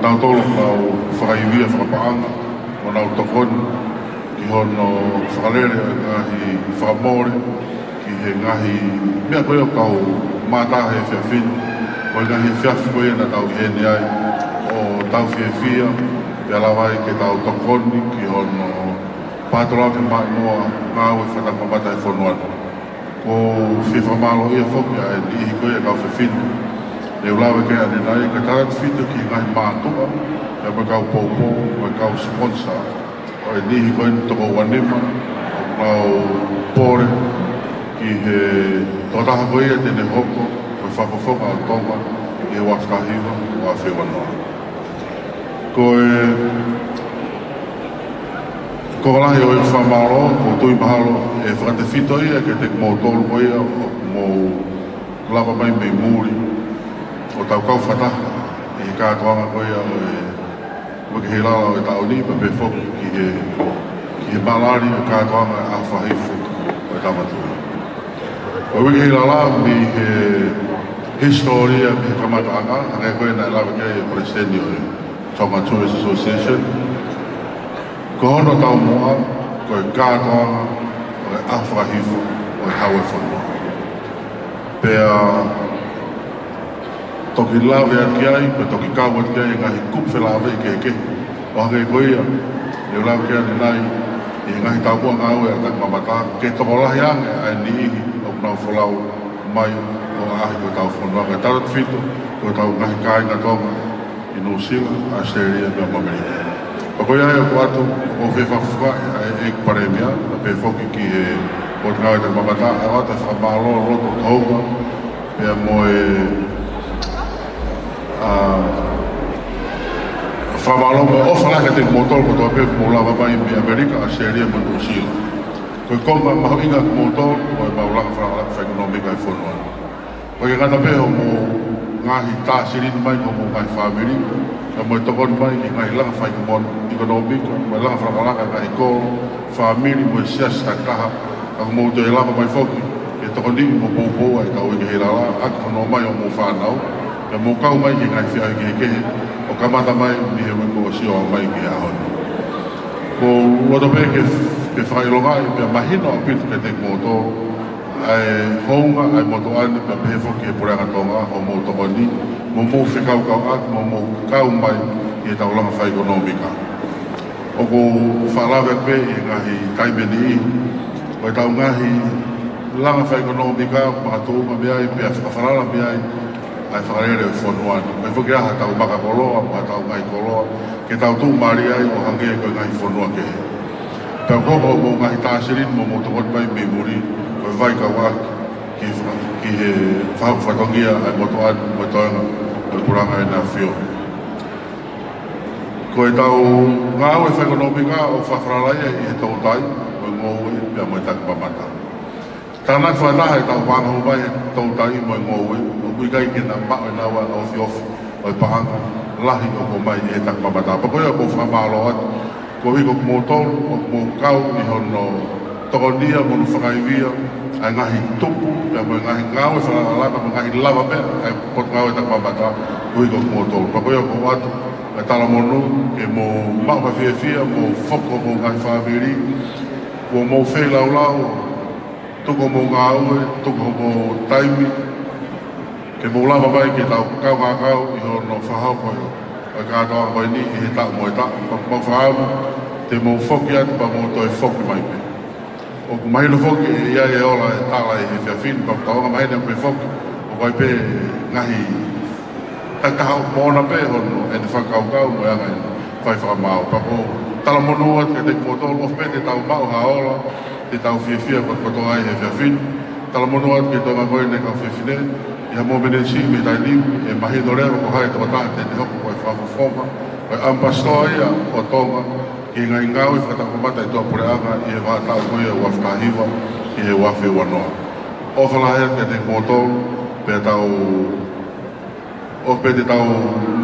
nau tolo nau whakaivia whakapaanga, o nau tokoni, ki hono whakalere ngahi whakamore, ki he ngahi mea koe o kau mātaha he whiawhini, o ngahi whiawhi koe na tau hene ai, o tau whiawhia, pia lawai ke tau tokoni, ki hono pātorake mai noa ngāwe whatakapata he whonuanu. Ko whiwhamalo ia whoki a e nihi koe e kau whiawhini, e ulawe ke ane nai, ka tarat whitu ki ngahi mātua, e me kau pōpō, me kau sponsor, o e nihi koe ni toko wanima, o kau pōre, ki he totaha koe ia tene hoko, koe whakawhoka o tonga, i he wafkahiwa, wa whiwanoa. Ko walahi o i whamaro, ko tui mahalo, e whakate whito ia, ke te mō tolu koe ia, o mō lava mai mei mūri, o tau kau whataha, i he kātoanga koe ia, o ke HEILALA o e taoni, pa pe whoki ki he malari o kātoanga a whahifu o e tamatui. O ke HEILALA mi he historia, mi he kamataanga, hanga koe na lava kei e presidenti o e Tonga Tourist Association. Ko hono tau moa, ko e kātoanga, o e a whahifu, o e hawe whanua. Pea toki lawe ati ai, pe toki kawa ati ai, ngahi kupfe lawe i ke. O hanga i koea, e lawe ke ane nai, i ngahi tāpua ngāwe a tak mamata, ke toko lahi ange a ni ihi, o kunau wholau mai, o ahi ko tau whanua. Ka tarat whito, ko tau ngahi kāinga tonga, i New Zealand, Australia, me Amerika. O koe ai o ko atu, o whewhawhua, e paremia, a pe whoki ki e, o te ngāwe tak mamata, a wata whamalo, roto tauga, pea mo e, whamalo mo ofalaka te motol ko toa pepe mo lava mai me Amerika, Australia, mo New Zealand. Koe konga maho inga ki motol, mo e maulaka whanalaka whaikonomika i whonuana. Koe ngana peho mo ngahi tāsirin mai ko mo ngahi whamiri, na mo e tokon mai ki ngahi langa whaikonomika, mo e langa whanalaka ngahi kōro, whamiri mo e sias takaha, ako mo te lava mai whoki, ke tokoni mo pōpōa e tau ike HEILALA, ako whanau mai o mo whanau, e mo kau mai ki ngai whiau ki kehe, o kamata mai ni he weko o sio mai ki ahoni. Ko roto pe ke whaironga i pia mahino a pitu ke te moto, ai hounga, ai moto ane, pia pehefo ki he pureanga tonga, o mo tokoni, mo whikau kau ak, mo kau mai i e taulanga whaikonomika. O ko whalawe pe i ngahi kaimeni i, o e tau ngahi langa whaikonomika, makatua meai, pia whakarala meai, ai whakarere o whonuanu. Mai whuki aha tau maka koloa, ma tau ngai koloa, ke tau tū mari ai o hange koe ngai whonua ke he. Tau koko mo ngai tāsirin mo mo tokot mai me muri, koe vai ka wak ki he whatongia ai motoan mo toanga, koe puranga e nā whio. Koe tau ngāu e whaikonomika o whakaralaia i he tau tai, koe ngōu e pia mo e tak mamata. Tāna whanaha e tau wāngahu mai e tau tai mo e ngōu e, kui kai ki nā mao e nā wā ofi ofi o e pahanga lahi o ko mai e tak mamata. Pa koe o ko whamalo atu, ko hiko mo tolu, o mo kau i hono tokonia, mo nu whakaivia, ai ngahi tupu, e mo ngahi ngāwe whanalaka, mo ngahi lava pēr, ai pot ngāwe tak mamata, ko hiko mo tolu. Pa koe o ko atu, e tala monu, ke mo mao ka whiawhia, mo whoko mo ngahi whamiri, ko mo whei lau lau, tuko mo ngāwe, tuko mo taimi, ke mo lava mai ke tau kau i hono whahau koe o kātoa koe ni i he tau mo e tau pa whahau te mo whoki atu pa mo toi whoki mai pe o ku mahino whoki e ia e ola e tala i he whiawhini pa taonga mahina pe whoki o koe pe ngahi takahau mōna pe hono e te whakau mo anga e whai whakamau pa ko tala monua ke te kōtolo of pe te tau mau haola te tau whiawhia pa kotoa i he whiawhini tala monua ke tonga koe ne kau whiawhine ia mo menensi me tai liu e mahino reo ko hai tō tāte te hoko koe whawhawhonga koe ampastoa ia o tonga ki ngai ngau i whatakomata i tō pureanga i he wātau koe o wafkahiwa i he wafi wanoa. O whalahea ke te kōtolu pe tau o pe te tau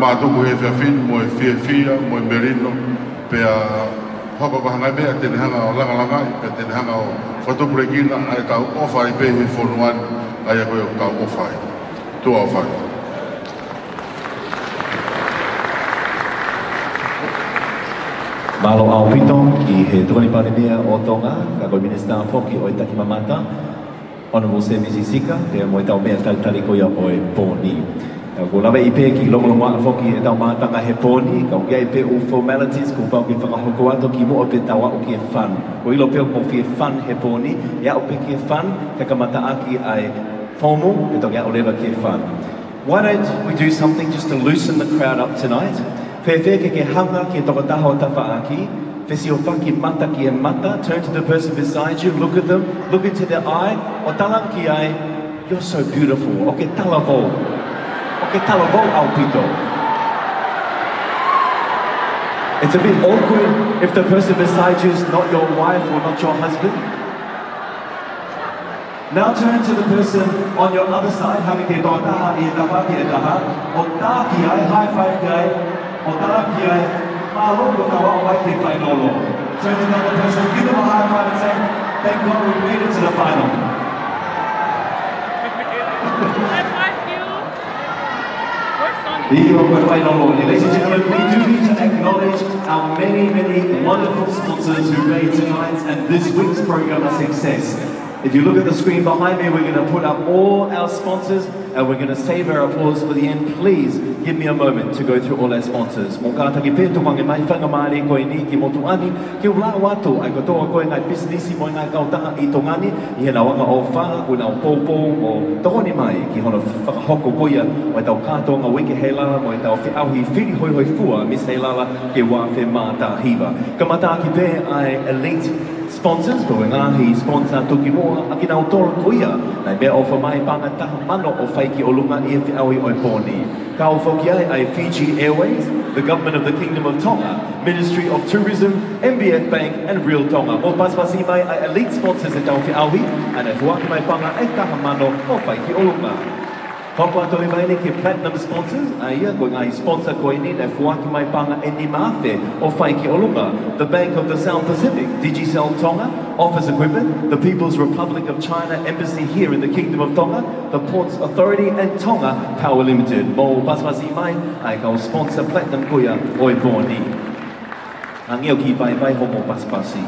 mātuku he whiawhini mo e whiawhia mo e merino pe a hoko kahangai mea tene hanga o langalangai pe tene hanga o whatupurekina ai tau ofai pe he whonuani ai a koe o tau ofai. Tua whai. Malo au pito ki he toni panemia o Tonga, ka ko Minister Foki o Itaki Mamata, Honorable Semisi Sika, pe mo tau mea tali ko ia o e poni. Ko lawe I pe ki lomolonga Foki e tau matanga he poni, ka o pe o formalities ko pau ki whakahoko ato ki mo o pe tawa o ki e fan. Ko ilo pe o mo fi e fan he poni, ia o pe ki e fan, ka kamata aki ai formal, e toki a o lewa ki e fan. Why don't we do something just to loosen the crowd up tonight? Whewheke ke hanga ki toka taha o tawhaaki, whesi o whaki mata ki e mata, turn to the person beside you, look at them, look into their eye, o talang ki ai, you're so beautiful, o ke talavou au pito. It's a bit awkward if the person beside you is not your wife or not your husband. Now turn to the person on your other side, hami ke toa taha I taha ki e taha, o taha ki ai, high five ki ai, o taha ki ai, mahalo ko tawa o ai ke whai lolo. Turn to another person, give them a high five and say, thank God we made it to the final. Ladies and gentlemen, we do need to acknowledge our many wonderful sponsors who made tonight's and this week's program a success. If you look at the screen behind me, we're going to put up all our sponsors and we're going to save our applause for the end. Please give me a moment to go through all our sponsors. Mō kātaki pēto mange mai whangamāre koe ni ki motu ani, ki ura wato ai kotoa koe ngai businessi mo ngai kautaha I tongani, I he na wanga o wha, o na o pōpō, o tōni mai ki hono whakahoko koia, o e tau kātoa ngā weke HEILALA, mo e tau whiauhi whiri hoi hoi fua, Miss HEILALA, ke wāwhe māta hiva. Ka mata ki pē ai elite sponsors, ko ngahi sponsor tuki moa, aki nau tōra koia, nei mea ofa mai panga taha mano o whaiki o lunga I e whiaui o e pōni. Ka o whoki ai Fiji Airways, the Government of the Kingdom of Tonga, Ministry of Tourism, MBF Bank and Real Tonga. Mo pasipasi mai ai elite sponsors e tau whiaui, and e huaki mai panga e taha mano o whaiki o lunga. Hoko atole mai ni ki platinum sponsors, ia ko ngai sponsor ko ini e fuaki mai panga e ni mafe o whaiki o lunga. The Bank of the South Pacific, Digicel Tonga, Office Equipment, the People's Republic of China Embassy here in the Kingdom of Tonga, the Ports Authority and Tonga Power Limited. Mo pasipasi mai ai kau sponsor platinum kuya o e pōni. Ang iyo ki vai homo pasipasi.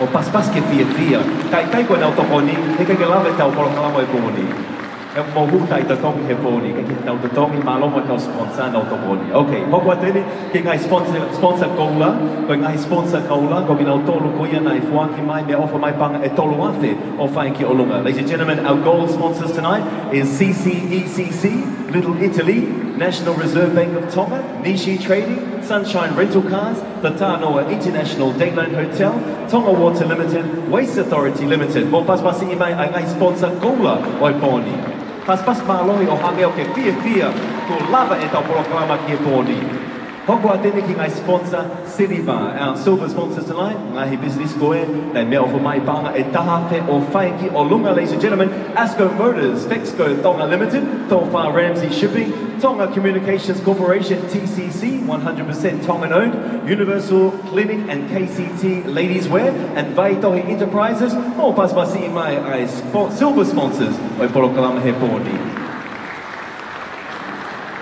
O paspas ke fia. Kai ko nau toko ni, he kai ke lawe tau polo kalamo e pōni. E mo huta I tatongi he pōni, ka ki tau tatongi malomo tau sponsor nau to pōni. Okay, hoko atene, ke ngai sponsor koula, ko ngai sponsor koula, ko ki nau tolu kuia nai fuaki mai, me ofa mai panga e tolu afe o whaiki o lunga. Ladies and gentlemen, our gold sponsors tonight is CCECC, Little Italy, National Reserve Bank of Tonga, Nishi Trading, Sunshine Rental Cars, the Tānoa International Dayland Hotel, Tonga Water Limited, Waste Authority Limited. Mo pasipasi I mai ai ngai sponsor koula o e pōni. Paspas mālohi o hangeo ke fia ko lava e tau porokalama ki e pōni. Hoko atene ki ngai sponsor City Bar, our silver sponsors tonight, ngahi business koe, nei mea ofa mai panga e taha te o whaiki o lunga, ladies and gentlemen, Asco Motors, Fexco Tonga Limited, Tōwha Ramsey Shipping, Tonga Communications Corporation, TCC, 100% Tongan owned, Universal Clinic and KCT Ladies Wear, and Vaitohi Enterprises, o pasipasi I mai ai silver sponsors o e porokalama he pōni.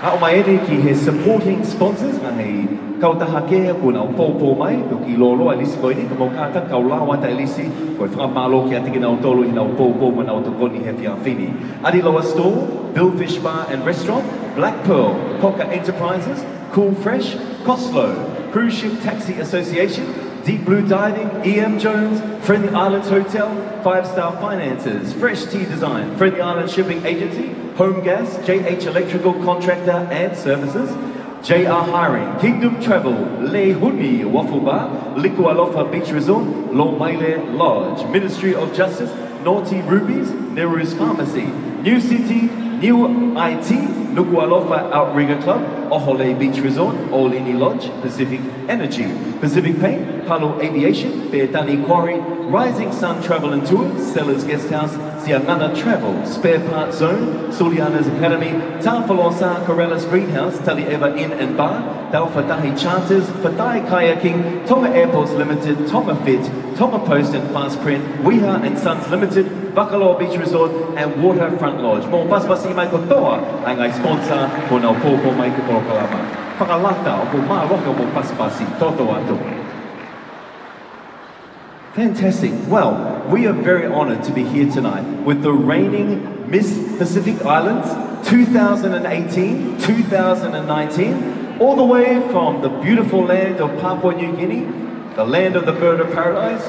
O mai ere ki he supporting sponsors, ngahi kautaha kea ko nau pōpō mai, ko ki lolo a lisi koini, ka mokata kau lawata e lisi, ko e whakamalo ki atiki nau tolu I nau pōpō ma nau tokoni he whiawhini. Adiloa Store, Billfish Bar and Restaurant, Black Pearl, Coca Enterprises, Cool Fresh, Coslow, Cruise Ship Taxi Association, Deep Blue Diving, EM Jones, Friendly Islands Hotel, 5-Star Finances, Fresh Tea Design, Friendly Island Shipping Agency, Home Gas, JH Electrical Contractor and Services, JR Hiring, Kingdom Travel, Le Huni Waffle Bar, Likualofa Beach Resort, Lo Maile Lodge, Ministry of Justice, Naughty Rubies, Neru's Pharmacy, New City, New IT, Nukualofa Outrigger Club, Ohole Beach Resort, Olini Lodge, Pacific Energy, Pacific Paint, Palo Aviation, Beatani Quarry, Rising Sun Travel and Tours, Sellers Guest House, Siangana Travel, Spare Parts Zone, Suliana's Academy, Tawhalosa Corellas Greenhouse, Talieva Inn and Bar, Taufatahi Charters, Fatai Kayaking, Tonga Airports Limited, Tonga Fit, Tonga Post and Fast Print, Weha and Sons Limited, Bacaloa Beach Resort and Waterfront Lodge. Mo pasipasi mai kotoa ai ngai sponsor ko nau pōpō mai ki porokalama. Whakalata o ko māroka mo pasipasi, toto atu. Fantastic. Well, we are very honored to be here tonight with the reigning Miss Pacific Islands 2018, 2019, all the way from the beautiful land of Papua New Guinea, the land of the bird of paradise.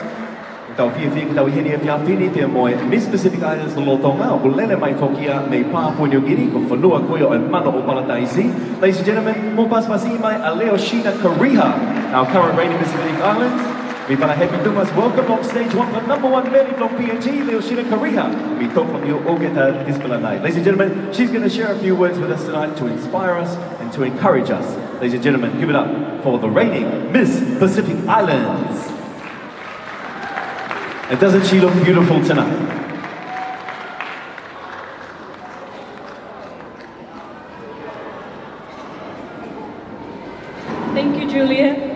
Miss Pacific Islands Lotonga, Ulele Mai Fokia, May Papua New Guinea, Fanua Koyo and Mano Opalataisi. Ladies and gentlemen, Mopas Masimai, Aleo Shina Kariha, our current reigning Miss Pacific Islands. We want to happy to us welcome on stage one the #1 lady from PNG, Leo Shina Kariha. We talk from you Ogeta Dispalanai. Ladies and gentlemen, she's going to share a few words with us tonight to inspire us and to encourage us. Ladies and gentlemen, give it up for the reigning Miss Pacific Islands. And doesn't she look beautiful tonight? Thank you, Juliet.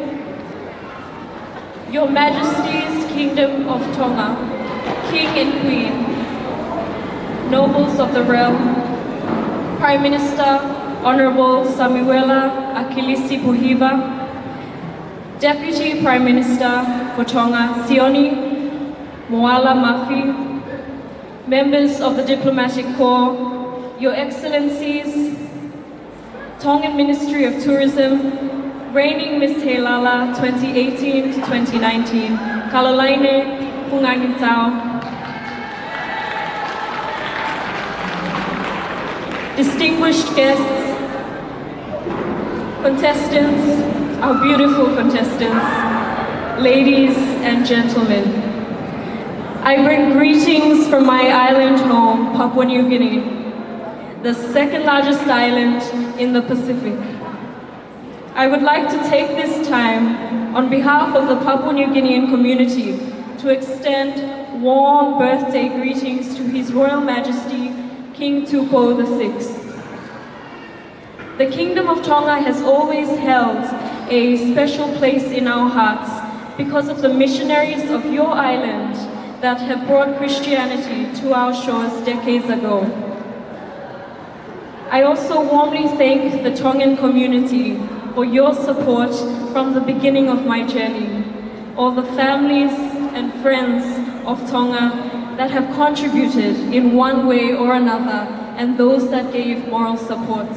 Your Majesty's Kingdom of Tonga, King and Queen, nobles of the realm, Prime Minister Honorable Samuela Akilisi Puhiva, Deputy Prime Minister for Tonga Sioni Moala Mafi, members of the Diplomatic Corps, Your Excellencies, Tongan Ministry of Tourism, reigning Miss HEILALA 2018 to 2019, Kalalaine Pungangitao, distinguished guests, contestants, our beautiful contestants, ladies and gentlemen. I bring greetings from my island home, Papua New Guinea, the second largest island in the Pacific. I would like to take this time, on behalf of the Papua New Guinean community, to extend warm birthday greetings to His Royal Majesty, King Tupou VI. The Kingdom of Tonga has always held a special place in our hearts because of the missionaries of your island that have brought Christianity to our shores decades ago. I also warmly thank the Tongan community for your support from the beginning of my journey, all the families and friends of Tonga that have contributed in one way or another, and those that gave moral support.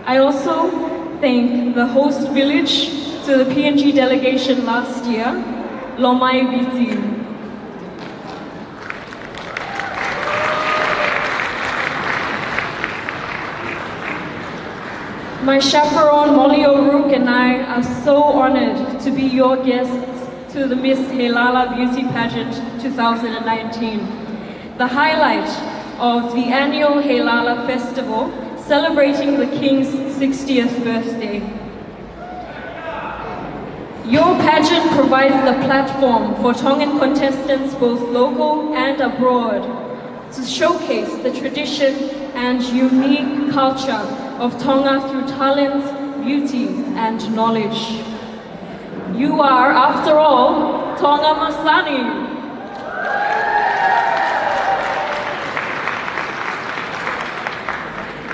I also thank the host village to the PNG delegation last year, Lomai Biti. My chaperone Molly O'Rourke and I are so honored to be your guests to the Miss HEILALA Beauty Pageant 2019, the highlight of the annual HEILALA Festival celebrating the King's 60th birthday. Your pageant provides the platform for Tongan contestants both local and abroad to showcase the tradition and unique culture of Tonga through talent, beauty, and knowledge. You are, after all, Tonga Masani.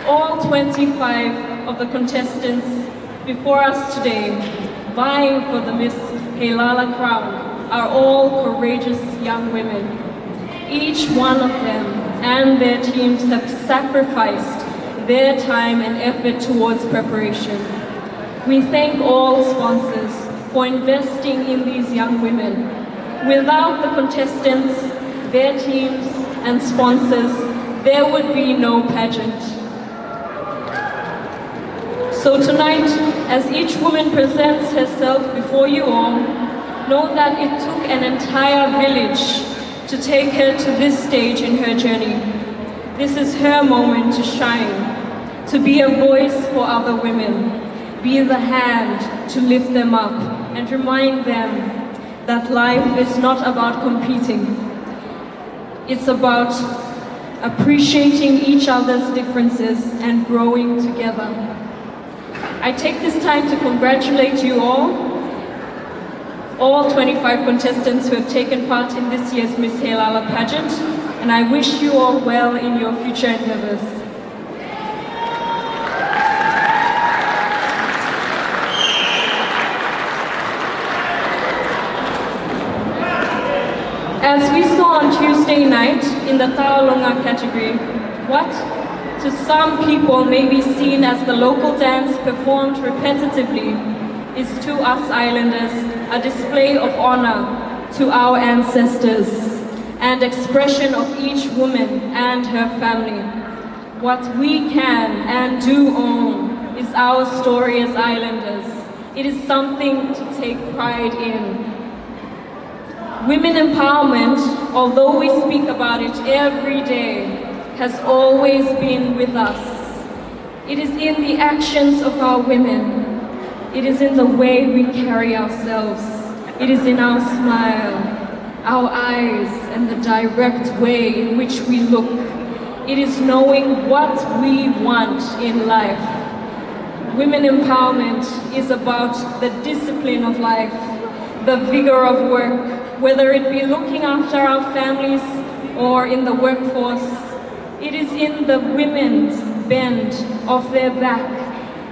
All 25 of the contestants before us today, vying for the Miss HEILALA crown, are all courageous young women. Each one of them and their teams have sacrificed their time and effort towards preparation. We thank all sponsors for investing in these young women. Without the contestants, their teams and sponsors, there would be no pageant. So tonight, as each woman presents herself before you all, know that it took an entire village to take her to this stage in her journey. This is her moment to shine, to be a voice for other women, be the hand to lift them up and remind them that life is not about competing. It's about appreciating each other's differences and growing together. I take this time to congratulate you all 25 contestants who have taken part in this year's Miss HEILALA pageant, and I wish you all well in your future endeavors. As we saw on Tuesday night in the Taolonga category, what to some people may be seen as the local dance performed repetitively is to us islanders a display of honor to our ancestors and expression of each woman and her family. What we can and do own is our story as islanders. It is something to take pride in. Women empowerment, although we speak about it every day, has always been with us. It is in the actions of our women. It is in the way we carry ourselves. It is in our smile, our eyes, and the direct way in which we look. It is knowing what we want in life. Women empowerment is about the discipline of life, the vigor of work, whether it be looking after our families or in the workforce. It is in the women's bend of their back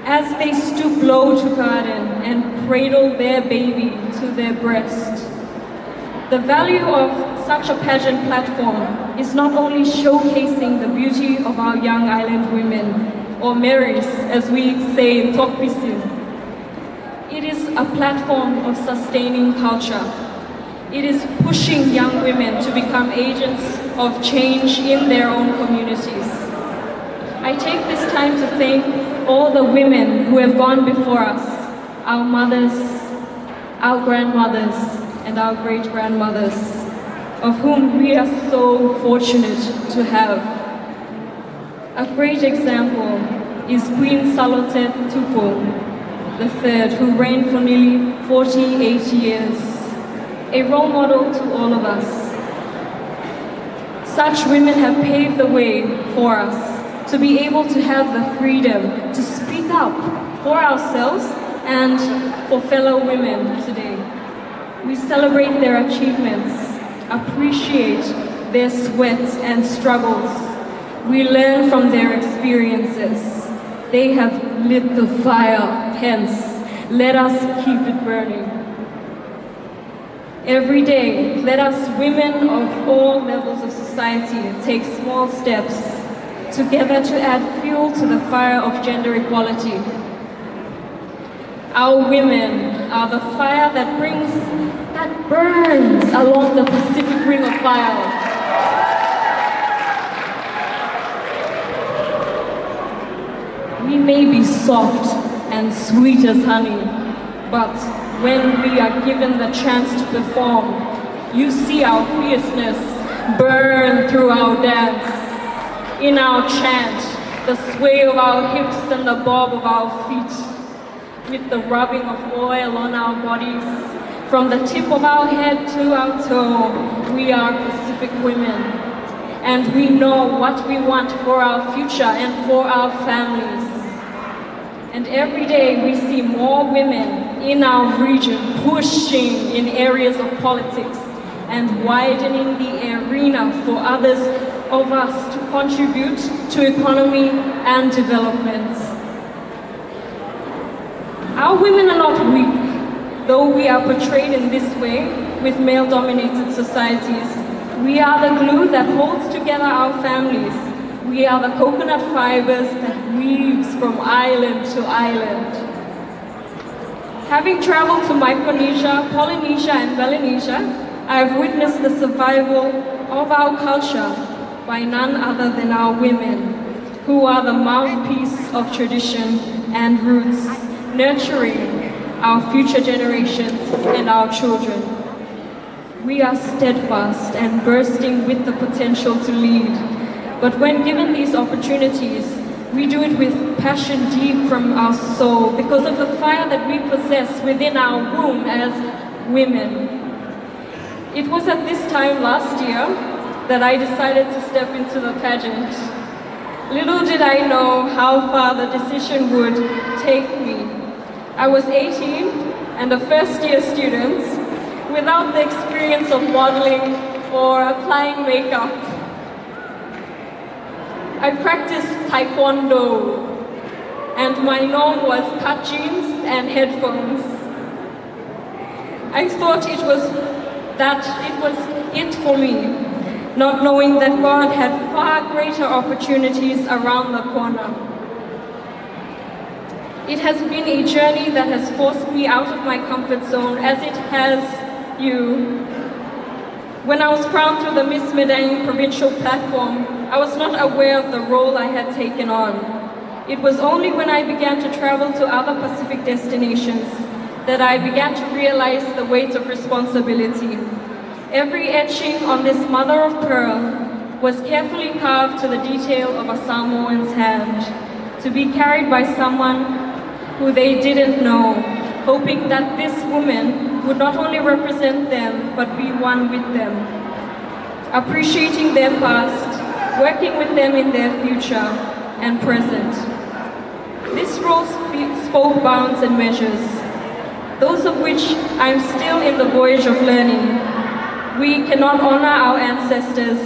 as they stoop low to garden and cradle their baby to their breast. The value of such a pageant platform is not only showcasing the beauty of our young island women, or Marys, as we say in Tokpisin. It is a platform of sustaining culture. It is pushing young women to become agents of change in their own communities. I take this time to thank all the women who have gone before us, our mothers, our grandmothers, and our great-grandmothers, of whom we are so fortunate to have. A great example is Queen Salote Tupo III, who reigned for nearly 48 years, a role model to all of us. Such women have paved the way for us to be able to have the freedom to speak up for ourselves and for fellow women today. We celebrate their achievements, appreciate their sweat and struggles. We learn from their experiences. They have lit the fire, hence, let us keep it burning. Every day, let us women of all levels of society take small steps together to add fuel to the fire of gender equality. Our women are the fire that burns along the Pacific Ring of Fire. We may be soft and sweet as honey, but when we are given the chance to perform, you see our fierceness burn through our dance, in our chant, the sway of our hips and the bob of our feet, with the rubbing of oil on our bodies, from the tip of our head to our toe. We are Pacific women, and we know what we want for our future and for our families. And every day we see more women in our region pushing in areas of politics and widening the arena for others of us to contribute to economy and development. Our women are not weak, though we are portrayed in this way with male-dominated societies. We are the glue that holds together our families. We are the coconut fibers that weaves from island to island. Having traveled to Micronesia, Polynesia, and Melanesia, I have witnessed the survival of our culture by none other than our women, who are the mouthpiece of tradition and roots, nurturing our future generations and our children. We are steadfast and bursting with the potential to lead. But when given these opportunities, we do it with passion deep from our soul because of the fire that we possess within our womb as women. It was at this time last year that I decided to step into the pageant. Little did I know how far the decision would take me. I was 18 and a first-year student without the experience of modeling or applying makeup. I practiced taekwondo, and my norm was cut jeans and headphones. I thought it was that it was it for me, not knowing that God had far greater opportunities around the corner. It has been a journey that has forced me out of my comfort zone, as it has you. When I was crowned through the Miss Medang provincial platform, I was not aware of the role I had taken on. It was only when I began to travel to other Pacific destinations that I began to realize the weight of responsibility. Every etching on this mother of pearl was carefully carved to the detail of a Samoan's hand, to be carried by someone who they didn't know, hoping that this woman would not only represent them, but be one with them, appreciating their past, working with them in their future and present. This role spoke bounds and measures, those of which I am still in the voyage of learning. We cannot honor our ancestors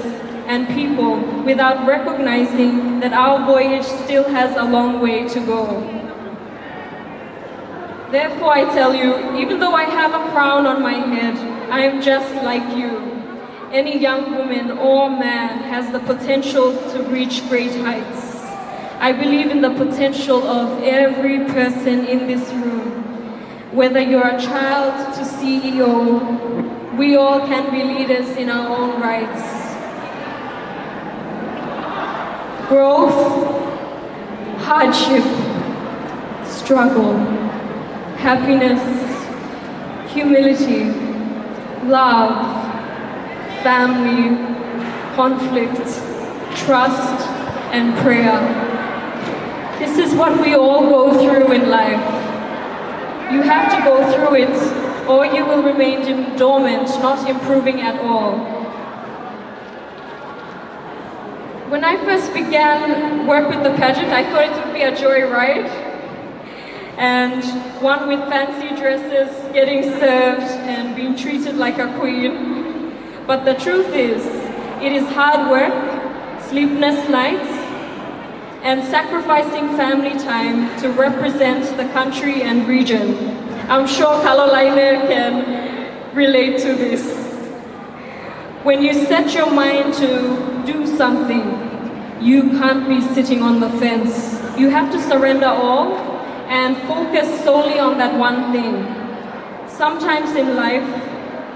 and people without recognizing that our voyage still has a long way to go. Therefore, I tell you, even though I have a crown on my head, I am just like you. Any young woman or man has the potential to reach great heights. I believe in the potential of every person in this room. Whether you're a child to CEO, we all can be leaders in our own rights. Growth, hardship, struggle, happiness, humility, love, family, conflict, trust, and prayer. This is what we all go through in life. You have to go through it, or you will remain dormant, not improving at all. When I first began work with the pageant, I thought it would be a joyride, and one with fancy dresses, getting served, and being treated like a queen. But the truth is, it is hard work, sleepless nights, and sacrificing family time to represent the country and region. I'm sure Carolina can relate to this. When you set your mind to do something, you can't be sitting on the fence. You have to surrender all and focus solely on that one thing. Sometimes in life,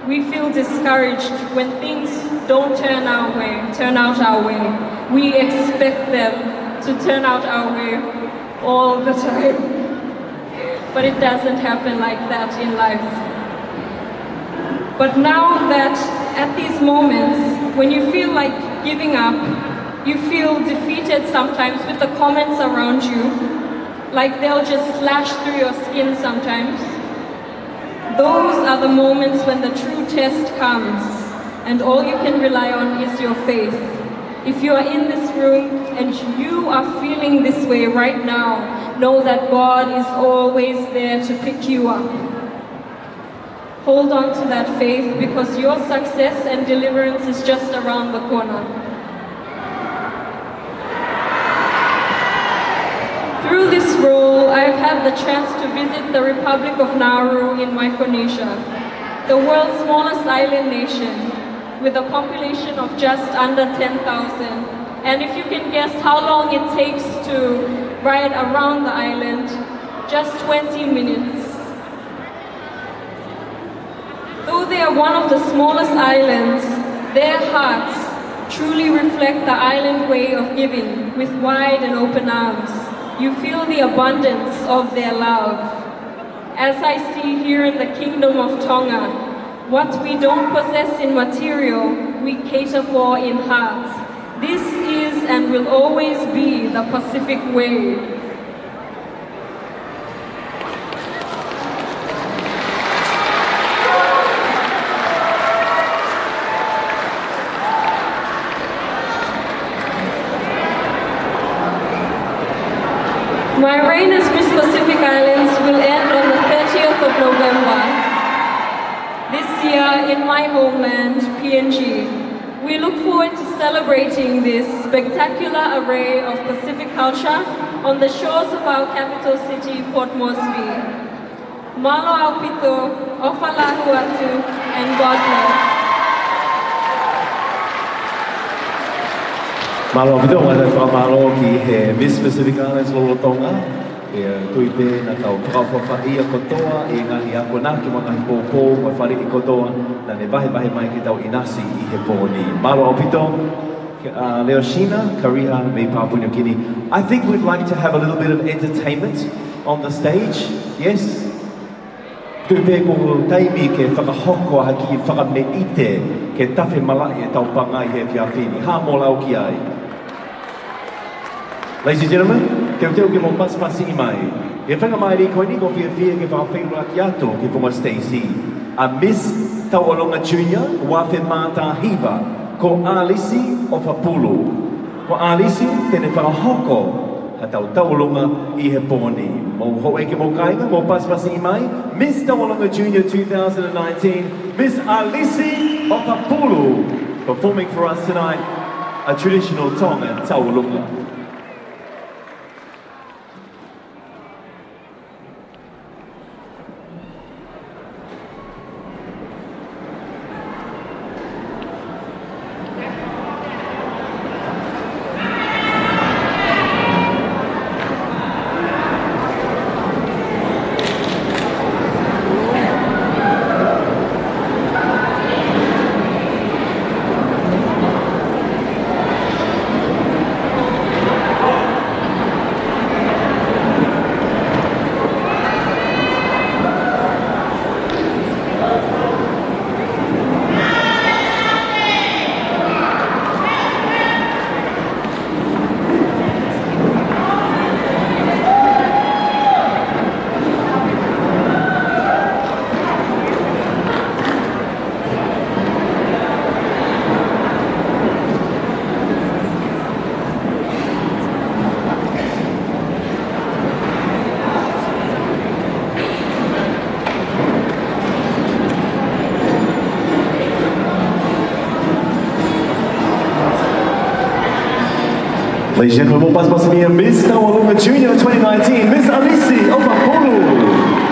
we feel discouraged when things don't turn out our way. We expect them to turn out our way all the time. But it doesn't happen like that in life. But now that at these moments, when you feel like giving up, you feel defeated sometimes with the comments around you, like they'll just slash through your skin sometimes. Those are the moments when the true test comes, and all you can rely on is your faith. If you are in this room and you are feeling this way right now, know that God is always there to pick you up. Hold on to that faith, because your success and deliverance is just around the corner. Through this role, I've had the chance to visit the Republic of Nauru in Micronesia, the world's smallest island nation, with a population of just under 10,000. And if you can guess how long it takes to ride around the island, just 20 minutes. Though they are one of the smallest islands, their hearts truly reflect the island way of giving, with wide and open arms. You feel the abundance of their love. As I see here in the Kingdom of Tonga, what we don't possess in material, we cater for in heart. This is and will always be the Pacific way. My reign as Miss Pacific Islands will end on the 30th of November. This year in my homeland, PNG. We look forward to celebrating this spectacular array of Pacific culture on the shores of our capital city, Port Moresby. Malo au pito, ofala huatu, and God bless. Malo video ada malo ki he Miss Pacific Islands lolotonga e tuipe na tau whakawhawhai a kotoa e ngahi a kona ki mga hipopo wa whare i kotoa na ne bahe mai ki tau inasi i he pōni. Malo opito, Leoshina, Kariha, me Papua New Guinea. I think we'd like to have a little bit of entertainment on the stage, yes? Tuipe ko taimi ke whakahoko haki i whakameite ke tawhi malai e tau pangai he whiawhini. Ha mo lau ki ai. Ladies and gentlemen, teo ke mo pasipasi i mai. E whangamai ri koe ni ko whiawhia ke whakawhiura ki ato ke Punga Stacey. A Miss Taualonga Junior, wafe mata hiva, ko Alisi o Papulu. Ko Alisi, tene whakahoko, ha tau Taualonga i he pōni. Mo hoe ke mo kainga, mo pasipasi i mai. Miss Taualonga Junior 2019, Miss Alisi o Papulu, performing for us tonight, a traditional Tongan Taualonga. Ladies and gentlemen, we'll pass me Miss Taualonga Junior 2019, Miss Alisi of Papulu.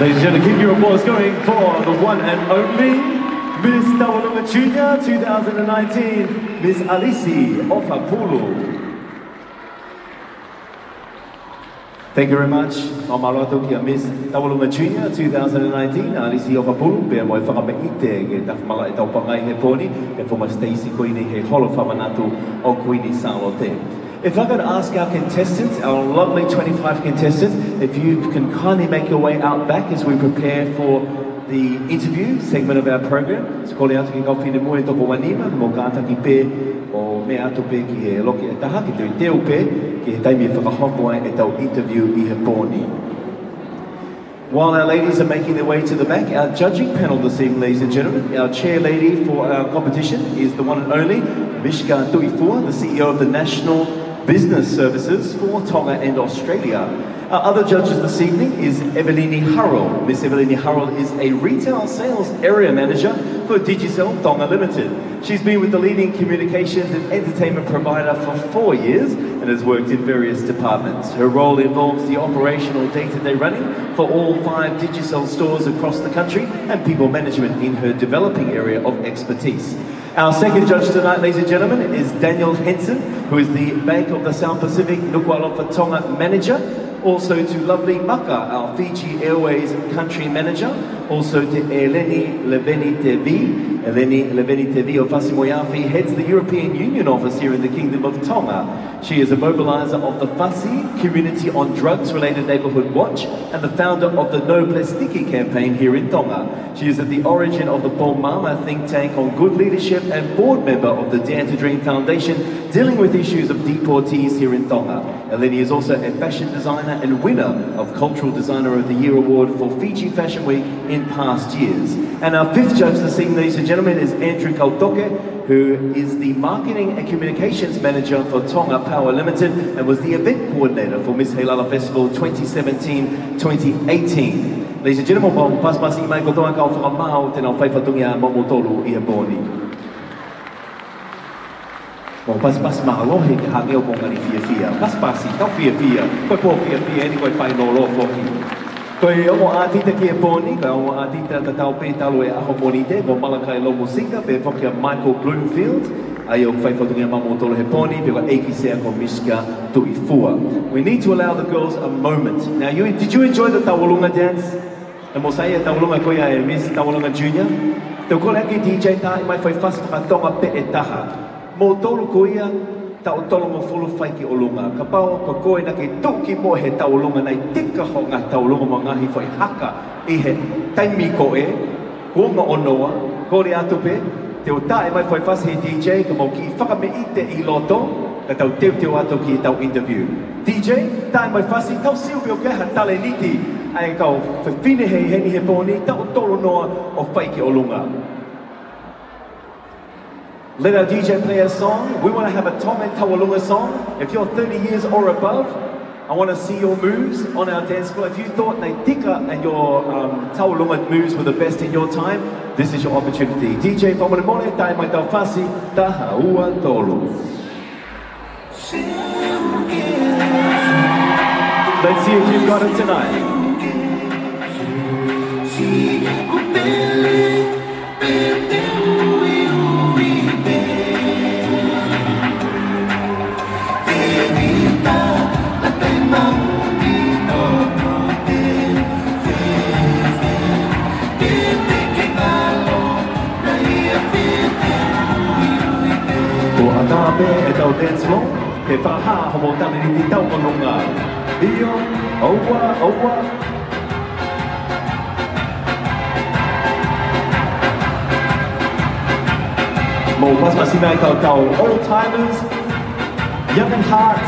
Ladies and gentlemen, keep your applause going for the one and only Miss Tawalunga Junior 2019, Miss Alisi Ofapulu. Thank you very much. Amarato kia Miss Tawalunga Junior 2019, Alisi Ofapulu, pe mo whakameite ke tawhamala e taupangai he poni, e former Stacey Koini he holo whamanatu o Koini Salote. If I could ask our contestants, our lovely 25 contestants, if you can kindly make your way out back as we prepare for the interview segment of our program. So kore atu ki kau whine mua e toko wanima, mo ka ataki pē o me atu pē ki he loki e taha, ki tui teo pē, ki he taimi e whakahokoa e tau interview i he pōni. While our ladies are making their way to the back, our judging panel this evening, ladies and gentlemen, our chair lady for our competition is the one and only Mishka Tuifua, the CEO of the National Business Services for Tonga and Australia. Our other judges this evening is Evelini Harrell. Miss Evelini Harrell is a retail sales area manager for Digicel Tonga Limited. She's been with the leading communications and entertainment provider for 4 years and has worked in various departments. Her role involves the operational day-to-day running for all 5 Digicel stores across the country and people management in her developing area of expertise. Our second judge tonight, ladies and gentlemen, is Daniel Henson, who is the Bank of the South Pacific Nuku'alofa Tonga manager. Also to lovely Maka, our Fiji Airways country manager. Also to Eleni Leveni Tevi. Eleni Leveni Tevi of Fasimoyafi heads the European Union office here in the Kingdom of Tonga. She is a mobiliser of the Fasi Community on Drugs-Related Neighbourhood Watch and the founder of the No Plastiki campaign here in Tonga. She is at the origin of the Pomama think tank on good leadership and board member of the Dare to Dream Foundation, dealing with issues of deportees here in Tonga. Eleni is also a fashion designer and winner of Cultural Designer of the Year Award for Fiji Fashion Week in past years. And our fifth judge this evening, ladies and gentlemen, is Andrew Kautoke, who is the Marketing and Communications Manager for Tonga Power Limited and was the event coordinator for Miss HEILALA Festival 2017-2018. Ladies and gentlemen, mo pas i mai kotoa kau whakamau tēnā whaiwhatungia momotolu i a bōni. Mo pas mahalohe ke hangeo mo ngani fia. Pas-pasi, tau fia. Koe pō fia, ni koe whai no lo whoki. Koe omo ātita ki e pōni, koe omo ātita ta tau pē talo e aho moni te, ko Malakai lo musika, pe whoki a Michael Bloomfield, ai o whaiwhatungia mamotolo he pōni, pe wa eiki sea ko Mishka Tuifua. We need to allow the girls a moment. Now, did you enjoy the Tawalunga dance? E mo sai e Tawalunga koe e Miss Tawalunga Junior? Te kore aki DJ ta i mai whai whakatonga pe e taha. Mo tolu ko ia, tau tolo mo fulu whai ki olunga. Ka pao, ka koe na ki tuki mo he taulunga nei tika ho ngā taulunga mo ngahi whai haka i he taimi ko e, kuonga onoa, kore atu pe, te o tae mai whai whasi he DJ, ka mo ki whakame ite i loto, ka tau teo atu ki tau interview. DJ, tae mai whasi, tau siupi o keha tale niti, ai kau whine hei heni he pōni, tau tolo noa o whai ki olunga. Let our DJ play a song. We want to have a Tom and Tawalunga song. If you're 30 years or above, I want to see your moves on our dance floor. If you thought Neitika and your Tawalunga moves were the best in your time, this is your opportunity. DJ Pamanimone, tae mai tau whasi, taha ua tolu. Let's see if you've got it tonight. Atape e tau dance floor, te whaha homo tane ni ti tau manunga. Iyo, oua. Mo pasmasi mai tau old-timers, young at heart.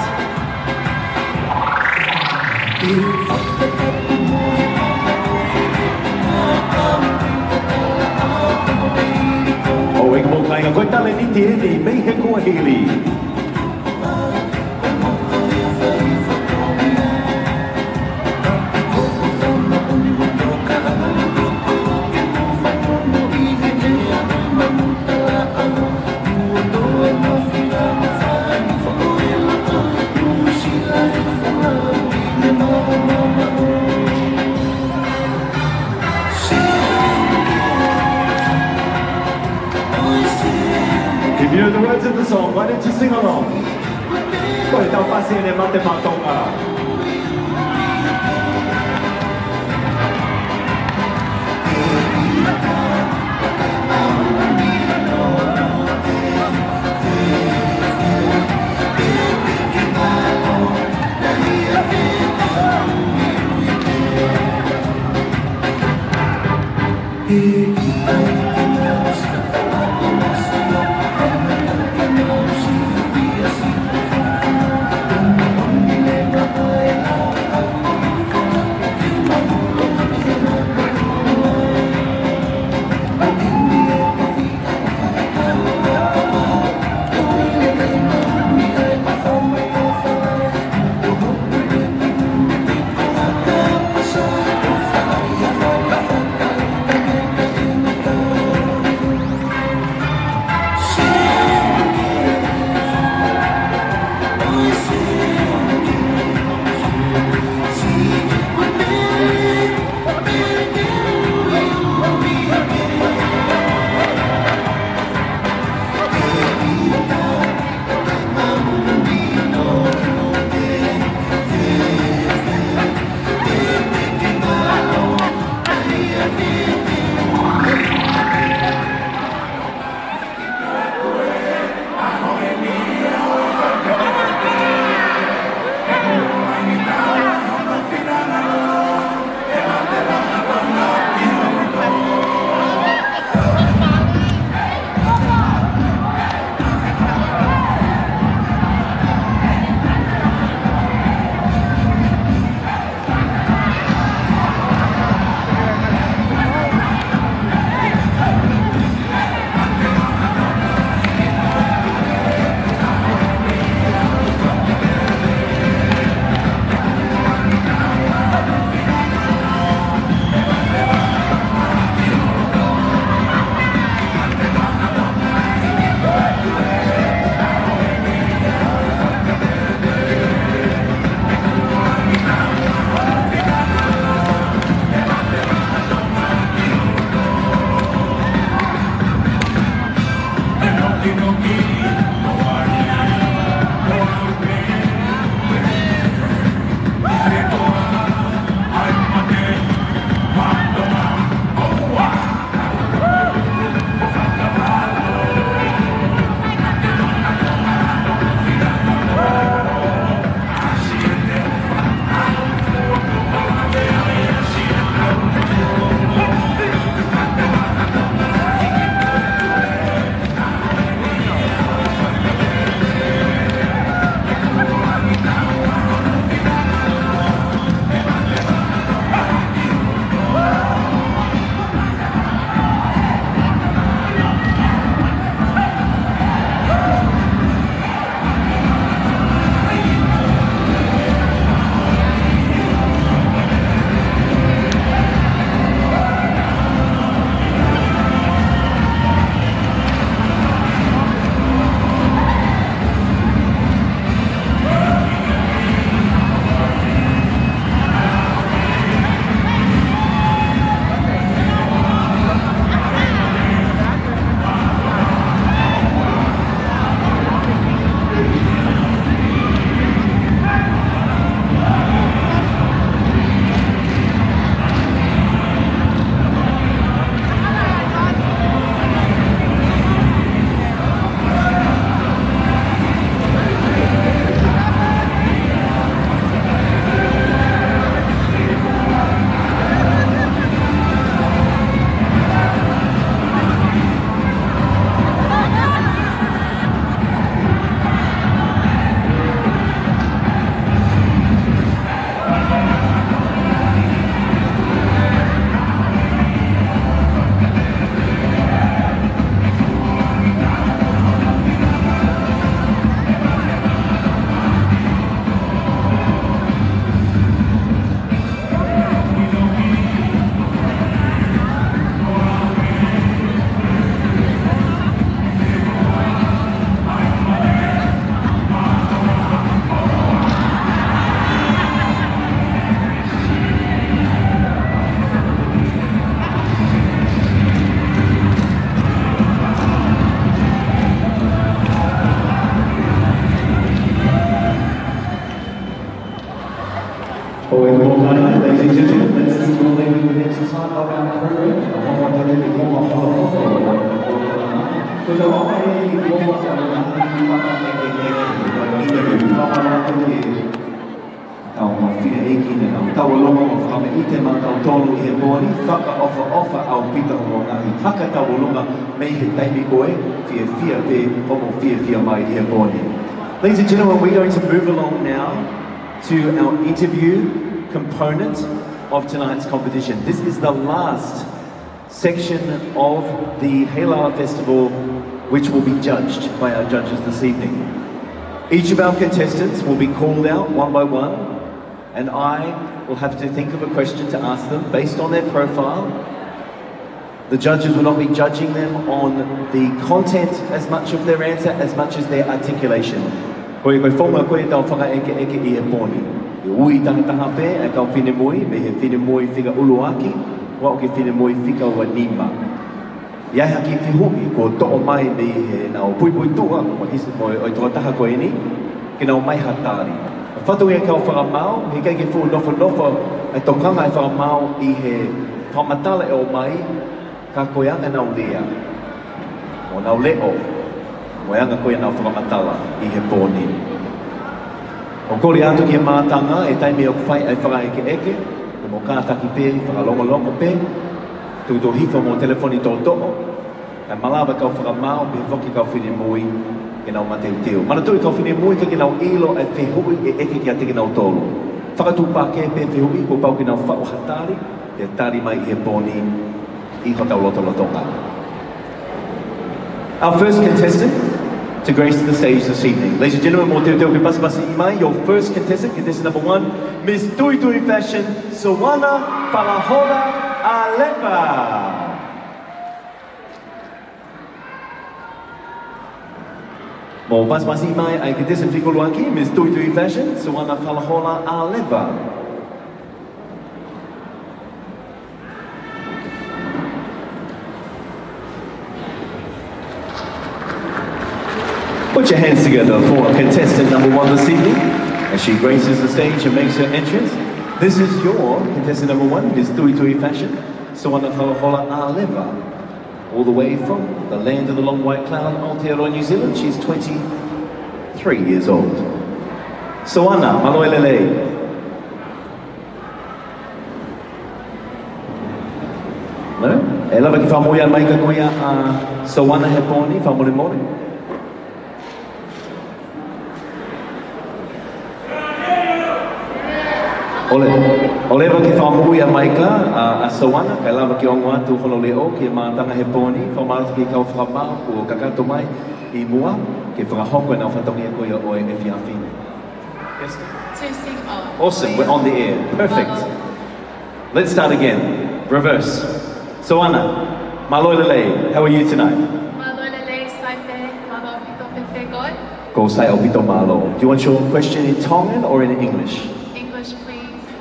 O e ka mō kainga, koe tale ni te eni, mei he kua hili. you sing along? Poi tau pasi ne mate matongara. and gentlemen, let's move on with the next part of our program. Tau mawhia eki ne au tau longa o whakame I te mātau tonu I he mōri whaka ofa au pita o ngahi haka tau longa mei he taimi koe fia te homo fia mai I he mōri. Ladies and gentlemen, we're going to move along now to our interview component of tonight's competition. This is the last section of the HEILALA Festival which will be judged by our judges this evening. Each of our contestants will be called out one by one, and I will have to think of a question to ask them based on their profile. The judges will not be judging them on the content as much of their answer as much as their articulation. Koe koe whonga koe tau whaka eke I he pōni. I ui tangataha pē e kau whine mui, me he whine mui whiga uluaki, wa o ke whine mui whika ua nima. Iai haki whihui ko to'o mai me he nao pui tua, o hisi mo o toa taha koe ni, ke nao mai hatari. Whatu e kau whakamau, he kei ke fu nofo e tokanga e whakamau I he whamatala e o mai, ka koe anga nau lea. O nau leo, o anga koe nau whakamatala I he pōni. O kore atu ki e mātanga, e taimi o kwhai ai whakaeke eke, ke mo kātaki pē, whakalongo pē, tu hifa mo telefoni tō to'o, e malawa kau whakamau, pe whoki kau whine mui, ke nau mateu teo. Mana tui kau whine mui ke nau ilo e whihui e eke ki a te nau tōlu. Whakatū pāke pe whihui ko pau ki nau whao hatari, e tari mai I he pōni, I hotau lotonga. Our first contestant to grace the stage this evening. Ladies and gentlemen, mo teo ke pasapasa I mai, your first contestant number 1, Miss Tui Tui Fashion, Sawana Falahola Alepa. Mo pasapasa I mai, ai contestant Fikoluaki, Miss Tui Tui Fashion, Sawana Falahola Alepa. Put your hands together for contestant number 1 this evening as she graces the stage and makes her entrance. This is your contestant number 1, Miss Tui Tui Fashion, Sawana Falahola Alepa. All the way from the land of the long white cloud, Aotearoa, New Zealand. She's 23 years old. Sawana, maloelele. No? E lava ki whamoia mai ka koia Sawana he pōni, whamore more. Ole wa ki whamui a maika a Sawana, kai lava ki ongo atu hono leo ki mātanga he pōni, whamarata ki kau whamau ko kakato mai I mua, ki whakahoko e nau whatongi e koia oe e whiawhine. Yes? Awesome, we're on the air. Perfect. Let's start again. Reverse. Sawana, maloelele, how are you tonight? Maloelele, saipe, malo pito pepe goi. Ko sai o pito malo. Do you want your question in Tongan or in English?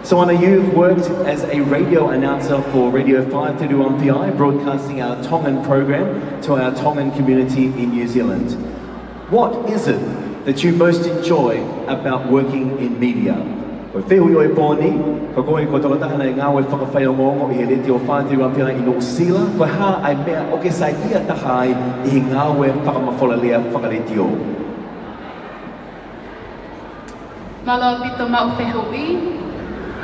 Sawana, you've worked as a radio announcer for Radio 531PI, broadcasting our Tongan program to our Tongan community in New Zealand. What is it that you most enjoy about working in media? Ko whehui o e pōni, ko koe ko tokatahana I ngā we whakawhai o ngongo I he reti o 531PI I New Zealand, ko hā ai mea o ke sai ia tahai I he ngā we whakamawhola lea whakareti o. Malo pito mau whehui.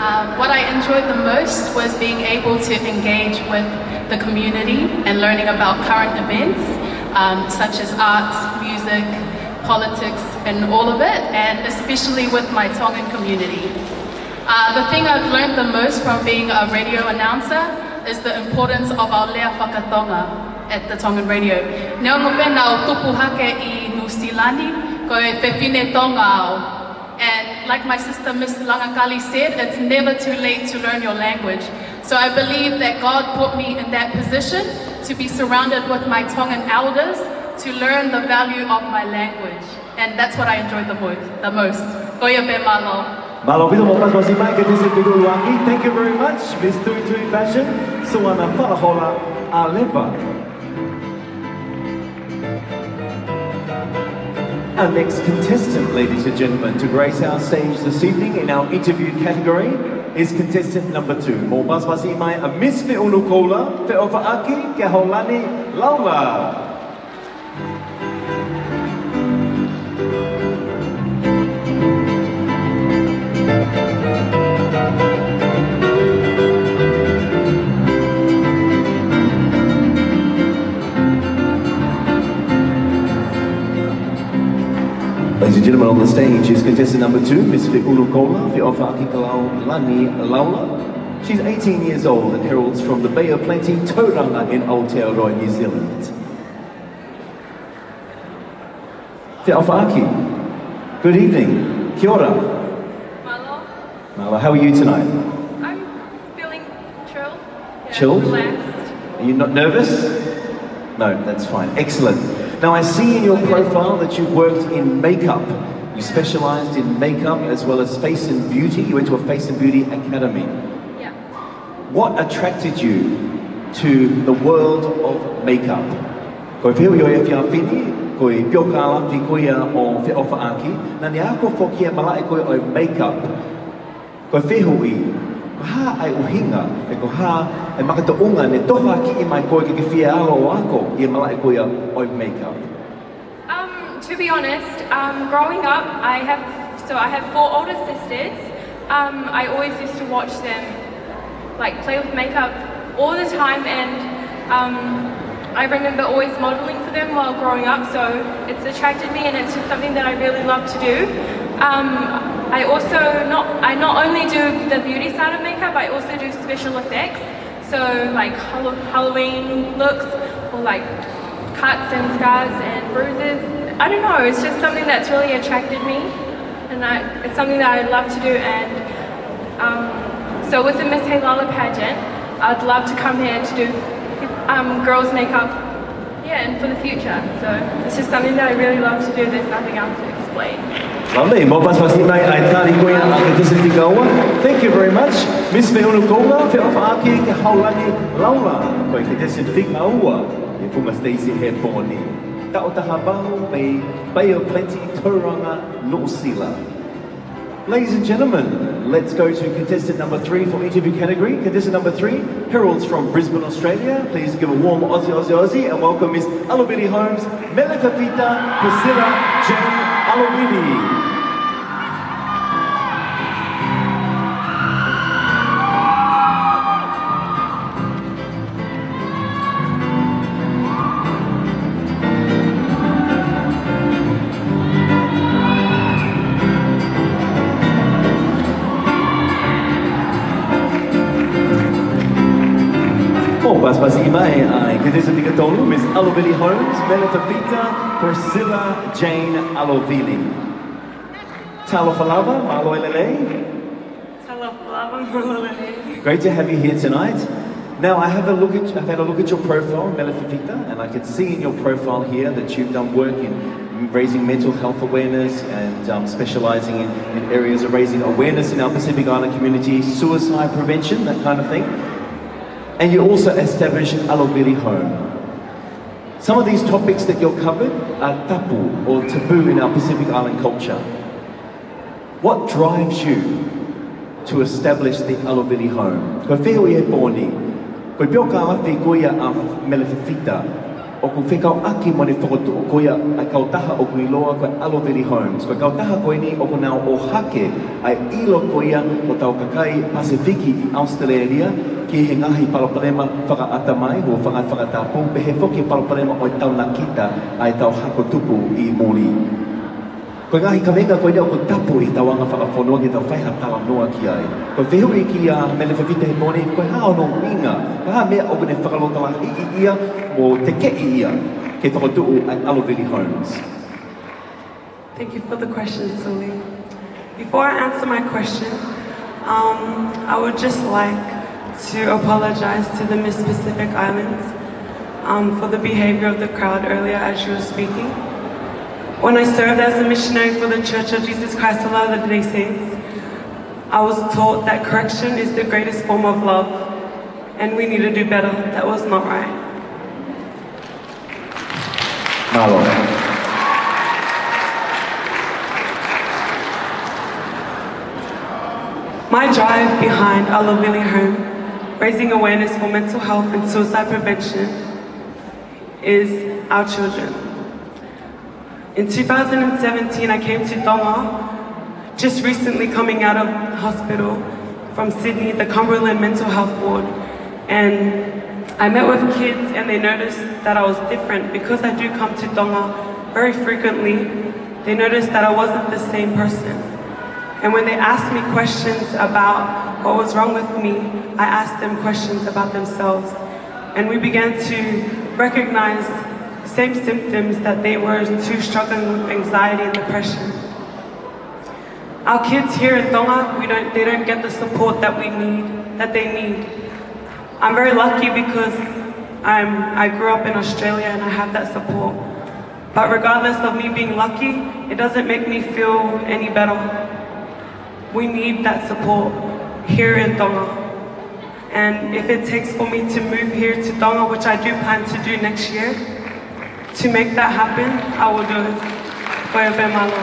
What I enjoyed the most was being able to engage with the community and learning about current events, such as arts, music, politics, and all of it, and especially with my Tongan community. The thing I've learned the most from being a radio announcer is the importance of our lea whakatonga at the Tongan radio. Neo ngope nao tupu hake I Nusilani, ko e pepine tonga au. And like my sister Miss Langakali said, it's never too late to learn your language. So I believe that God put me in that position to be surrounded with my Tongan elders to learn the value of my language. And that's what I enjoyed the most. Koia pe malo. Malo pito mo pasapasa I mai, contestant Fikoluaki. Thank you very much, Miss Tui Tui Fashion, Sawana Falahola Alepa. Our next contestant, ladies and gentlemen, to grace our stage this evening in our interview category is contestant number 2. Mo pasipasi mai a Miss Fe'unukola, Fe'ofa'aki, ke Haulani, Laula. Ladies and gentlemen, on the stage is contestant number 2, Miss Fe'unukola, Fe'ofa'aki Lani Laula. She's 18 years old and heralds from the Bay of Plenty, Tauranga in Aotearoa, New Zealand. Fe'ofa'aki, good evening. Kia ora. Malo. Malo, how are you tonight? I'm feeling chilled. Yeah, Chilled? relaxed. Are you not nervous? No, that's fine. Excellent. Now I see in your profile that you've worked in makeup. You specialised in makeup as well as face and beauty. You went to a face and beauty academy. Yeah. What attracted you to the world of makeup? Koe whiu yo e whiawhini, koe piokala fi koe o Fe'ofa'aki, na ni ako whokia malai koe o makeup. Koe whihui, ko ha ai uhinga, e ko ha e makatounga ne toha ki I mai koe ke whia alo o ako I malai koe o makeup. To be honest, growing up, I have 4 older sisters. I always used to watch them like play with makeup all the time, and I remember always modeling for them while growing up, so it's attracted me and it's just something that I really love to do. I not only do the beauty side of makeup, I also do special effects, so like Halloween looks or like cuts and scars and bruises. I don't know, it's just something that's really attracted me, and it's something that I love to do. And so with the Miss HEILALA pageant, I'd love to come here to do girls makeup, yeah, and for the future. So it's just something that I really love to do. There's nothing else to explain. Lovely. Thank you very much. Miss Fe'unukola, Fe'ofa'aki, ke Haulani, Laula. Koe ke te whika ua, e funga Stacey he pōni. Ta o taha bau me Bay of Plenty, Tauranga, Nosila. Ladies and gentlemen, let's go to contestant number 3 for interview category. Contestant number 3, heralds from Brisbane, Australia. Please give a warm Aussie, Aussie, Aussie, and welcome Miss Alovini Holmes, Melefafita, Priscilla, Jane Alovini. Pasipasi mai ai contestant number 3, Miss Alovini Holmes, Melefafita, Priscilla, Jane Alovini. Talofalava, malo elele. Talofalava, malo elele. Great to have you here tonight. Now I've had a look at your profile, Melefafita, and I can see in your profile here that you've done work in raising mental health awareness and specialising in areas of raising awareness in our Pacific Island community, suicide prevention, that kind of thing. And you also established Alovini Home. Some of these topics that you're covered are tapu or taboo in our Pacific Island culture. What drives you to establish the Alovini Home? Ko whiu e pōni, ko pioka awhi koia a Melefafita, o ko whekau aki mo ne whakotu o koia a kautaha o kui loa koe Alovini Homes. Ko kautaha koe ni o ko nao o hake ai ilo koia o tau kakai PACIFIC I Australia, ki he ngahi palaparema whakaata mai o whakatapu, pe he whoki palaparema o tau nakita ai tau hako tupu I Mori. Ko ngahi ka venga koe o ko tapu I tauanga whakawhonua ki tau whaiha tala noa ki ai. Ko whihui ki a Melefafita he pōni, koe hao no inga, ka ha mea o kone whakalotala I ia o te kei ia ke whakatuu ai Alovini Homes. Thank you for the question, Sully. Before I answer my question, I would just like to apologize to the Miss Pacific Islands for the behavior of the crowd earlier as she was speaking. When I served as a missionary for the Church of Jesus Christ of Latter-day Saints, I was taught that correction is the greatest form of love and we need to do better. That was not right. Malo. My drive behind Alovili Home, raising awareness for mental health and suicide prevention, is our children. In 2017, I came to Tonga, just recently coming out of hospital from Sydney, the Cumberland Mental Health Ward, and I met with kids and they noticed that I was different. Because I do come to Tonga very frequently, they noticed that I wasn't the same person. And when they asked me questions about what was wrong with me, I asked them questions about themselves. And we began to recognize same symptoms that they were too struggling with anxiety and depression. Our kids here in Tonga, they don't get the support that they need. I'm very lucky because I grew up in Australia and I have that support. But regardless of me being lucky, it doesn't make me feel any better. We need that support here in Tonga. And if it takes for me to move here to Tonga, which I do plan to do next year, to make that happen, I will do it. Koepe malo.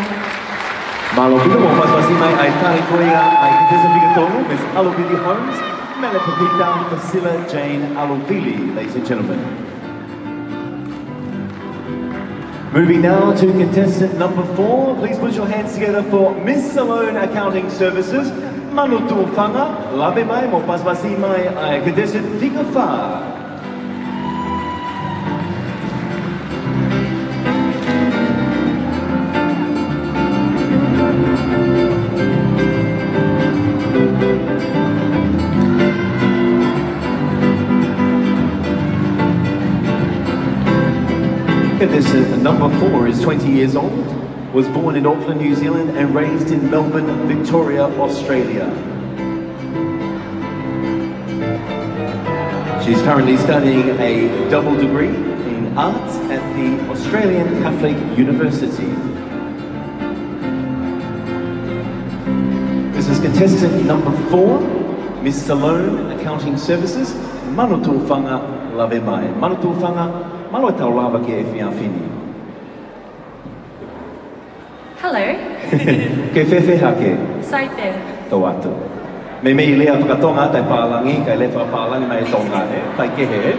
Malo pita mo pasipasi mai ai tari koia ai kitesa Vigatonu, Miss Alovili Holmes, Mele Pepita Priscilla Jane Alovili, ladies and gentlemen. Moving now to contestant number 4. Please put your hands together for Miss Salone Accounting Services, Manutu Whanga, lawe mai mo pasipasi mai ai contestant Vigawha. Contestant number 4 is 20 years old, was born in Auckland, New Zealand and raised in Melbourne, Victoria, Australia. She's currently studying a double degree in arts at the Australian Catholic University. This is contestant number 4, Miss Salone Accounting Services, Manutu Whanga lawe mai. Manutu Whanga, malo tau lava ke e whiawhini. Hello. Ke whewhe hake? Saite. Tau atu. Me mei lea whakatonga tai pālangi, kai le whapālangi mai tonga e, tai kehe.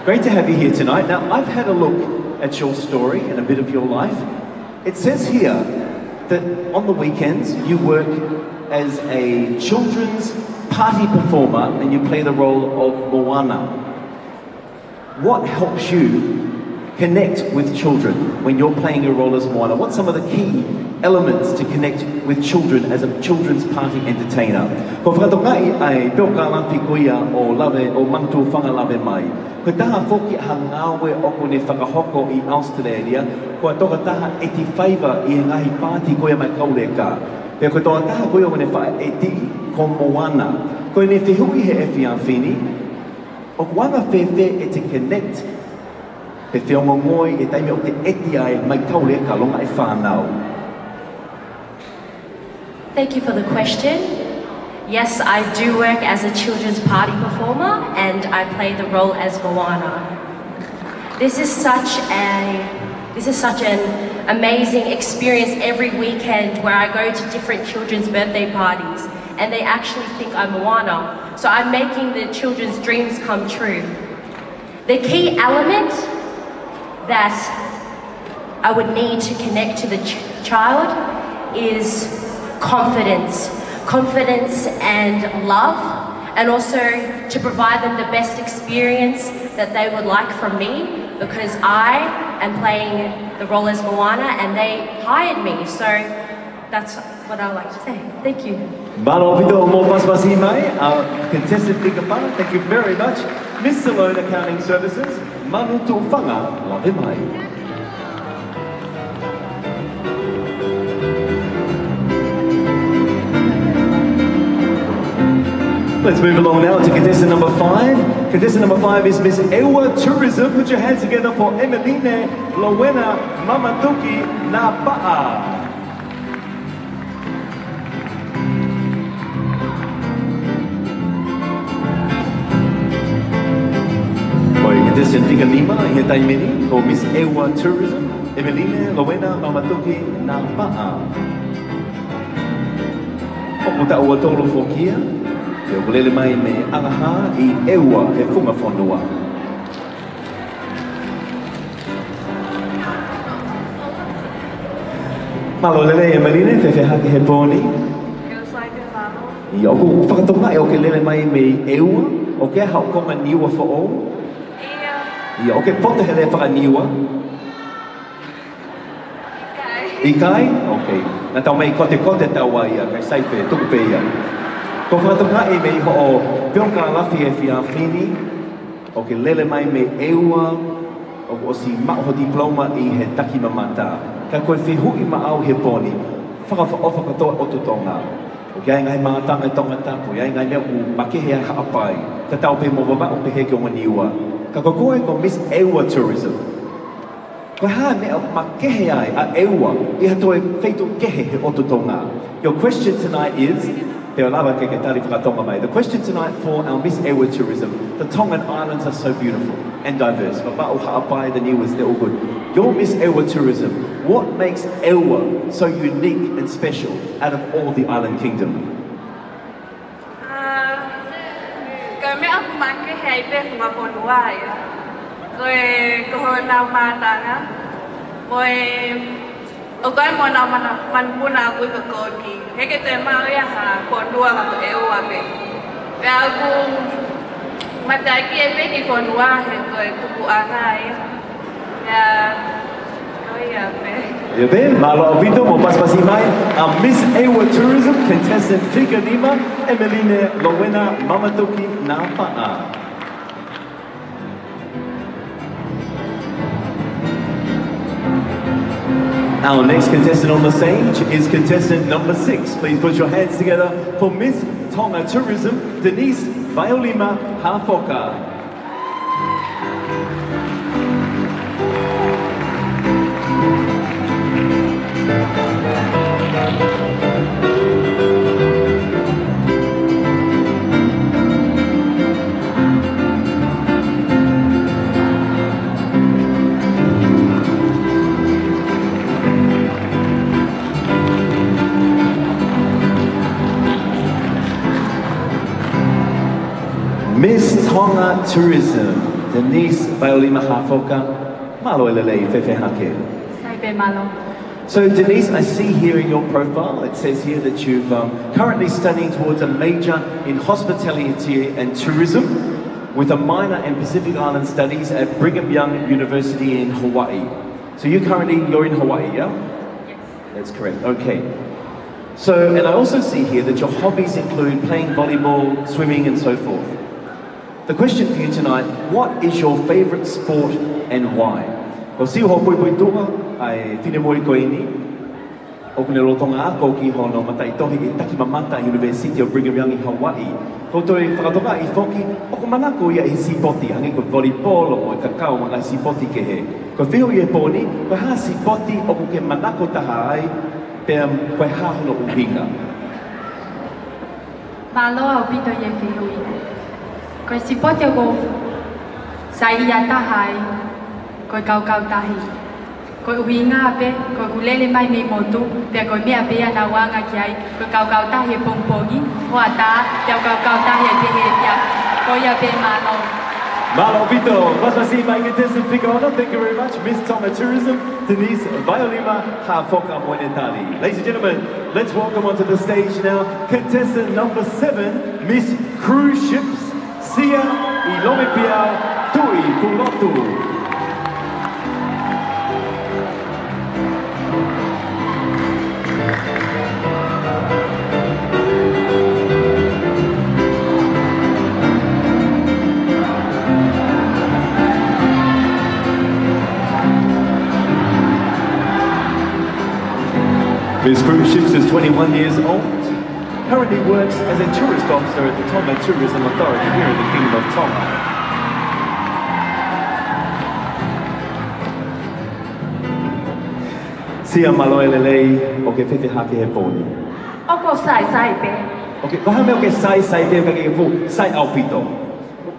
Great to have you here tonight. Now, I've had a look at your story and a bit of your life. It says here that on the weekends you work as a children's party performer and you play the role of Moana. What helps you connect with children when you're playing your role as Moana? What's some of the key elements to connect with children as a children's party entertainer? Ko whakatongai ai peo kālampi koia o lawe o Manutu Whanga lawe mai. Ko taha whoki ha ngāwe oko ne whakahoko i Australia, ko toka taha eti whaiva i ngahi party koia mai kaureka. Pea ko toka taha koia o ne wha eti ko Moana. Ko ne whihui he e whiawhini, o wanga whewhe e te connect pe whiongo ngoi e taimi o te eti ai mai kaule ka longa e whanau. Thank you for the question. Yes, I do work as a children's party performer and I play the role as Moana. This is such an amazing experience every weekend where I go to different children's birthday parties and they actually think I'm Moana. So I'm making the children's dreams come true. The key element that I would need to connect to the child is confidence. Confidence and love, and also to provide them the best experience that they would like from me, because I am playing the role as Moana and they hired me. So that's what I like to say. Thank you. Contestant Vigawha, thank you very much. Miss Salone Accounting Services, Manutu Whanga lawe mai. Let's move along now to contestant number 5. Contestant number 5 is Miss Ewa Tourism. Put your hands together for Emeline Lowena Mamatuki Napa'a. Contestant Vigalima, here taimeni, for Miss Ewa Tourism, Emeline Lowena Mamatuki Napa'a. puta ua tolo fokia, te o lele mai me angaha I eua he funga whanua. Malo lele e marine, te hake he pōni. I oku whakatonga e o ke lele mai me eua, o ke hao konga niwa whao. I o ke pote he le whakaniwa. Ikai? Okay. Nā tau mei kote taua ia, kai saipe, tuku pe ia. Ko whakatonga e mei ho o pionka lafi e whia whini, o ke lele mai me eua, o si mao diploma I he taki mamata. Ka koe whihui ma au he pōni, whakatoa o tutonga. O ke ai ngai mātanga I tonga tapu, ai ngai mea u makehe a haapai, ta tau pe mo wama o pe he ki o maniua. Ka koe ko Miss Ewa Tourism. Koe haa mea makehe ai a eua, I hatoe wheitu kehe he o tutonga. Your question tonight is, te o lawa ke tari whakatonga mai, the question tonight for our Miss Ewa Tourism, the Tongan Islands are so beautiful and diverse. But o haapai, the Niwas, they're all good. Your Miss Ewa Tourism, what makes Ewa so unique and special out of all the island kingdom? Kami aku makin happy sama ponua ya. Kau nak mata na, Okai mo na manpuna aku ke kodi. Heke te mau ya ha ponua ka Ewa be. Kaya aku mataki epe di ponua he ko tuku angai. Ya Ya be, malo avito mo paspasi mai a Miss Ewa Tourism contestant Fika Lima, Emeline Lowena Mamatoki Napa'a. Our next contestant on the stage is contestant number 6. Please put your hands together for Miss Tonga Tourism, Denise Violima Hafoka. Miss Tonga Tourism, Denise Violima Hafoka, malo elele fefe hake. Saipe malo. So Denise, I see here in your profile, it says here that you've currently studying towards a major in hospitality and tourism with a minor in Pacific Island Studies at Brigham Young University in Hawaii. So you're in Hawaii, yeah? Yes. That's correct, okay. So, and I also see here that your hobbies include playing volleyball, swimming and so forth. The question for you tonight, what is your favorite sport and why? Ko si ho pui pui tua, ai whine moi ko ini. O kune rotonga ako ki hono matai tohi I Taki Mamata University of Brigham Young in Hawaii. Ko toi whakatoka I whoki, o ko manako ia I sipoti, hangi ko volleyball o kakao mga sipoti ke he. Ko whiho I e pōni, ko ha sipoti o ko ke manako taha ai, pēr koe ha hono uhinga. Malo au pito ye whihui. Koe sipoti o ko sai ia tahai, koe kau tahi. Koe uhinga ape, koe kulele mai nei motu, pia koe mea pia na wanga ki ai, koe kau tahi e pongpongi, hoa tā, pia kau tahi e pehe e pia, koe ia pe malo. Malo Pito, Masasi, my contestant Figona, thank you very much. Miss Tonga Tourism, Denise Violima Hafoka Moenetali. Ladies and gentlemen, let's welcome onto the stage now contestant number 7, Miss Cruise Ships, Sia Ilomipia Tui Pulotu. Miss Cruise Ships is 21 years old, currently works as a tourist officer at the Tonga Tourism Authority here in the Kingdom of Tonga. Sia maloelelei o ke whiwhi hake he pōni. Oko sai pe. Ok, koha me o ke sai te kake ke fu, sai au pito.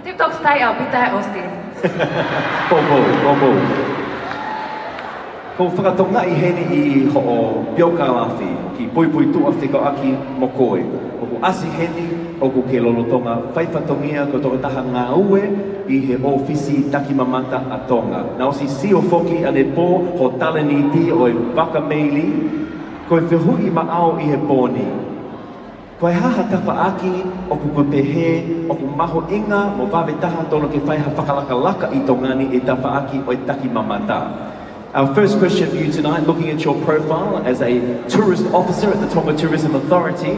TikTok sai au pita e Austin. Popo. Ko whakatonga I hene I ho pioka lafi, ki pui tua whiko aki mo koe. O ku asi hene, o ku ke lolotonga whaifatongia ko toko taha ngā ue I he ofisi taki mamata a tonga. Na o si o foki ane pō ho taleniti o e wakameili, ko e whihui maao I he pōni. Ko e haha tawhaaki o ku pehe o ku maho inga mo wawetaha tono ke whaiha whakalaka I tongani e tawhaaki o e taki mamata. Our first question for you tonight, looking at your profile as a tourist officer at the Tonga Tourism Authority.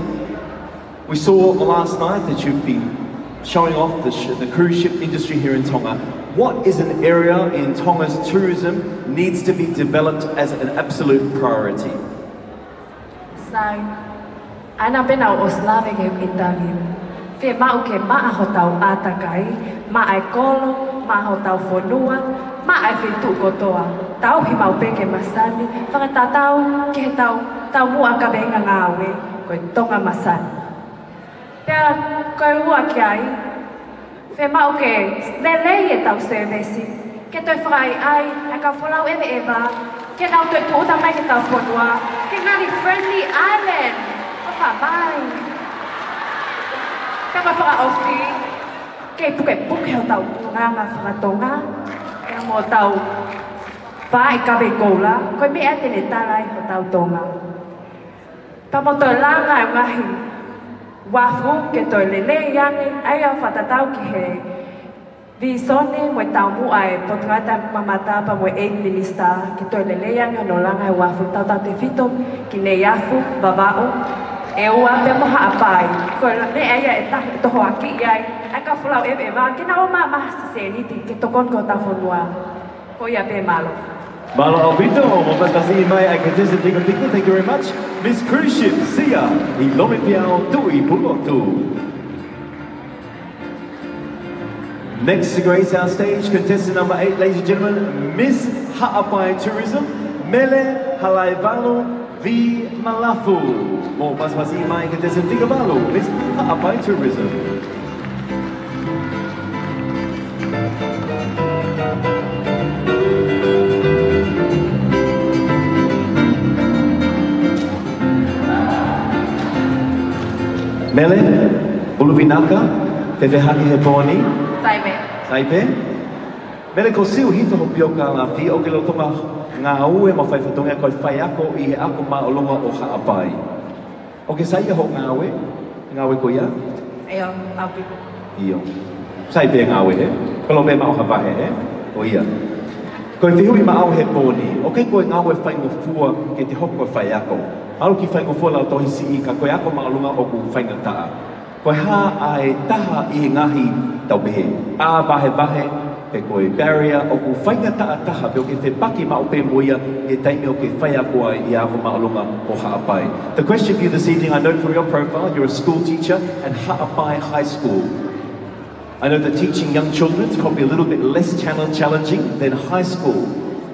We saw last night that you've been showing off the cruise ship industry here in Tonga. What is an area in Tonga's tourism needs to be developed as an absolute priority? Sai, ana pena o slave ke interview. Fe mau ke maa ho tau atakai, maa e kolo, maa ho tau fonua, maa e fitu kotoa. Tau hi mau peke masani, whakatatau ke tau mua ka benga ngāwe, koe tonga masani. Pea koe ua ki ai, whe mau ke lelei e tau servisi, ke toi whakai ai, e ka wholau eme ewa, ke nau toi tuuta mai ke tau whanua, ke ngari Friendly Island, o whamai. Pea koe whaka ofi, ke puke ho tau nganga whakatonga, e mo tau Vai kabe kola, koe me ate ne tarai ho tau tonga. Pamoto langa e ngahi, wafu ke toi lele iane, ai au whatatau ki he visone mo tau mua e potungata mamata pa mo aid minister, ke toi lele iane no langa e wafu tau te fito, ki ne yafu, vavao, e ua pe moha apai, koe me aia e tahi toho aki iai, ai ka fulau e wa, ke na o maa mahasi se niti, ke tokon ko tau whanua, ko ia pe malo. Malo Alvito, mopatasi mai ai contestant Tico Tico, thank you very much. Miss Cruise Ship, Sia, I Lomi Piao Tui Pulotu. Next to grace our stage, contestant number 8, ladies and gentlemen, Miss Ha'apai Tourism, Mele Halaivalu V Malafu. Mopatasi mai contestant Tico Balu, Miss Ha'apai Tourism. Mele, Uluvinaka, Tewehaki he pōni. Saipe. Saipe. Mele ko siu hita ho pioka la fi o ke lo tonga ngā ue ma whaifatonga koe whai ako I he ako ma olonga o Ha'apai. O ke saia ho ngā ue ko ia? Eo, au piku. Io. Saipe ngā ue he? Kolo me ma o Hawaii he? O ia. Koe whihui ma au he pōni. O ke koe ngā ue whai ngofua ke te hoko whai ako. Alu ki whai ngofua lau tohi si I ka koe ako ma olonga o ku whai ngataa. Koe hā ai taha I ngahi tau pehe. A vahe, pe koe barrier o ku whai ngataa taha pe o ke te paki ma o pe moia e taime o ke whai ako ai I ako ma olonga o Ha'apai. The question for you this evening, I know from your profile, you're a school teacher at Ha'apai High School. I know that teaching young children is probably a little bit less challenging than high school.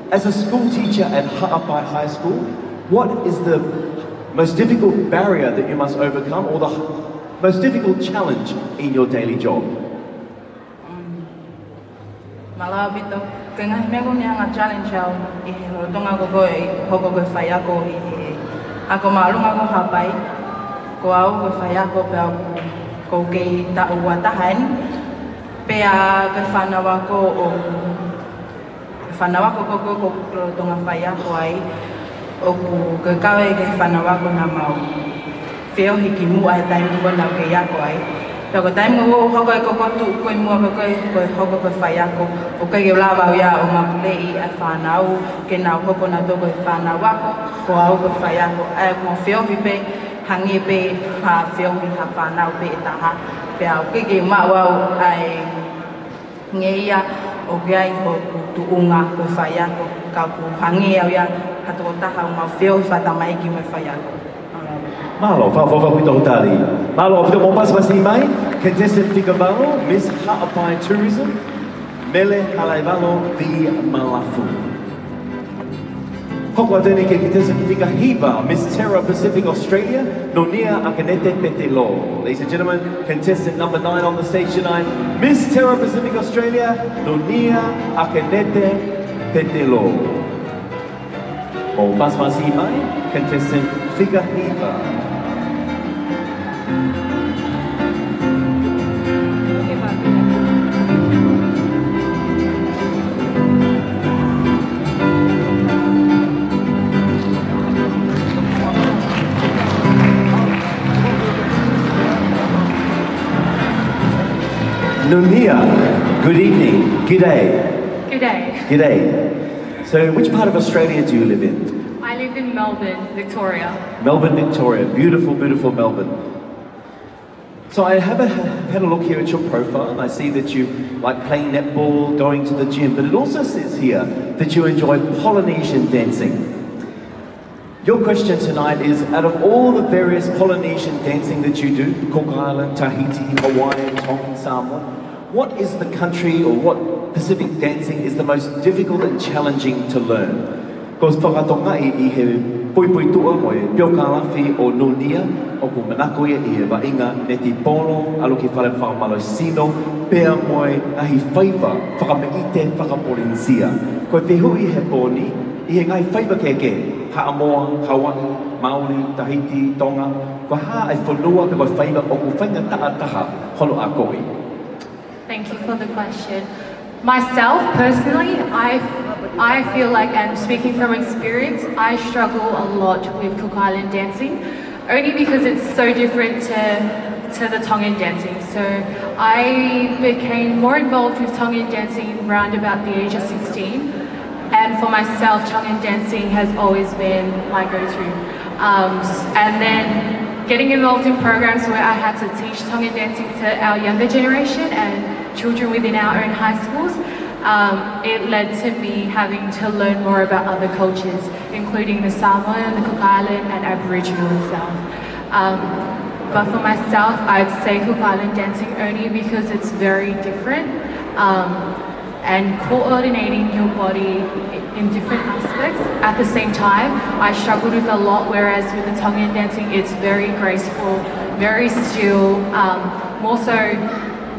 As a school teacher at Ha'apai High School, what is the most difficult barrier that you must overcome or the most difficult challenge in your daily job? Malawa bito, ke ngahi mea ko niya nga challenge au I he rotonga ko koe hoko koe whai ako I he ako maalunga ko Ha'apai ko au koe whai ako pe au ko kei ta ua tahan pe a koe whanawa ko o whanawa ko ko rotonga whai ako ai o ku kawe ke whanawa ko na mau. Whio hiki mua e taimu ko na ke ako ai. Pea ko taimu ko hoko e koko tu koe mua koe hoko koe whai ako. O kei ke lawa ia o mapulei ai whanau ke nau hoko na toko e whanawa ko au koe whai ako. Ai ko whio hipe hangi pe ha whio hi ha whanau pe e taha. Pea o kei ke mau ai ngeia o ke ai ho tu unga koe whai ako. Ka ku hangi au ia hatoko taha o mau whio hi whatamai ki me whai ako. Malo, whawhawhawhito hotari. Malo, whito mōpas masi mai, contestant Whikavalo, Miss Ha'apai Tourism, Mele Halaivalo V Malafu. Hoko atene ke contestant Whikahiva, Miss Terra Pacific Australia, Nonia Akanete Petelo. Ladies and gentlemen, contestant number 9 on the stage tonight, Miss Terra Pacific Australia, Nonia Akanete Petelo. O Basmasi Mai, contestant Figure Eva. Nunia, good evening, g'day. G'day. G'day. So which part of Australia do you live in? I live in Melbourne, Victoria. Melbourne, Victoria. Beautiful, beautiful Melbourne. So I have had a look here at your profile and I see that you like playing netball, going to the gym, but it also says here that you enjoy Polynesian dancing. Your question tonight is, out of all the various Polynesian dancing that you do, Cook Island, Tahiti, Hawaii, Tonga, Samoa, what is the country or what Pacific dancing is the most difficult and challenging to learn? Because whakatonga I he pui tua mo e piokalafi o Nunia, o ku manakoia I he wainga neti polo, alo ki whare whakamalo sino, pea mo e ahi whaiva, whakameite whakaporinsia. Ko te hui he pōni, I he ngai whaiva keke, Haamoa, Hawaii, Maori, Tahiti, Tonga, ko ha ai whanua pe koe whaiva o ku whainga taha holo a koe. Thank you for the question. Myself, personally, I feel like, and speaking from experience, I struggle a lot with Cook Island dancing, only because it's so different to the Tongan dancing. So I became more involved with Tongan dancing around about the age of 16. And for myself, Tongan dancing has always been my go-to. And then getting involved in programs where I had to teach Tongan dancing to our younger generation and children within our own high schools, it led to me having to learn more about other cultures, including the Samoan, the Cook Island, and Aboriginal itself. But for myself, I'd say Cook Island dancing only because it's very different. And coordinating your body in different aspects at the same time, I struggled with a lot, whereas with the Tongan dancing, it's very graceful, very still, more so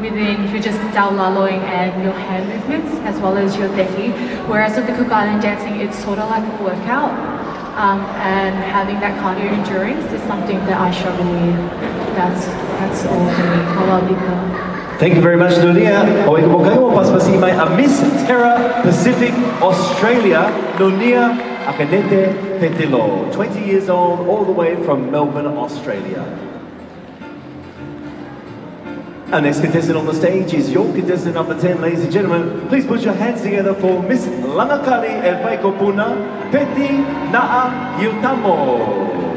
within you're just daulaloing and your hand movements as well as your tehi. Whereas with the Cook Island dancing, it's sort of like a workout, and having that cardio endurance is something that I struggle with. That's all for me. Halalita. Thank you very much, Nunia. A Miss Terra Pacific Australia, Nunia Akanete Petilo, 20 years old, all the way from Melbourne, Australia. Our next contestant on the stage is your contestant number 10, ladies and gentlemen. Please put your hands together for Miss Langakali El Paikopuna, Peti Naa Yutamo.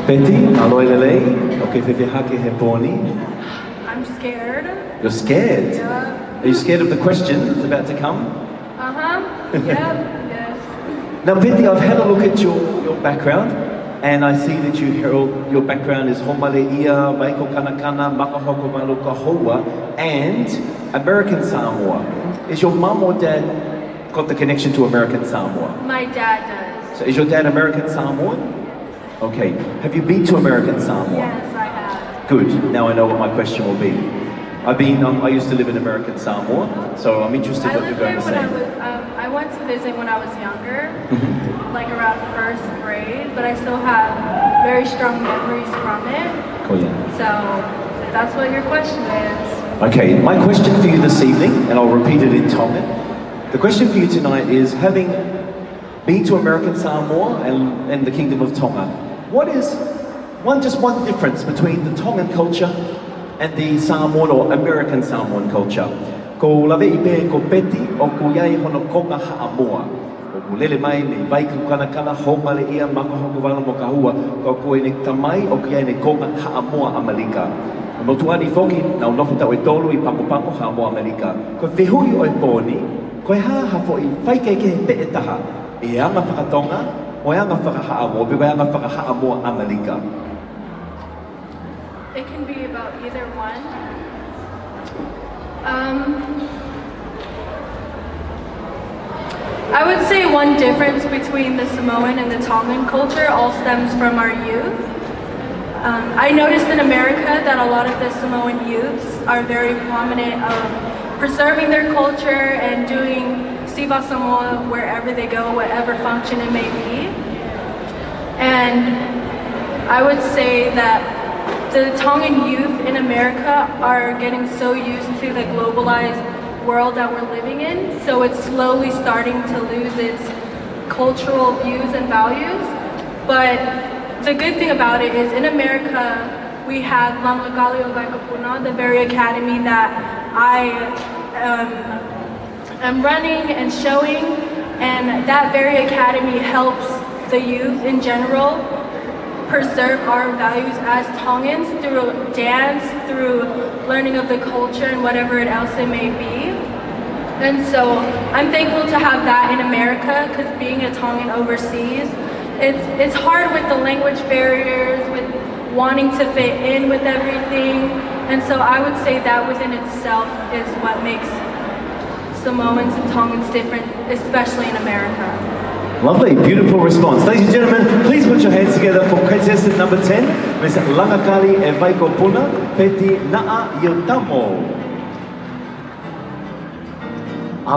Peti, aloy lele, okay, hake he poni. I'm scared. You're scared? Yeah. Are you scared of the question that's about to come? Yep, yes. Now, Peti, I've had a look at your background, and I see that your background is Homale Ia, Maiko Kanakana, Makahoko Maluka Hoa, and American Samoa. Is your mum or dad got the connection to American Samoa? My dad does. So is your dad American Samoan? Okay. Have you been to American Samoa? Yes, I have. Good. Now I know what my question will be. I used to live in American Samoa, so I'm interested in what you're going to say. I went to visit when I was younger, like around first grade, but I still have very strong memories from it. Cool, yeah. So that's what your question is. Okay, my question for you this evening, and I'll repeat it in Tongan. The question for you tonight is, having been to American Samoa and the Kingdom of Tonga, what is just one difference between the Tongan culture and the Samoan or American Samoan culture? Ko lawe ipe ko peti o ko iai hono konga haamoa. Ko kulele mai ni vai ku kanakana homale ia makahoko wala mo kahua ko koe ne tamai o ko iai ne konga haamoa Amerika. No tuani foki na unofu tau e tolu I papo haamoa Amerika. Ko whihui o e pōni, koe ha fo I whaike ke he pe taha. E anga whakatonga, o e anga whakahaamoa, pe koe anga whakahaamoa Amerika. It can be about either one. I would say one difference between the Samoan and the Tongan culture all stems from our youth. I noticed in America that a lot of the Samoan youths are very prominent of preserving their culture and doing Siva Samoa wherever they go, whatever function it may be. And I would say that the Tongan youth in America are getting so used to the globalized world that we're living in, so it's slowly starting to lose its cultural views and values. But the good thing about it is in America we have Langlagalio Vaikapuna, the very academy that I am running and showing, and that very academy helps the youth in general preserve our values as Tongans through dance, through learning of the culture and whatever else it may be. And so I'm thankful to have that in America, because being a Tongan overseas, it's hard with the language barriers, with wanting to fit in with everything. And so I would say that within itself is what makes Samoans and Tongans different, especially in America. Lovely, beautiful response. Ladies and gentlemen, please put your hands together for contestant number 10, Ms. Langakali e Vaikopuna, Peti Naa Yotamo.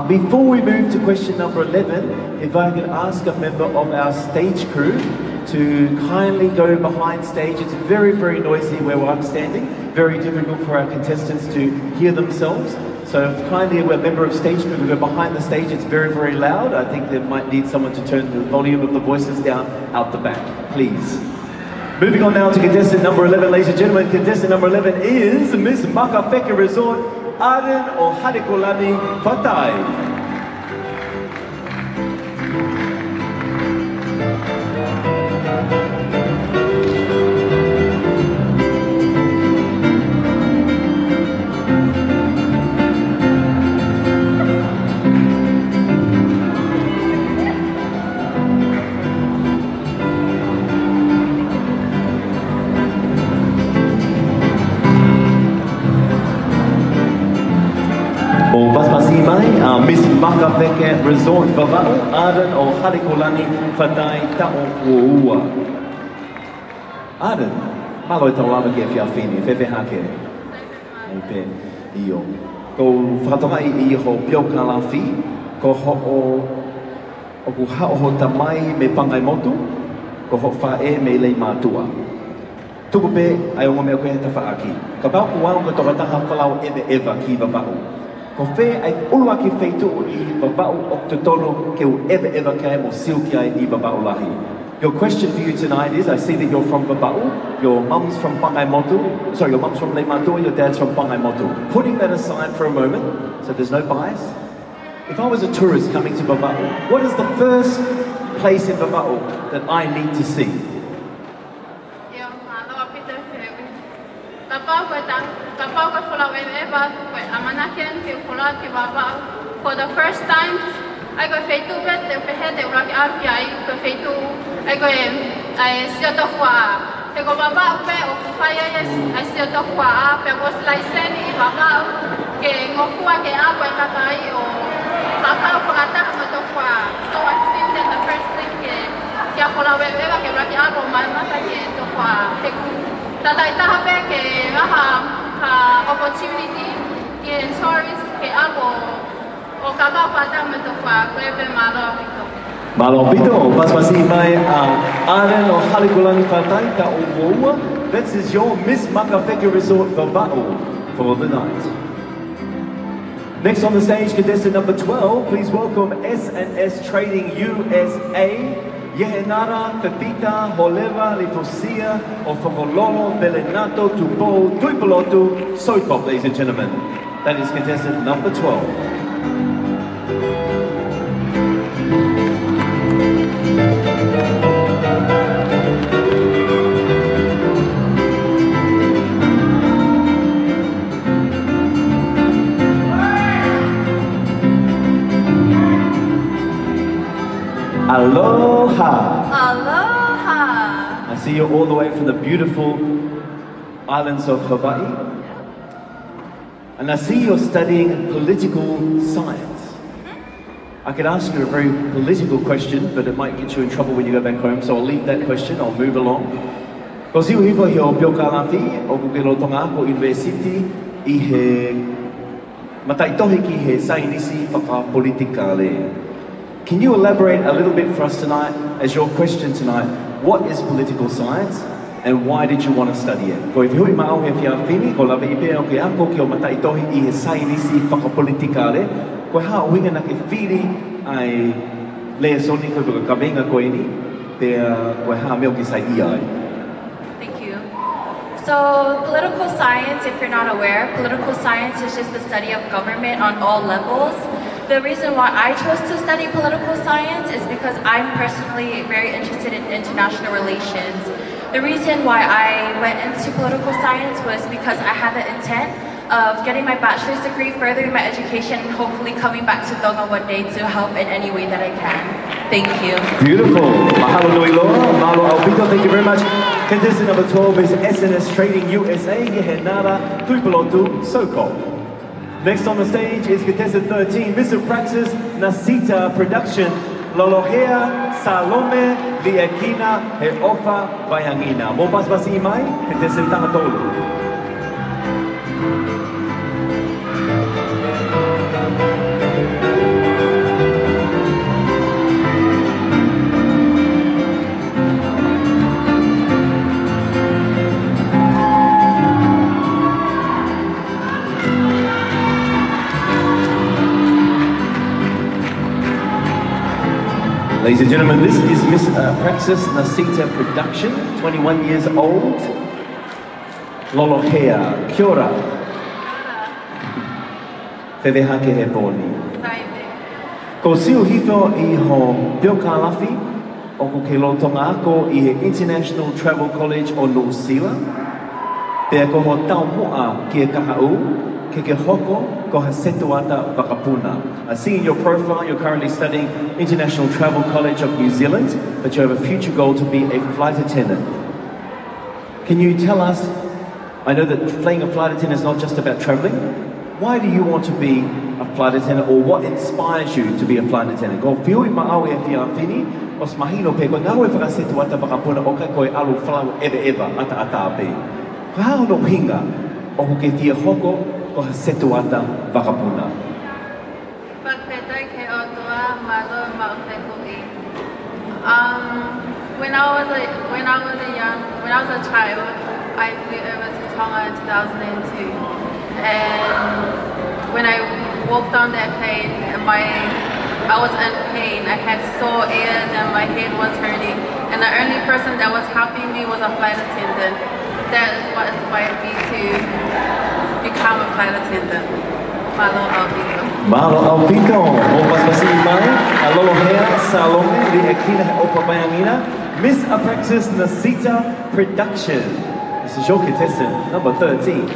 Before we move to question number 11, if I could ask a member of our stage crew to kindly go behind stage. It's very, very noisy where I'm standing, very difficult for our contestants to hear themselves. So if kindly a member of stage crew can go behind the stage, it's very, very loud. I think they might need someone to turn the volume of the voices down out the back, please. Moving on now to contestant number 11, ladies and gentlemen. Contestant number 11 is Miss Makawheke Resort, Aden o Harikolani Fatai. Miss Makawheke Resort Vava'u, Aden o Harikolani Fatai Ta'o Uua. Aden, malo tau lama ke whiawhini, whewheha ke. Ope, iyo. Ko whakatonga i ho pioka la whi, ko ho o ku hao ho tamai me pangai motu, ko ho whae me lei mātua. Tuku pe, ai o ngome o koe ta whaaki. Ka pau kuau ko toka taha whalau eme eva ki Vava'u. Ko whē ai ulua ki wheitu I Vava'u o te tono ke u ewa kai mo siu ki ai I Vava'u lahi. Your question for you tonight is, I see that you're from Vava'u, your mum's from Pangaimotu, sorry, your mum's from Leimatua, your dad's from Pangaimotu. Putting that aside for a moment, so there's no bias. If I was a tourist coming to Vava'u, what is the first place in Vava'u that I need to see? For the first time, I go feitu bet te pehete uraki api ai go feitu I go ai sio to kwa te go baba pe o kufaya yes ai sio to kwa pe go slice ni baba ke ngofua ke apa ka kai o papa o kata mo to kwa so I think that the first thing ke kia kola weba ke uraki apo mai mata ke to kwa te ku tata ita pe ke raha opportunity ke stories ke apo o kaka pata me to fa kwebe malo pito. Malo pito, pasmasi mai Aden o Harikolani Fatai ta o Uua. This is your Miss Makawheke Resort Vava'u for the night. Next on the stage, contestant number 12, please welcome S&S Trading USA. Yehenara, Pepita, Holeva, Lifosia, o Whakololo, Belenato, Tupo, Tuipolotu, Soipop, ladies and gentlemen. That is contestant number 12. Aloha! Aloha! I see you all the way from the beautiful islands of Hawaii. And I see you're studying political science. I could ask you a very political question, but it might get you in trouble when you go back home, so I'll leave that question, I'll move along. Ko siu hiwa hi o piokalawhi, o kukelo tonga ko university, I he mataitohi ki he sainisi whakapolitika le. Can you elaborate a little bit for us tonight, as your question tonight, what is political science and why did you want to study it? Ko I hui mao he whiawhini, ko lawa I pēo ke ako ki o mataitohi I he sainisi whakapolitika le, ko ha uinga na ke whiri ai lea soni ko ka kawenga ko ini, pēa ko ha meo ki sai iai. So, political science, if you're not aware, political science is just the study of government on all levels. The reason why I chose to study political science is because I'm personally very interested in international relations. The reason why I went into political science was because I had the intent of getting my bachelor's degree, furthering my education, and hopefully coming back to Tonga one day to help in any way that I can. Thank you. Beautiful. Mahalo nui loa, malo aupito, thank you very much. Contestant number 12 is SNS Trading USA, Yehenara Tuipolotu Soko. Next on the stage is contestant 13, Mr. Praxis Nasita Production, Lolohea Salome Liekina He Ofa Bayangina. Mopas basi imai, contestant Tahatolu. Ladies and gentlemen, this is Miss Praxis Nasita Production, 21 years old. Lolohea, kia ora. Whewehake he pōni. Ko siu hito I ho piokalawhi, o ko ke lotonga ako I he International Travel College o New Zealand. Pea ko ho tau moa ki e kahau, ke hoko ko ha setuata wakapuna. I see in your profile you're currently studying International Travel College of New Zealand, but you have a future goal to be a flight attendant. Can you tell us, I know that playing a flight attendant is not just about traveling, why do you want to be a flight attendant, or what inspires you to be a flight attendant? Ko whiui ma'au e whiawhini, os mahino pe ko ngau e whakasetuata wakapuna o kai koe alu whalau ewa ata ape. Ko hao no hinga o ko ke tia hoko ko ha setuata wakapuna. When I was a child, I flew over to Tonga in 2002, and when I walked on that plane, I was in pain. I had sore ears and my head was hurting, and the only person that was helping me was a flight attendant. That is what inspired me to become a flight attendant. Malo Alpito. Malo Alpito. Opas basi mai. Alohea Salome Liekina He Ofa Bayangina. Miss Praxis Nasita Production. This is your contestant number 13.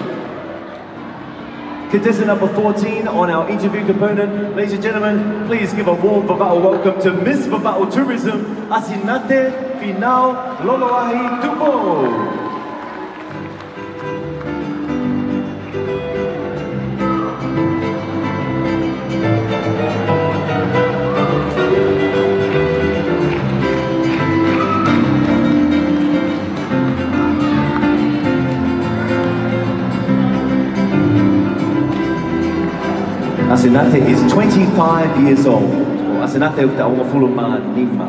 Contestant number 14 on our interview component. Ladies and gentlemen, please give a warm Vava'o welcome to Miss Vava'o Tourism, Asinate Final Loloahi Tupo. Asinate is 25 years old. Asinate uta o fulu ma nima.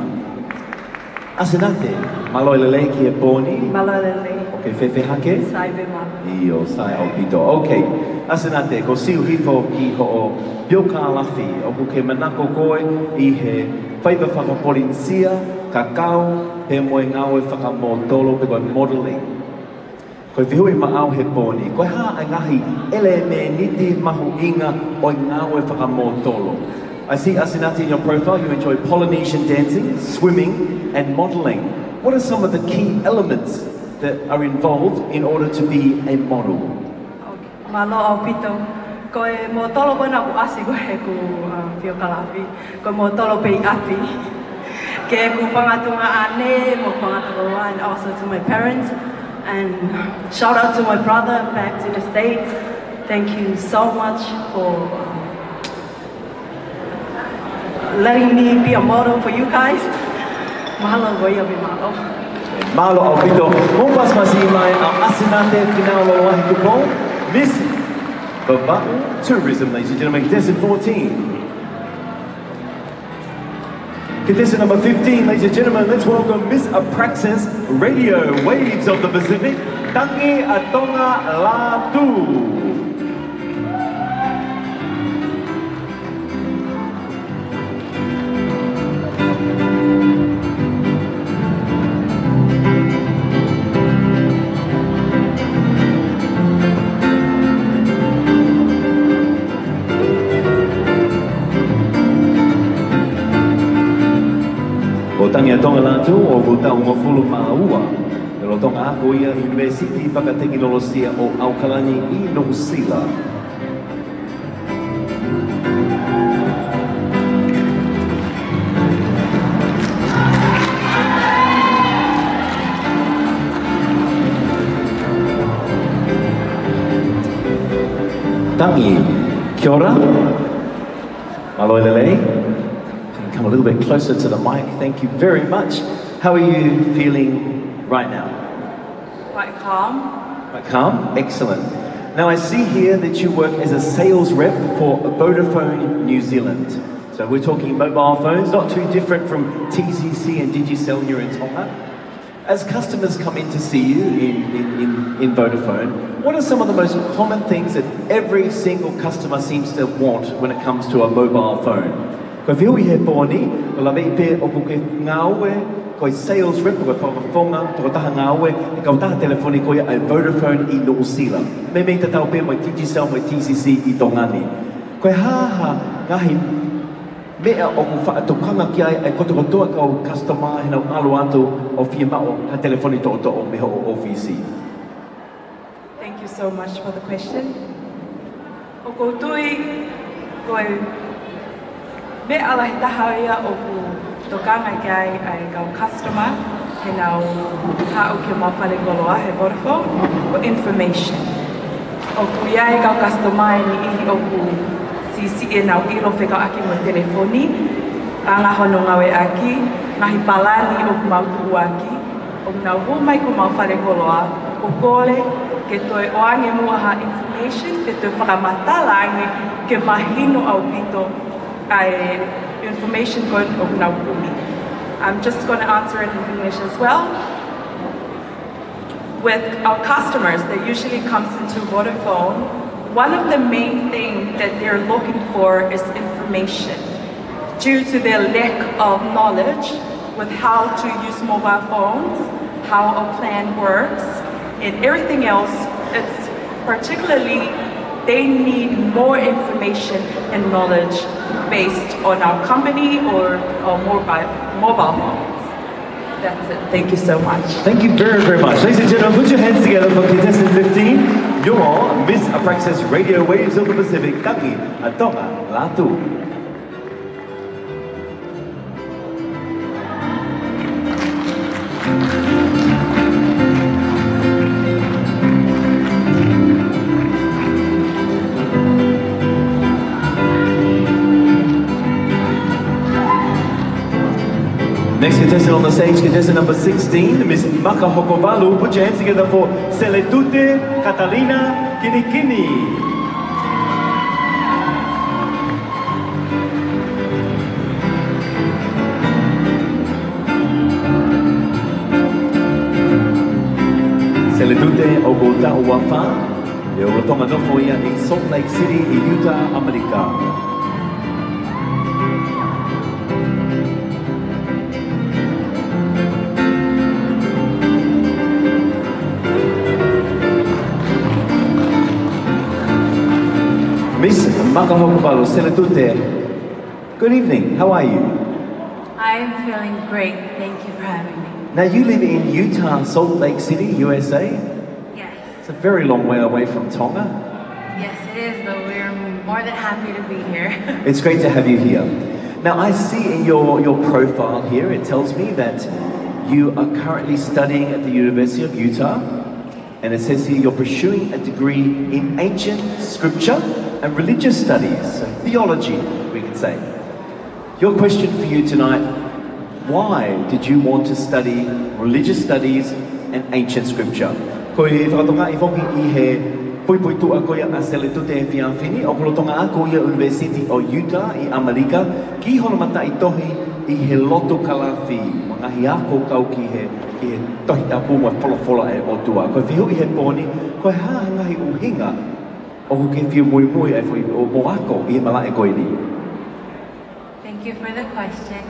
Asinate, maloilele ki e poni. Maloilele. Okay, whewehake. Sai vema. Io, sai Alpito. Okay, Asinate, ko siu hifo ki ho o piokalawhi, o ku ke manako koe I he whaiva whakaporinsia, kakao, he moe ngau e whakamotolo pe koe modeling. Koe whihui ma'au he pōni, koe ha ai ngahi ele me niti mahu inga o ngau e whakamotolo. I see Asinate in your profile, you enjoy Polynesian dancing, swimming and modeling. What are some of the key elements that are involved in order to be a model? Okay. Malo Alpito. Koe motolo koe na ku asi koe ku piokalawhi. Koe motolo pe api. Ke ku whangatunga ane, mo whangatunga and also to my parents. And shout out to my brother back to the States. Thank you so much for letting me be a model for you guys. Mahalo ko ia mahalo. Mahalo au pito. Mumpas masih mai au asinate final lo wahi kupong. Miss Babau Tourism, ladies and gentlemen, contestant 14. Contestant number 15, ladies and gentlemen, let's welcome Miss Praxis Radio Waves of the Pacific, Tangi Atonga Latu. Tangia tonga latu o kutau ngofulu maua. Nelo tonga ako ia University Whakateknolosia o Aukalani I Nosila. Tangi, kia ora. Malo lele. Come a little bit closer to the mic. Thank you very much. How are you feeling right now? Quite calm. Quite calm? Excellent. Now I see here that you work as a sales rep for Vodafone New Zealand. So we're talking mobile phones, not too different from TCC and Digicel here in Tonga. As customers come in to see you in Vodafone, what are some of the most common things that every single customer seems to want when it comes to a mobile phone? Ko whiu I he pōni, ko la vei pe o ko ke ngāue, ko sales rep, ko whakafonga, ko taha ngāue, e kau taha telefoni ko ia ai Vodafone I Nosila. Me mei te tau pe mai Digicel mai TCC I Tongani. Ko e haha ngahi mea o ko whaatokanga ki ai kotokotoa kau customer he nau alo atu o whia mao ha telefoni to o me ho o OVC. Thank you so much for the question. O ko tui, ko e me ala he taha ia o ku tokanga ki ai kau customer he nau hao ki mawhare koloa he Vodafone ko information. O ku iai kau customer ni ihi o ku sisi e nau ilo whekau aki mo telefoni anga hono ngawe aki ngahi palani o ku mautu aki o nau hu mai ku mawhare koloa o kole ke toi oange mua ha information ke toi whakamatala ange ke mahino au pito information going over now. I'm just going to answer it in English as well. With our customers that usually comes into Vodafone, one of the main things that they're looking for is information. Due to their lack of knowledge with how to use mobile phones, how a plan works, and everything else, it's particularly they need more information and knowledge based on our company or our mobile phones. That's it. Thank you so much. Thank you very, very much. Ladies and gentlemen, put your hands together for contestant 15. You're Miss Praxis Radio Waves of the Pacific, Tangi Atonga Latu. Next contestant on the stage, contestant number 16, Miss Maka Hokovalu. Put your hands together for Seletute Catalina Kinikini. Seletute Ogota Wafa, e Rotonga Nofoia in Salt Lake City, Utah, America. Miss Makahokubalo Seletute, good evening, how are you? I'm feeling great, thank you for having me. Now you live in Utah, Salt Lake City, USA? Yes. It's a very long way away from Tonga. Yes it is, but we're more than happy to be here. It's great to have you here. Now I see in your profile here, it tells me that you are currently studying at the University of Utah, and it says here you're pursuing a degree in ancient scripture and religious studies, so theology, we could say. Your question for you tonight, why did you want to study religious studies and ancient scripture? Ko i whakatonga I whongi I he pui tua ko ia asele tu te whiawhini o kolotonga a ko ia University o Utah I Amerika ki hono mata I tohi I he loto kalafi mangahi ako kau ki he tohi tapu mo wholofola e o tua. Ko whihu I he pōni, ko he hangahi uhinga o ke whiu mui e whi o mo ako I he mala e koe ni. Thank you for the question.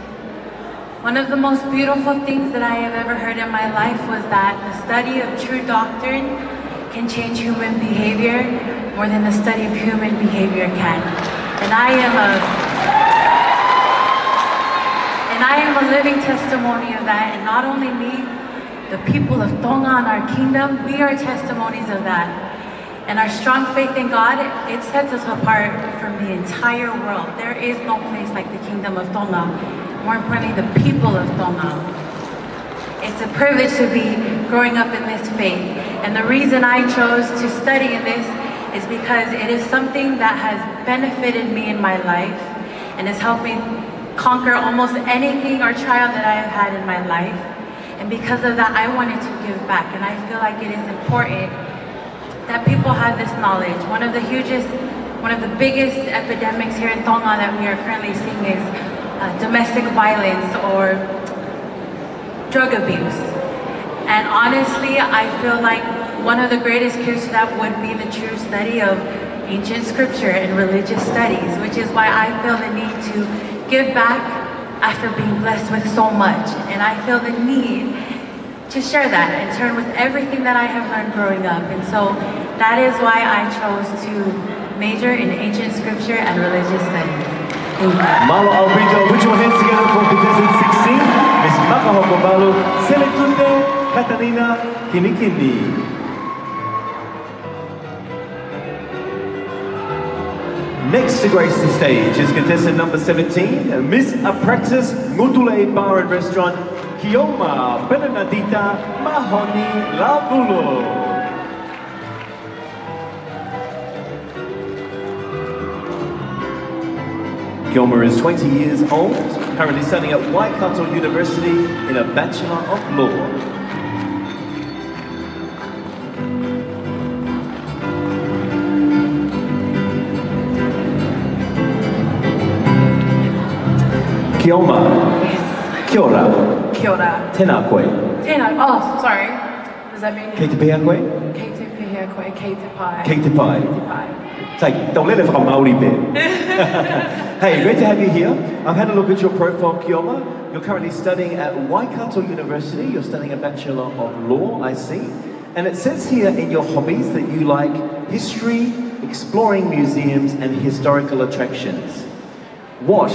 One of the most beautiful things that I have ever heard in my life was that the study of true doctrine can change human behavior more than the study of human behavior can. And I am a living testimony of that, and not only me, the people of Tonga and our kingdom, we are testimonies of that. And our strong faith in God, it sets us apart from the entire world. There is no place like the kingdom of Tonga. More importantly, the people of Tonga. It's a privilege to be growing up in this faith. And the reason I chose to study in this is because it is something that has benefited me in my life and has helped me conquer almost anything or trial that I have had in my life. And because of that, I wanted to give back. And I feel like it is important that people have this knowledge. One of the biggest epidemics here in Tonga that we are currently seeing is domestic violence or drug abuse. And honestly, I feel like one of the greatest cures to that would be the true study of ancient scripture and religious studies, which is why I feel the need to give back after being blessed with so much. And I feel the need to share that and turn with everything that I have learned growing up. And so that is why I chose to major in ancient scripture and religious studies. Thank you. Malo Albrito, put your hands together for contestant 16, Miss Makahokobalu, Seletunde Katarina Kinikini. Next to grace the stage is contestant number 17, Miss Apprentice Ngutule Bar and Restaurant, Kioma Benedita Mahoni Labulo. Kioma is 20 years old, currently studying at Waikato University in a Bachelor of Law. Kioma. Yes. Kia ora. Kia ora. Tēnā koe. Tēnā. Oh, sorry. Does that mean? Kei te pēhea koe? Kei te pēhea koe. Kei te pai. Kei te pai. Kei te pai. Take, don't let it from Maori bit. Hey, great to have you here. I've had a look at your profile, Kioma. You're currently studying at Waikato University. You're studying a Bachelor of Law, I see. And it says here in your hobbies that you like history, exploring museums, and historical attractions. What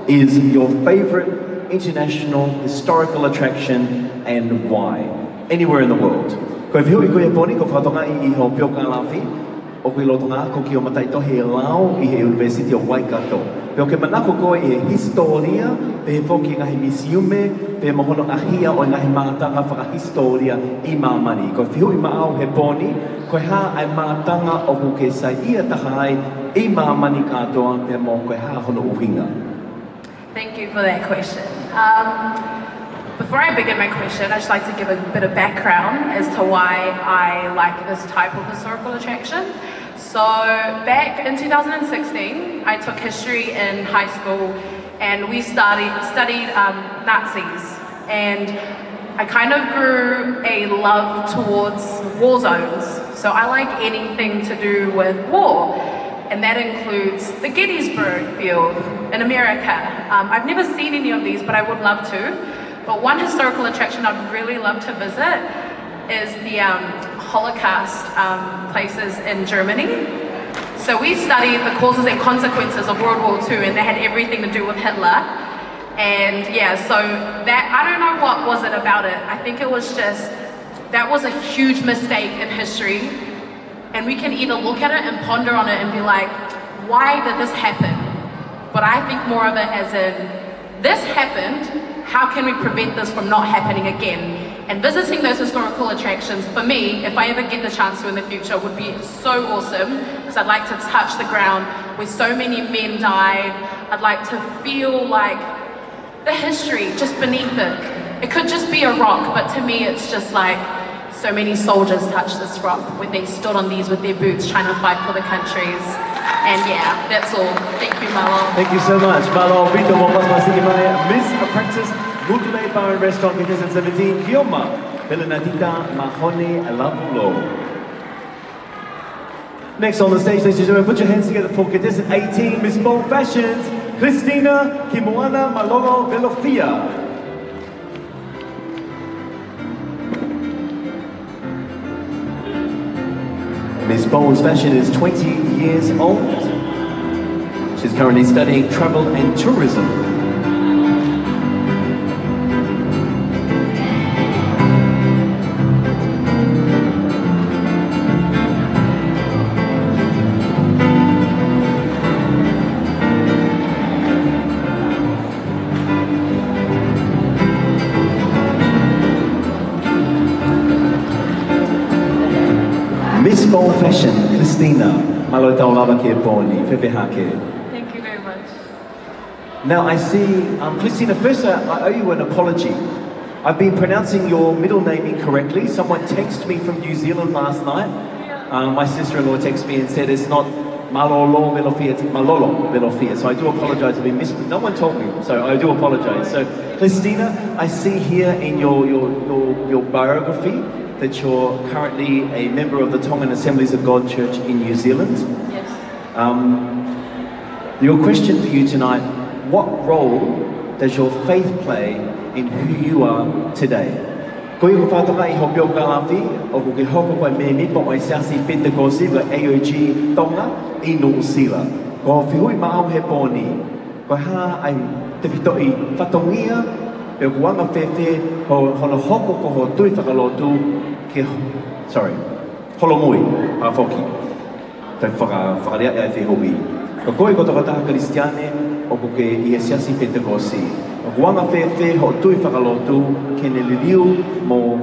is your favorite international historical attraction and why? Anywhere in the world. Ko whiu I koe poni, ko whatonga I ho pioka lawhi, o koe lotonga ko ki o matai tohi e lao I he University of Waikato. Peo ke manako koe I he historia, pe he whoki ngahi misiume, pe mohono ahia o ngahi mātanga whakahistoria I mamani. Ko whiu I maau he poni, koe ha ai mātanga o ko ke sa ia tahai I mamani katoa pe mo koe ha hono uhinga. Thank you for that question. Before I begin my question, I'd just like to give a bit of background as to why I like this type of historical attraction. So back in 2016, I took history in high school and we studied Nazis. And I kind of grew a love towards war zones. So I like anything to do with war. And that includes the Gettysburg Field in America. I've never seen any of these, but I would love to. But one historical attraction I'd really love to visit is the Holocaust places in Germany. So we studied the causes and consequences of World War II, and they had everything to do with Hitler. And yeah, so that, I don't know what was it about it. I think it was just, that was a huge mistake in history. And we can either look at it and ponder on it and be like, why did this happen? But I think more of it as in, this happened, how can we prevent this from not happening again? And visiting those historical attractions, for me, if I ever get the chance to in the future, would be so awesome, because I'd like to touch the ground where so many men died, I'd like to feel like the history just beneath it. It could just be a rock, but to me it's just like so many soldiers touched this rock when they stood on these with their boots trying to fight for the countries. And yeah, that's all. Thank you, Malo. Thank you so much. Malo, Vito, Miss Apprentice, Mutule Bar and Restaurant, 2017, Kioma, Belenatita, Mahone, Alapulo. Next on the stage, ladies and gentlemen, put your hands together for contestant 18, Miss Bold Fashions, Christina Kimoana Malolo Velofia. Miss Bowles Fashion is 20 years old. She's currently studying travel and tourism. Miss Bold Fashion, Christina, malo tau lava ke poni, whewehake. Thank you very much. Now I see, Christina, first I owe you an apology. I've been pronouncing your middle name incorrectly. Someone texted me from New Zealand last night. My sister-in-law texted me and said it's not Malolo Velofia, it's Malolo Velofia. So I do apologize if we missed, no one told me, so I do apologize. So Christina, I see here in your biography that you're currently a member of the Tongan Assemblies of God Church in New Zealand. Yes. Your question for you tonight, what role does your faith play in who you are today? Koe ko whātoka I hopio kāwhi, o ko ke hoko koe me mipo o Seasi Pentecost wa AOG Tonga I Nuu Sila. Ko whihui maau he pōni, ko ha ai te whitoi whatongia, e kuanga whewhe hono hoko ko ho tui whakalotu ke, sorry, holomui, pāwhoki. Tai whakarea e te hui. Ko koe ko toka taha Kristiane, o ko ke I Seasi Pentecosti. O kuanga whewhe ho tui whakalotu ke ne liliu mo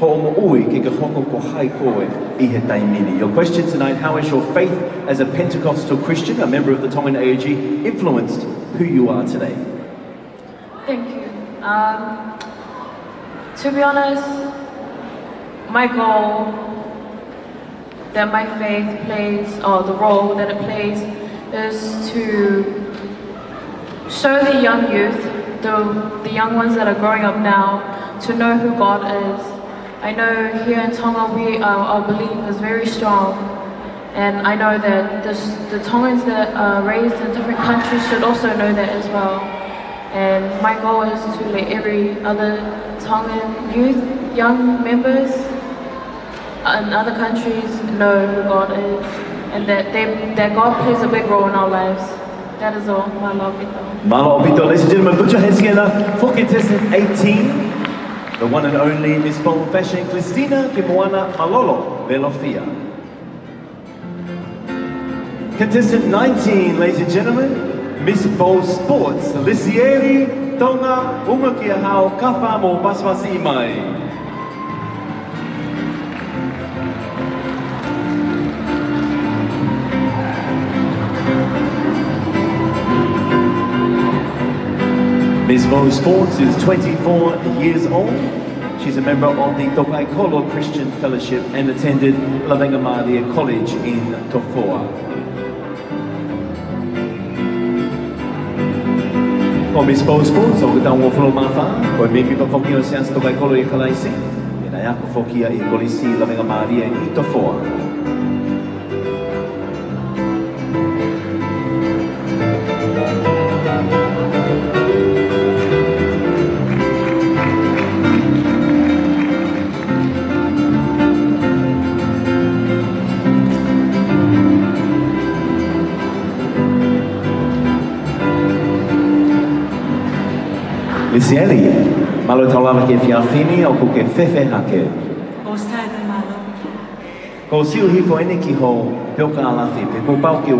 ho mo ui ke ke hoko ko hai koe I he taimini. Your question tonight, how has your faith as a Pentecostal Christian, a member of the Tongan AOG, influenced who you are today? Thank you. To be honest, my goal that my faith plays, or the role that it plays, is to show the young youth, the young ones that are growing up now, to know who God is. I know here in Tonga, our belief is very strong, and I know that the Tongans that are raised in different countries should also know that as well. And my goal is to let every other Tongan youth, young members in other countries know who God is, and that God plays a big role in our lives. That is all. Malo Vito. Malo Vito, ladies and gentlemen, put your hands together for contestant 18, the one and only Miss Bold Fashion, Christina Kimoana Malolo Velofia. Contestant 19, ladies and gentlemen, Miss Bold Sports, Lisieri Tonga Ungakia Hao Kafa Mo Paswasi Mai. Miss Bold Sports is 24 years old. She's a member of the Tokai Kolo Christian Fellowship and attended Lavenga Maria College in Tofoa. Ko Miss Bold Sports, o kita ngofolo mafa, ko maybe pa foki o sians Tokai Kolo I Kalaisi, e na yako foki I Kolisi Lavenga Maria I Tofoa. Lisieli, malo taulama ke fiafini o ke fefe hake. Ko stai malo. Ko siu hifo ene ki ho pioka alafi, pe ko pau ke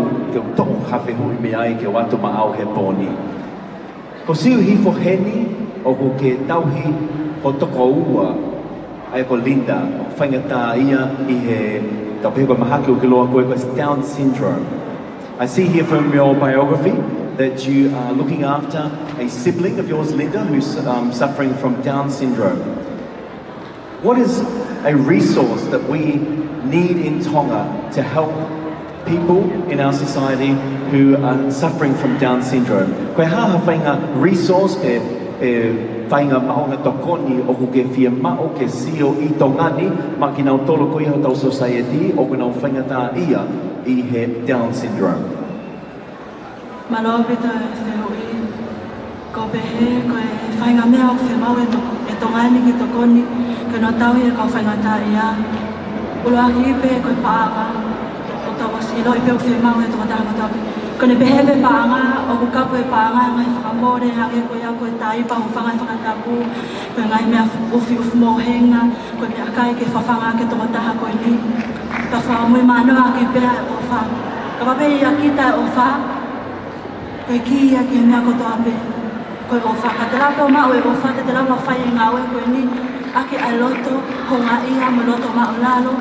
tohu hawhi hui me ai ke watu maau he poni. Ko siu hifo heni o ke tauhi ho toko ua ai ko Linda, whaingata ia I he taupehe koe mahaki o ke loa koe koe Down syndrome. I see here from your biography that you are looking after a sibling of yours, Linda, who's suffering from Down syndrome. What is a resource that we need in Tonga to help people in our society who are suffering from Down syndrome? Koe haha whainga resource whainga maonga tokoni o ke whia mao ke sio I tongani ma ki nau tolo koe hau tau society o ke nau whainga tā ia I he Down syndrome. Malo bita se hui ko pehe ko whainga mea o whia mau e tongani ki tokoni ke no tau e ka whainga tā ia uloa ki pe ko paanga o tau wasilo I pe o whia mau e toka tā katapi ko ne pehe pe paanga o ku kapu e paanga ngai whakamore hake ko ia ko e tai pa hu whangai whakatapu ko ngai mea ufi mohenga ko mea kai ke whawhanga ke toka taha ko ni ka whamui manoa ki pea o wha ka pape ia kita o wha ko e ki ia ki mea ko toa pe ko e o wha ka te lapo mau e o wha te lapo whai e ngawe ko ni ake ai loto ko ngā ia mo loto mau lalo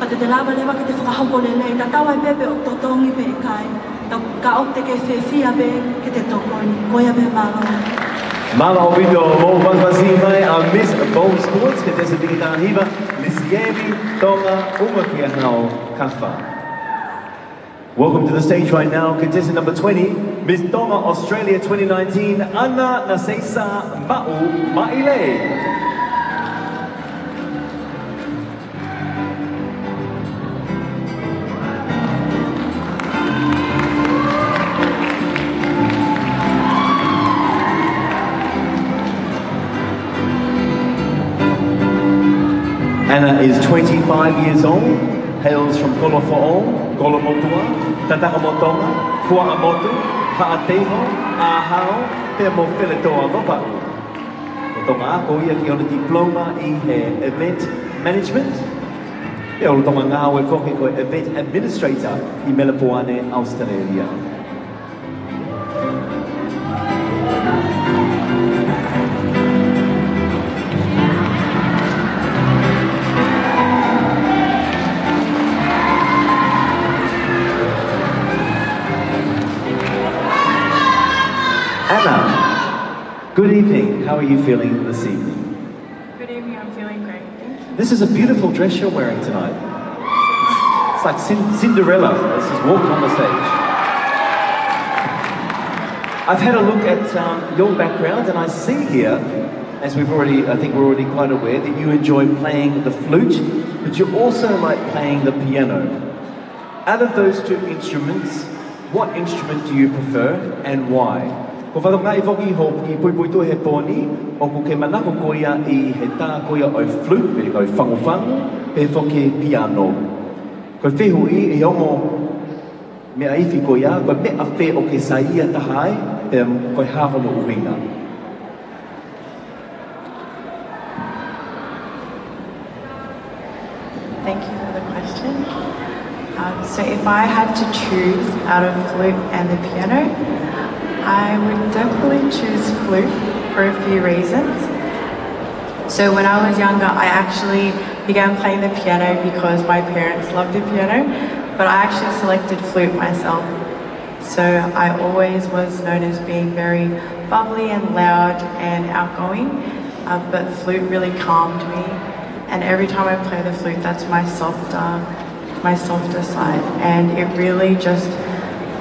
ka te lapo lewa ki te whakahaupo lelei ta tawa e pepe o totongi pe e kai ta ka opte ke whia pe ki te tokoni ko ia pe malo Mala o video mo whakawasi mai a Miss Bone Sports ke tesa tiki tā hiwa Miss Yemi Tonga Umakia Hao Kawha. Welcome to the stage right now, contestant number 20, Miss Tonga Australia 2019, Ana Naseisa Ma'u Ma'ile. Anna is 25 years old, hails from Kolofo'o, Kolomotua, Tatakamotonga, Kua'amotu, Ha'ateho, Ahao, Te mo Wheletoa Wapau. O tonga ako ia ki ona diploma I he event management. E o tonga ngā oe whoke koe event administrator I Melapoane, Australia. Anna, good evening. How are you feeling this evening? Good evening, I'm feeling great. Thank you. This is a beautiful dress you're wearing tonight. It's like Cinderella as she's walked on the stage. I've had a look at your background and I see here, as I think we're already quite aware, that you enjoy playing the flute, but you also like playing the piano. Out of those two instruments, what instrument do you prefer and why? Ko whatonga I whoki ho ki puipuitu he pōni, o ko ke manako koia I he tā koia o flute, me koi whangu, pe whoki piano. Ko whehu I ongo mea iwi koia, ko mea whe o ke saia tahai, pe koi hahono uringa. Thank you for the question. So if I had to choose out of flute and the piano, I would definitely choose flute for a few reasons. So when I was younger, I actually began playing the piano because my parents loved the piano, but I actually selected flute myself. So I always was known as being very bubbly and loud and outgoing, but flute really calmed me. And every time I play the flute, that's my softer side. And it really just,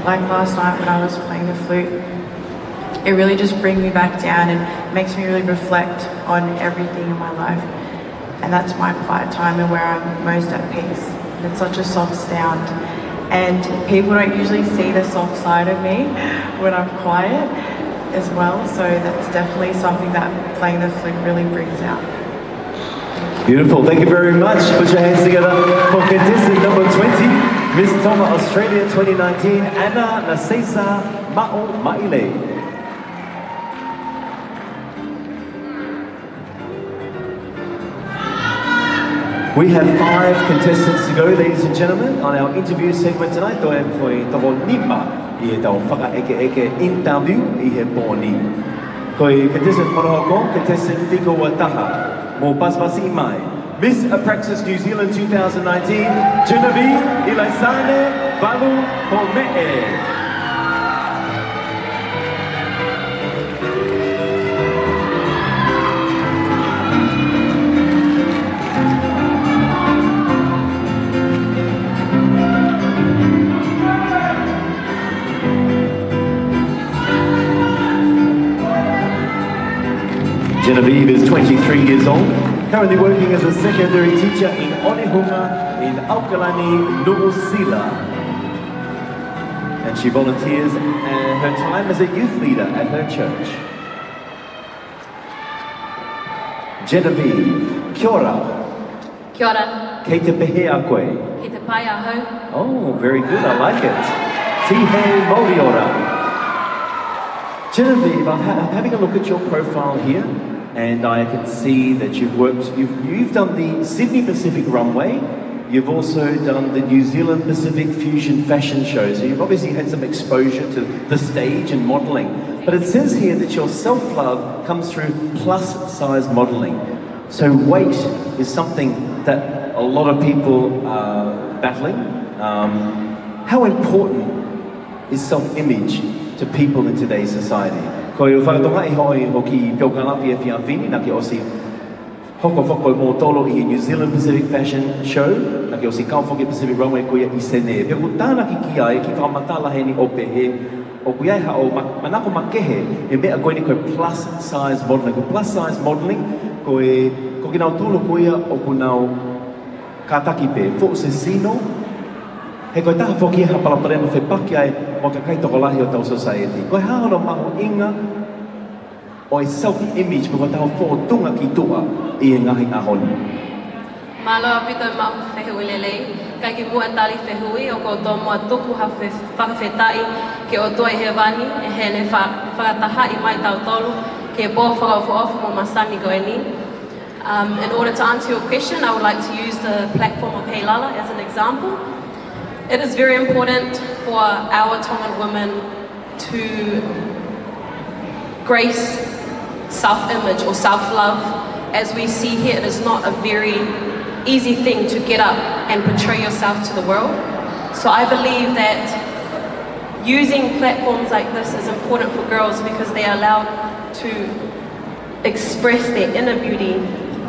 like last night when I was playing the flute, it really just brings me back down and makes me really reflect on everything in my life. And that's my quiet time and where I'm most at peace. And it's such a soft sound. And people don't usually see the soft side of me when I'm quiet as well. So that's definitely something that playing the flute really brings out. Beautiful, thank you very much. Put your hands together for contestant number 20, Miss Tonga Australia 2019, Ana Naseisa Ma'u Ma'ile. We have 5 contestants to go, ladies and gentlemen, on our interview segment tonight. Toi foi toko nima I tau whaka eke interview I he pōni. Koi contestant whanahoko, contestant Whiko Wataha, mō pasipasi mai. Miss Praxis New Zealand 2019, Genevieve Ilaisane Valu Pome'e. Genevieve is 23 years old, currently working as a secondary teacher in Onehunga in Aukalani, Nu'usila. And she volunteers her time as a youth leader at her church. Genevieve, kia ora. Kia ora. Kei te pehe a koe. Ki te pai a hau. Oh, very good, I like it. Tihe Mori ora. Genevieve, I'm having a look at your profile here, and I can see that you've done the Sydney Pacific runway, you've also done the New Zealand Pacific Fusion fashion show, so you've obviously had some exposure to the stage and modelling. But it says here that your self-love comes through plus-size modelling. So weight is something that a lot of people are battling. How important is self-image to people in today's society? Ko i whakatonga I hoi hoki piokanawi e whiawhini, na ki osi hoko whako mō tolo I New Zealand Pacific Fashion Show, na ki osi Kauwhoki Pacific Runway koia I Sene. Pia ko tāna ki kia e ki whakamatala o pehe, o kuia ha o manako makehe, e mea koe ni koe plus size modelling. Ko plus size modelling, ko ki nau tolo koia o ku nau kātaki pe, fo se sino, he koe taha whoki e hapalaparema whe paki ai mo ka kai toko lahi o tau society. Koe haoro maho inga o e self-image mo ka tau who tunga ki tua I e ngahi ahoni. Māloa pito mahu whehui lelei, kai ki mua tali whehui o ko tō mua tuku ha whakawhetai ke o toa I he wani e he ne whakataha I mai tau tolu ke bō whakawhuofu mo masani koe ni. In order to answer your question, I would like to use the platform of HEILALA as an example. It is very important for our Tongan women to grace self-image or self-love. As we see here, it is not a very easy thing to get up and portray yourself to the world. So I believe that using platforms like this is important for girls because they are allowed to express their inner beauty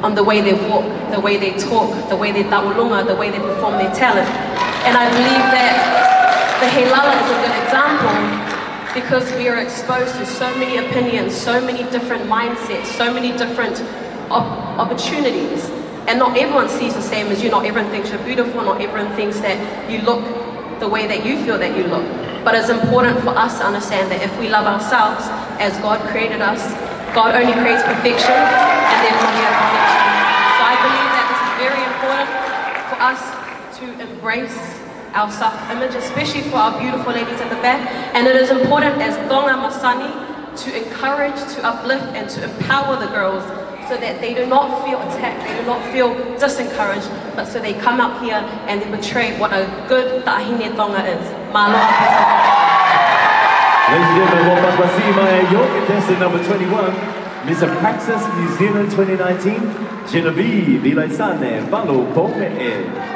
on the way they walk, the way they talk, the way they taulunga, the way they perform their talent. And I believe that the HEILALA is a good example because we are exposed to so many opinions, so many different mindsets, so many different opportunities. And not everyone sees the same as you, not everyone thinks you're beautiful, not everyone thinks that you look the way that you feel that you look. But it's important for us to understand that if we love ourselves as God created us, God only creates perfection and therefore we are perfection. So I believe that this is very important for us to embrace our self-image, especially for our beautiful ladies at the back. And it is important as Tonga Masani to encourage, to uplift and to empower the girls so that they do not feel attacked, they do not feel disencouraged, but so they come out here and they portray what a good tahine Tonga is. Māloha. Ladies and gentlemen, welcome to my your contestant number 21, Miss Praxis New Zealand 2019, Genevieve Ilaisane Valo Pome'e.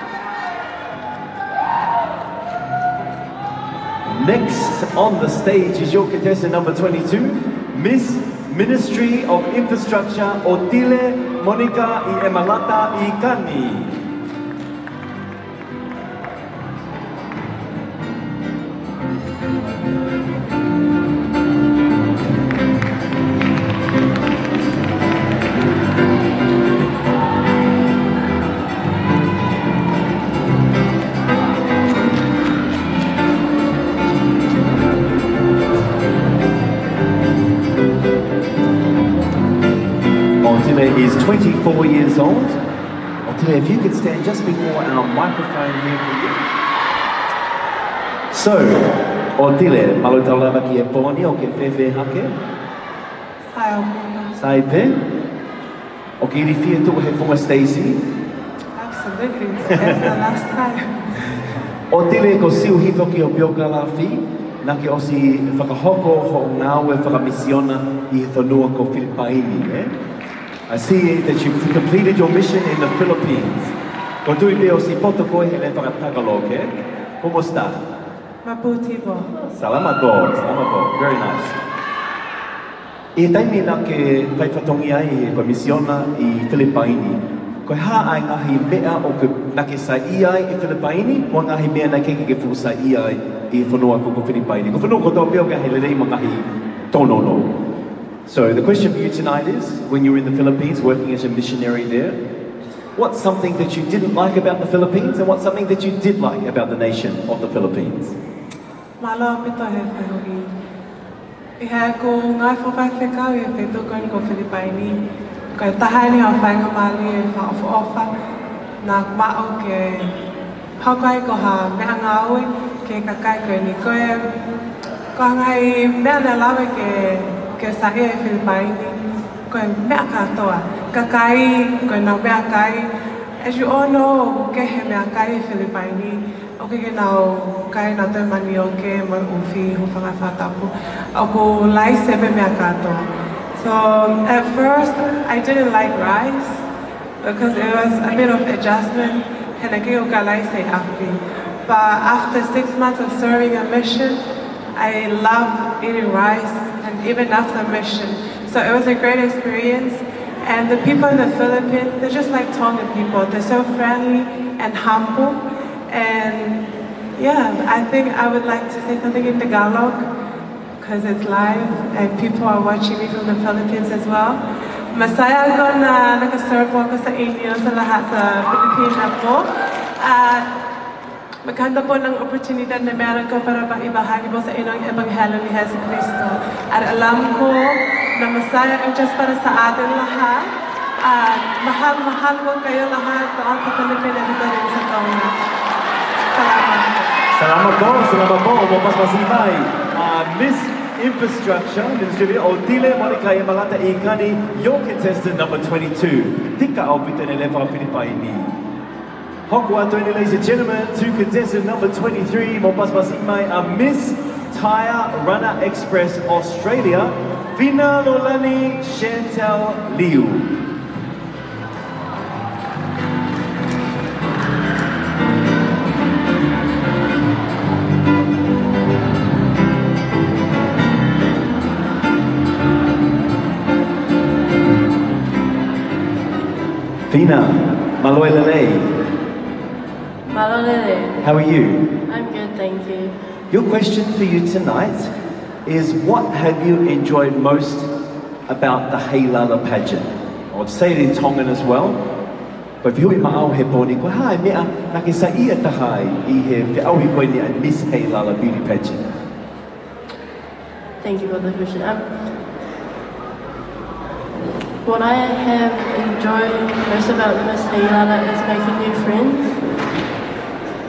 Next on the stage is your contestant number 22, Miss Ministry of Infrastructure Otile Monica I Emalata I Kani. Is 24 years old. Otile, if you could stand just before our microphone here for you. So, Otile, malutaulava ki e poni o ke whewhe hake? Sai pe? O ke iri whia tuku he whunga Stacey? Absolutely, that's the last time. Otile ko siu hitoki o pioka la whi, na ke osi whakahoko ho ngāwe whakamisiona I he whanua ko Filipaini, eh? I see that you've completed your mission in the Philippines. Ko tui peo si poto koe he le whakatagalog, eh? Como está? Mabuti po. Salamat po, very nice. I taimi na ke whaifatongi ai he koe misiona I Filipaini. Koe haa ai ngahi mea o ke nake sa iai I Filipaini, mo ngahi mea na keke ke fu sa iai I whanua ko Filipaini. Ko whanua ko tau peo ke he lerei mo ngahi tono no. So the question for you tonight is, when you were in the Philippines working as a missionary there, what's something that you didn't like about the Philippines and what's something that you did like about the nation of the Philippines? Malo pito he whahogi. Iha ko ngai whawhaiwhekau i whetu koin ko Filipaini. Kai tahani o whainga mali e whaofa nā mao ke haukai ko ha mea ngaui ke kakai koe ni koe ko ngai mea na lawe ke sahi e Filipaini koe mea katoa. Kakai koe nau mea kai. As you all know, ke he mea kai e Filipaini. Okay, now kai na te mani o ke mai ufi hu whanga whatapu. Ako lai sebe mea kato. So at first I didn't like rice because it was a bit of adjustment. Hena ke o ka lai se api. But after 6 months of serving a mission, I loved eating rice and even after mission. So it was a great experience. And the people in the Philippines, they're just like Tongan people. They're so friendly and humble. And yeah, I think I would like to say something in Tagalog because it's live and people are watching me from the Philippines as well. Masaya ko na nakaserve ako sa inyo sa lahat sa Pilipinas po. Maganda po ng oportunidad na meron ko para ibahagi po sa inyo ang Ebanghelyo ni Jesu Cristo. At alam ko na masaya ang Diyos para sa atin lahat. At mahal ko kayo lahat doon sa Pilipinas dito rin sa Tonga. Salamat po, Mopas Pasifay. Miss Infrastructure, Ministry of Dile Monica Malata Ikani, your contestant number 22. Tika Albita Nelefa Filipaini. Hokwa, ladies and gentlemen, to contestant number 23, Mopas Pasifay, Miss Tire Runner Express Australia, Vina Lolani Chantal Liu. Fina, Maloilele. Malolele. How are you? I'm good, thank you. Your question for you tonight is, what have you enjoyed most about the HEILALA pageant? I'll say it in Tongan as well. But if you ma'au he poni ko hai mea naki sa ia tahai I he whiauhi koe ni a Miss HEILALA beauty pageant. Thank you for the question. What I have enjoyed most about Miss HEILALA is making new friends,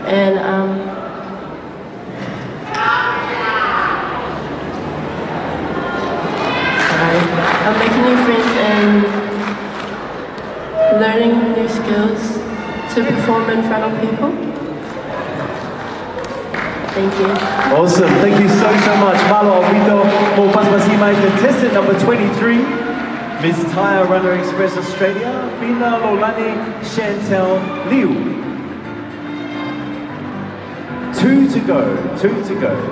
and I'm making new friends and learning new skills to perform in front of people. Thank you. Awesome, thank you so much. Malo Vito Mopas Pasifay, contestant number 23. Miss Tire Runner Express Australia, Vina Lolani Chantal Liu. 2 to go.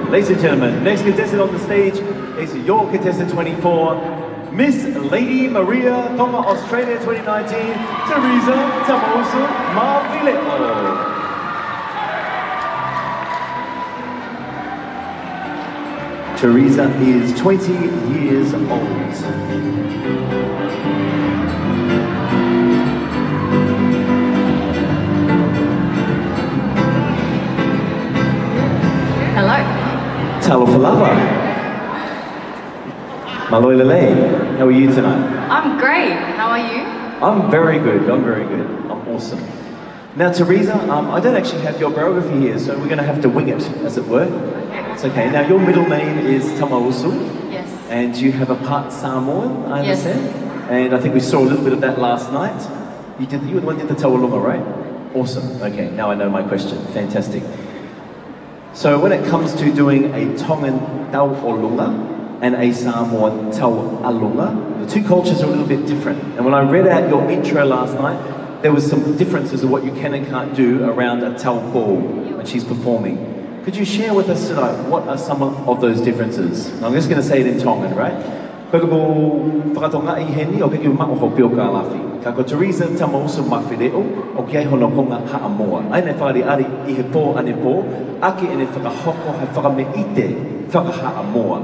Ladies and gentlemen, next contestant on the stage is your contestant 24, Miss Lady Maria Tonga Australia 2019, Teresa Tamosu Mafileko. Teresa is 20 years old. Hello. Talofalava. Maloilele, how are you tonight? I'm great. How are you? I'm very good. I'm awesome. Now, Teresa, I don't actually have your biography here, so we're going to have to wing it, as it were. It's okay. Now, your middle name is Tamausu. Yes. And you have a part Samoan, I Yes. understand? And I think we saw a little bit of that last night. You were the one who did the Tawalunga, right? Awesome. Okay, now I know my question. Fantastic. So when it comes to doing a Tongan Tawalunga and a Samoan Tawalunga, the two cultures are a little bit different. And when I read out your intro last night, there was some differences of what you can and can't do around a Taupo when she's performing. Could you share with us tonight what are some of those differences? Now, I'm just going to say it in Tongan, right? Koe ko whakatonga I heni o ke ki mao ho pio ka lafi. Ka ko Teresa Tamosu mawhireo o ki ai hono konga haamoa. Ai nei whare ari I he pō ane pō, aki ene whakahoko hai whakameite whakahaamoa.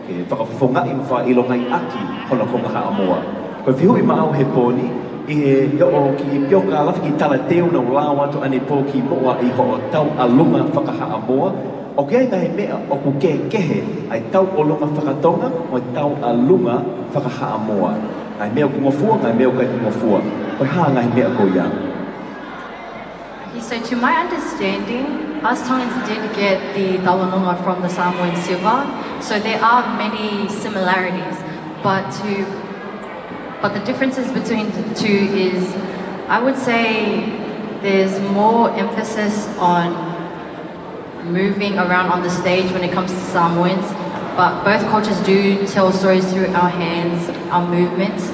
ke whakawhongai mwha ilo ngai aki hona konga haa moa. Koe whihui maau he pōni, I he o ki pioka alafi ki tala teo na ula watu ane pō ki moa I ho tau alunga whakahaa moa. O kei ngahe mea o ku kehe ai tau olunga whakatonga o tau alunga whakahaa moa. Ngai mea ku ngofua, ngai mea kai ku ngofua. Koe haa ngahe mea ko ia. So to my understanding, us Tongans did get the Dawanonga from the Samoan Silver, so there are many similarities, but the differences between the two is, I would say there's more emphasis on moving around on the stage when it comes to Samoans, but both cultures do tell stories through our hands, our movements.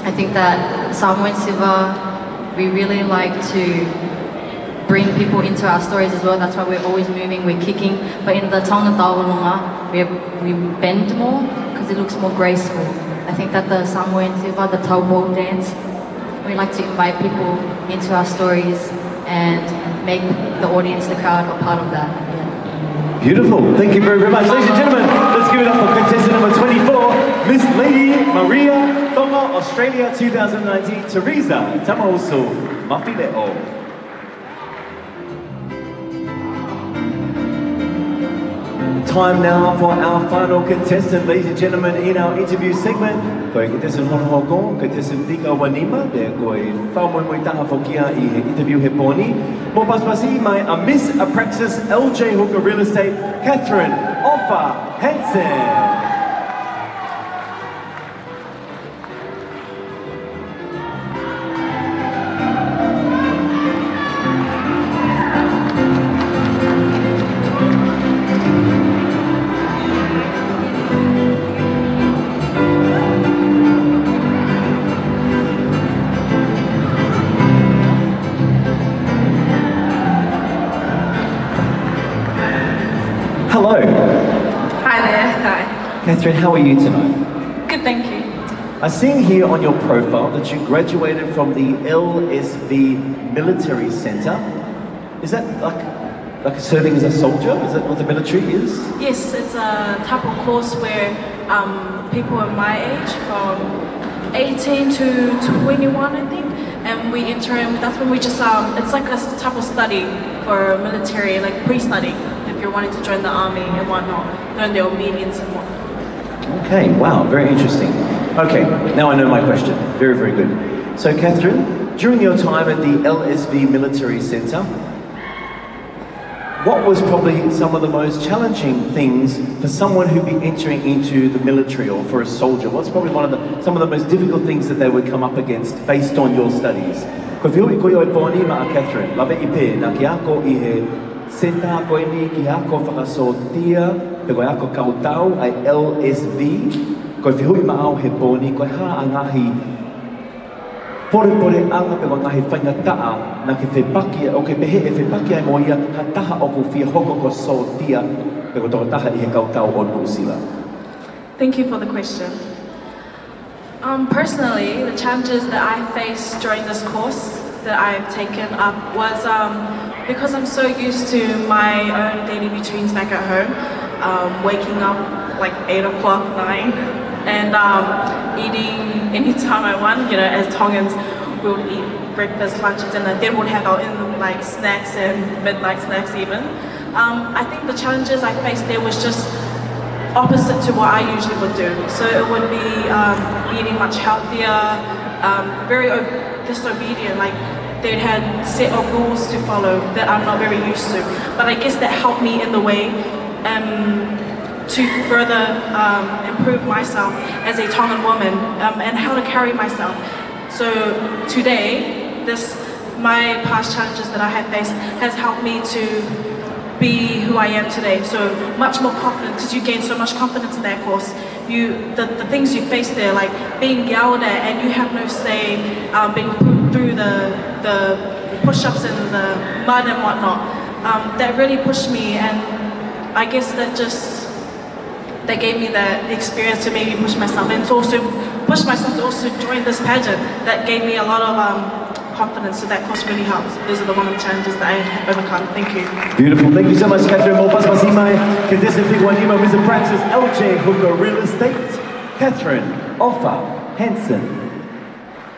I think that Samoan Silver, we really like to bring people into our stories as well. That's why we're always moving, we're kicking. But in the Tongan Tawanonga, we bend more because it looks more graceful. I think that the Samoan Silva, the taupo dance, we like to invite people into our stories and make the audience, the crowd, a part of that. Yeah. Beautiful. Thank you very, very much. Ladies and gentlemen, let's give it up for contestant number 24, Miss Lady Maria Tonga, Australia 2019, Teresa Tamausu Mafileo. Time now for our final contestant, ladies and gentlemen, in our interview segment. Koe contestant Honohoko, contestant Tika Wanima, there koe whaumoi taha whokia I he interview he pōni. Mō paspasi mai a Miss Apraxis LJ Hooker Real Estate, Catherine Offa Hansen. Hello. Hi there. Hi. Catherine, how are you tonight? Good, thank you. I see here on your profile that you graduated from the LSV Military Center. Is that like serving as a soldier? Is that what the military is? Yes, it's a type of course where people of my age, from 18 to 21, I think, and we enter in. That's when we just it's like a type of study for military, like pre-study. If you're wanting to join the army and whatnot, learn the obedience and whatnot. Okay, wow, very interesting. Okay, now I know my question. Very, very good. So Catherine, during your time at the LSV Military Center, what was probably some of the most challenging things for someone who'd be entering into the military or for a soldier? What's probably some of the most difficult things that they would come up against based on your studies? Ko whihui koe oi pōni ma a Catherine, lawe I pē, nā ki ako I he senta koe ni ki ako whakasotia, pe koe ako kautau ai LSV, koe whihui ma au he pōni, koe haa angahi pore anga pe ngahi whaingataa na ke whepaki, o ke pehe e whepaki ai moia, ha taha o ku whia hoko ko sotia, pe ko toko taha I he kautau o Nusila. Thank you for the question. Personally, the challenges that I faced during this course that I've taken up was because I'm so used to my own daily routines back at home, waking up like 8 o'clock, 9, and eating anytime I want. You know, as Tongans, we would eat breakfast, lunch, and dinner. Then we'd have our own like snacks and midnight snacks even. I think the challenges I faced there was just opposite to what I usually would do. So it would be eating much healthier, very disobedient, like they had set of rules to follow that I'm not very used to. But I guess that helped me in the way to further improve myself as a Tongan woman and how to carry myself. So today, my past challenges that I have faced has helped me to be who I am today. So much more confident, because you gain so much confidence in that course. The things you face there, like being yelled at and you have no say, being put through the push-ups and the mud and whatnot, that really pushed me, and I guess that gave me the experience to maybe push myself and to also push myself to also join this pageant. That gave me a lot of confidence. So that course really helps. Those are one of the challenges that I overcome. Thank you. Beautiful. Thank you so much, Catherine. Mopas Masimai, contestant figure 1 email, Mr. Francis LJ Hooker Real Estate. Catherine Offa Hansen.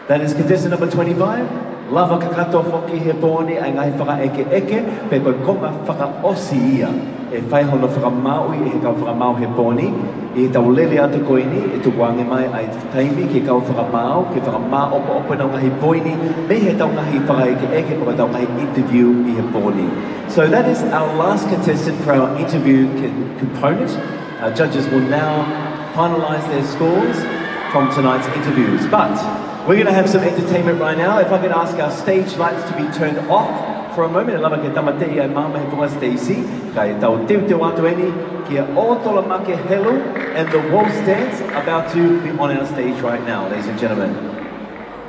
That is contestant number 25. Lava kakato foki he pōni ai ngai whaka eke eke, pe koe konga whaka osi ia. E whai hono whaka maui e he kau whaka mau he pōni, i tau lele atu koini, e tu wange mai ai taimi ke kau whaka mau, ke whaka maa opa opa na ngahi poini, me he tau ngahi whaka eke eke, pa tau ngahi interview i he pōni. So that is our last contestant for our interview component. Our judges will now finalize their scores from tonight's interviews. But we're going to have some entertainment right now. If I could ask our stage lights to be turned off for a moment. Lama ke tamatei ai mama he punga Stacey. Kai tau teu teu atu eni kia otola make helu and the waltz dance about to be on our stage right now, ladies and gentlemen.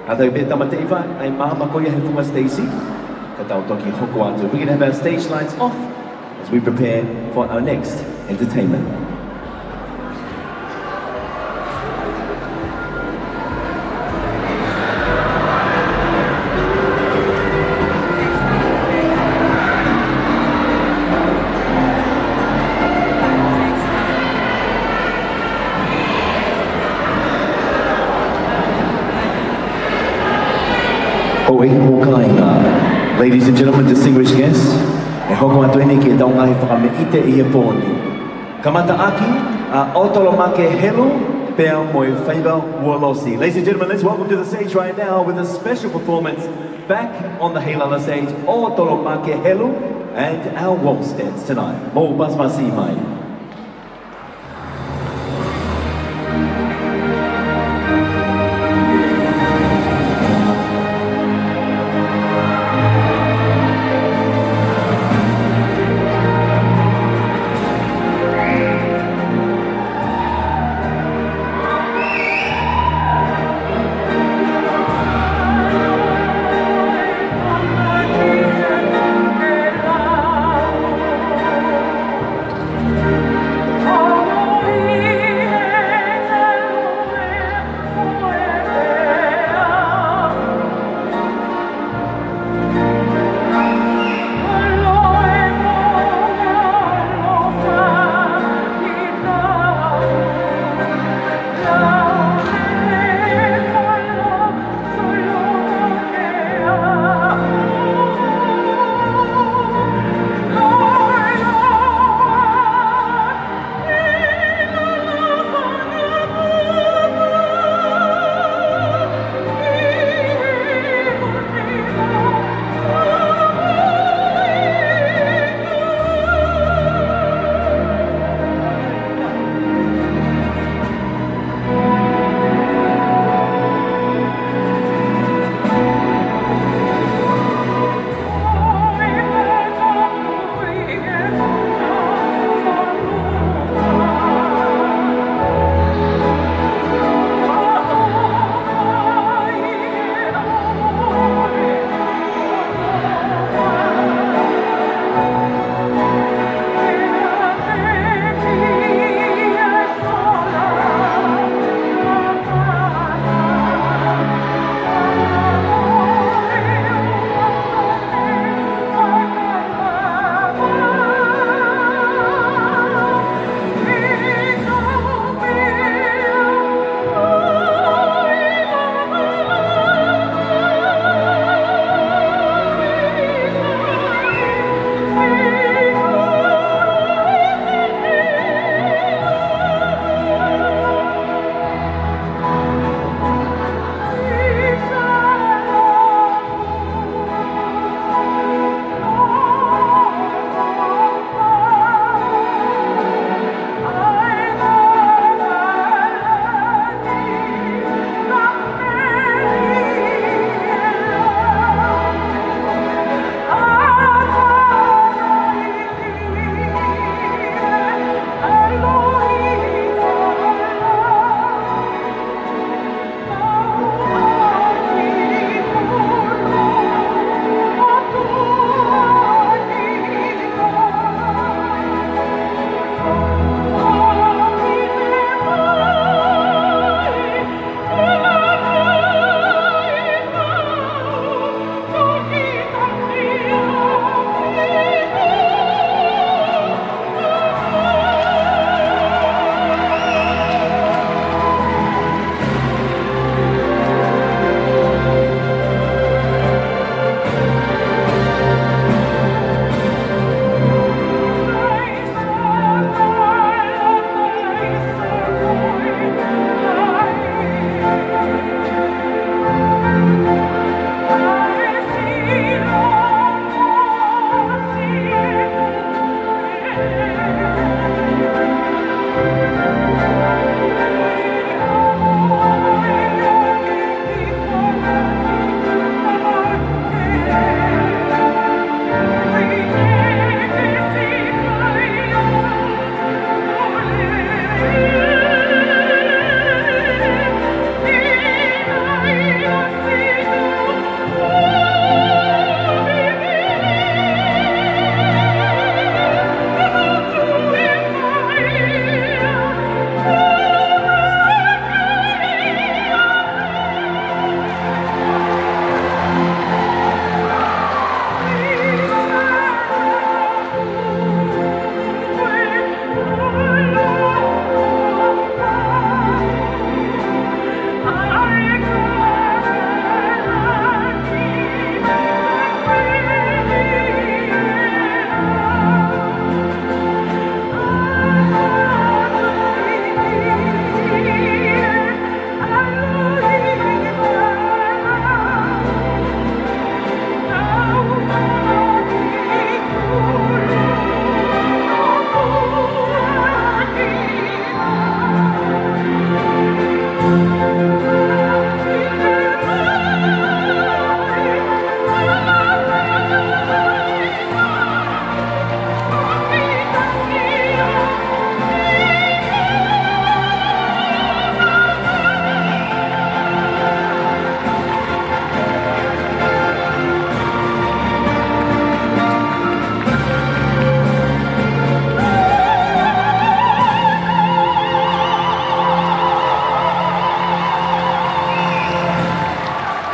Atau be tamatei vai ai mama koia he punga Stacey. Ka tau toki hoko atu. We're going to have our stage lights off as we prepare for our next entertainment. Ladies and gentlemen, distinguished guests, e hoko atu ene ki e tau ngahi whakameite i he pōni. Kamata aki, a otolomake helu, pēr moi whaiva uolosi. Ladies and gentlemen, let's welcome to the stage right now with a special performance back on the HEILALA stage, otolomake helu, and our waltz dance tonight. Mo basmasi mai.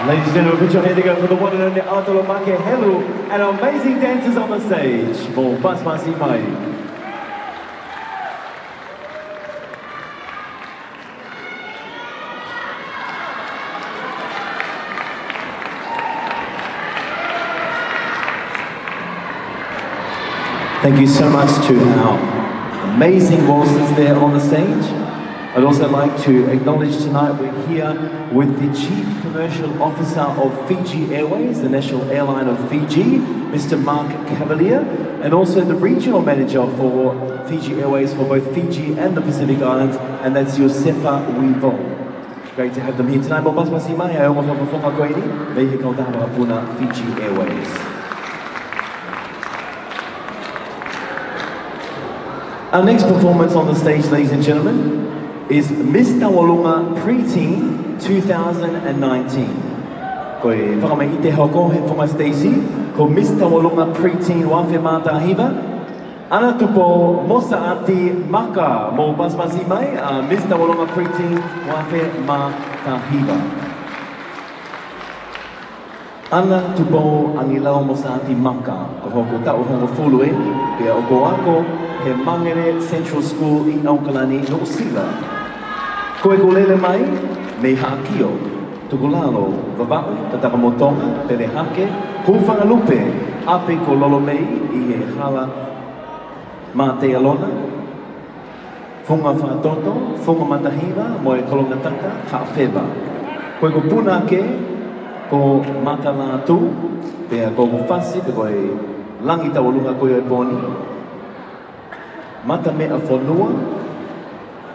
Ladies and gentlemen, put your hand together for the one and only Atolo Make Helu and amazing dancers on the stage. Mo Pasmasi Mai. Thank you so much to our amazing waltzers there on the stage. I'd also like to acknowledge tonight we're here with the Chief Commercial Officer of Fiji Airways, the national airline of Fiji, Mr. Mark Cavalier, and also the Regional Manager for Fiji Airways for both Fiji and the Pacific Islands, and that's Josefa Weevil. Great to have them here tonight. Fiji Airways. Our next performance on the stage, ladies and gentlemen, is Miss Tawalunga Pre-Teen 2019. Koe whakamai te hoko he whonga Stacey, ko Miss Tawalunga Pre-Teen Wafe Mātahiva. Ana tupo Mosa Ati Maka mo Pasmasi Mai, Miss Tawalunga Pre-Teen Wafe Mātahiva. Ana tupo Angilau Mosa Ati Maka, ko hoko tau hongo fulu e, pia o ko ako he Mangere Central School i Aukalani no Sila. Koe kulele mai, me hakio, tukulalo, vavau, tatakamotonga, pelehake, huwhangalupe, ape ko lolo mei i he hala mā te alona, funga whātoto, funga matahiwa, mo e kolongataka, hawheba. Koe ko puna ke, ko mata la tu, pea ko whasi, pe koe langi tawalunga koe e poni, mata mea whanua,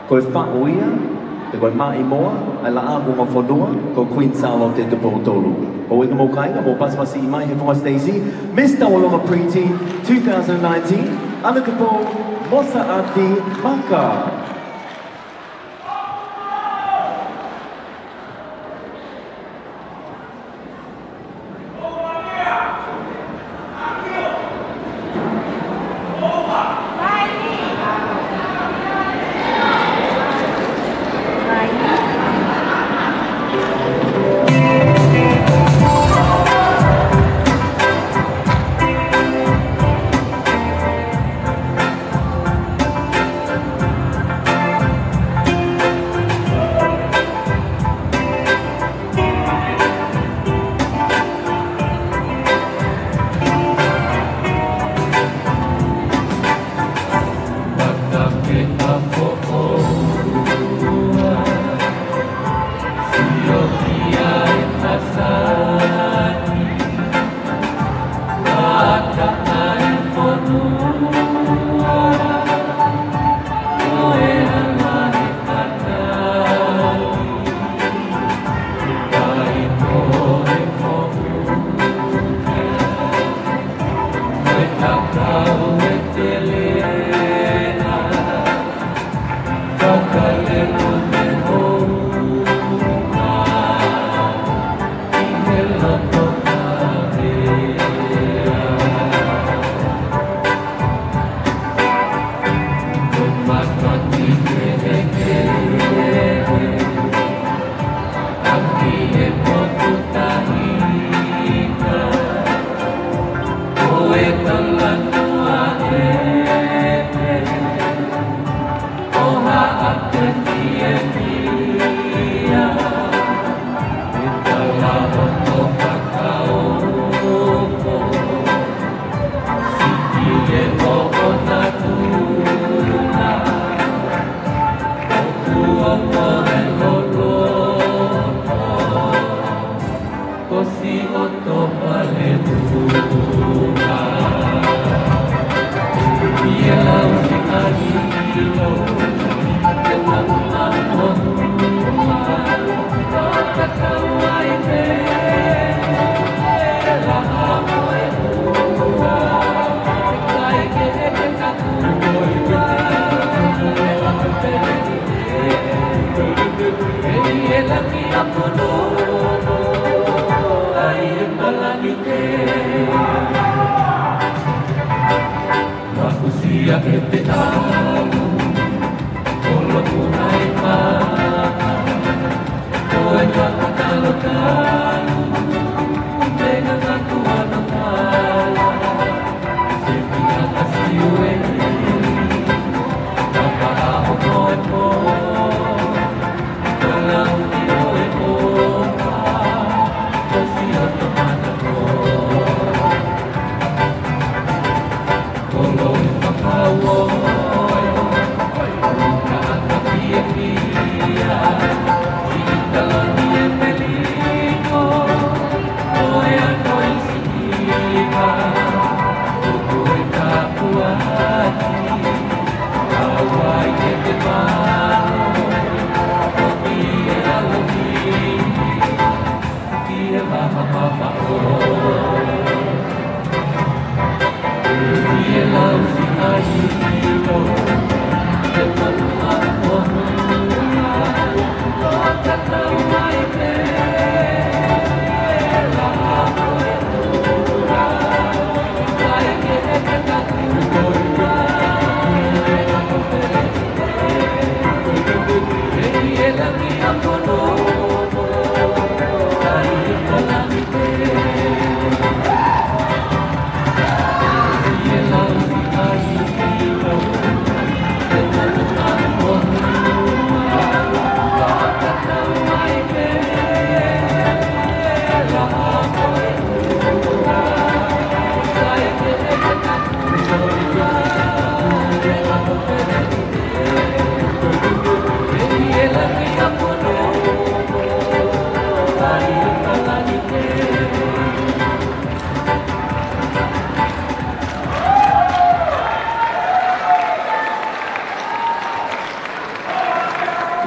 koe whauia, te koe mai moa, ai la aku ma whanua, ko Queen Salo te te pōtolu. O eka mō kainga, mō Pasmasi i mai he whonga Stacey, Miss Tawalunga Pre-Teen 2019, ana ka pō Mosa Ati Maka.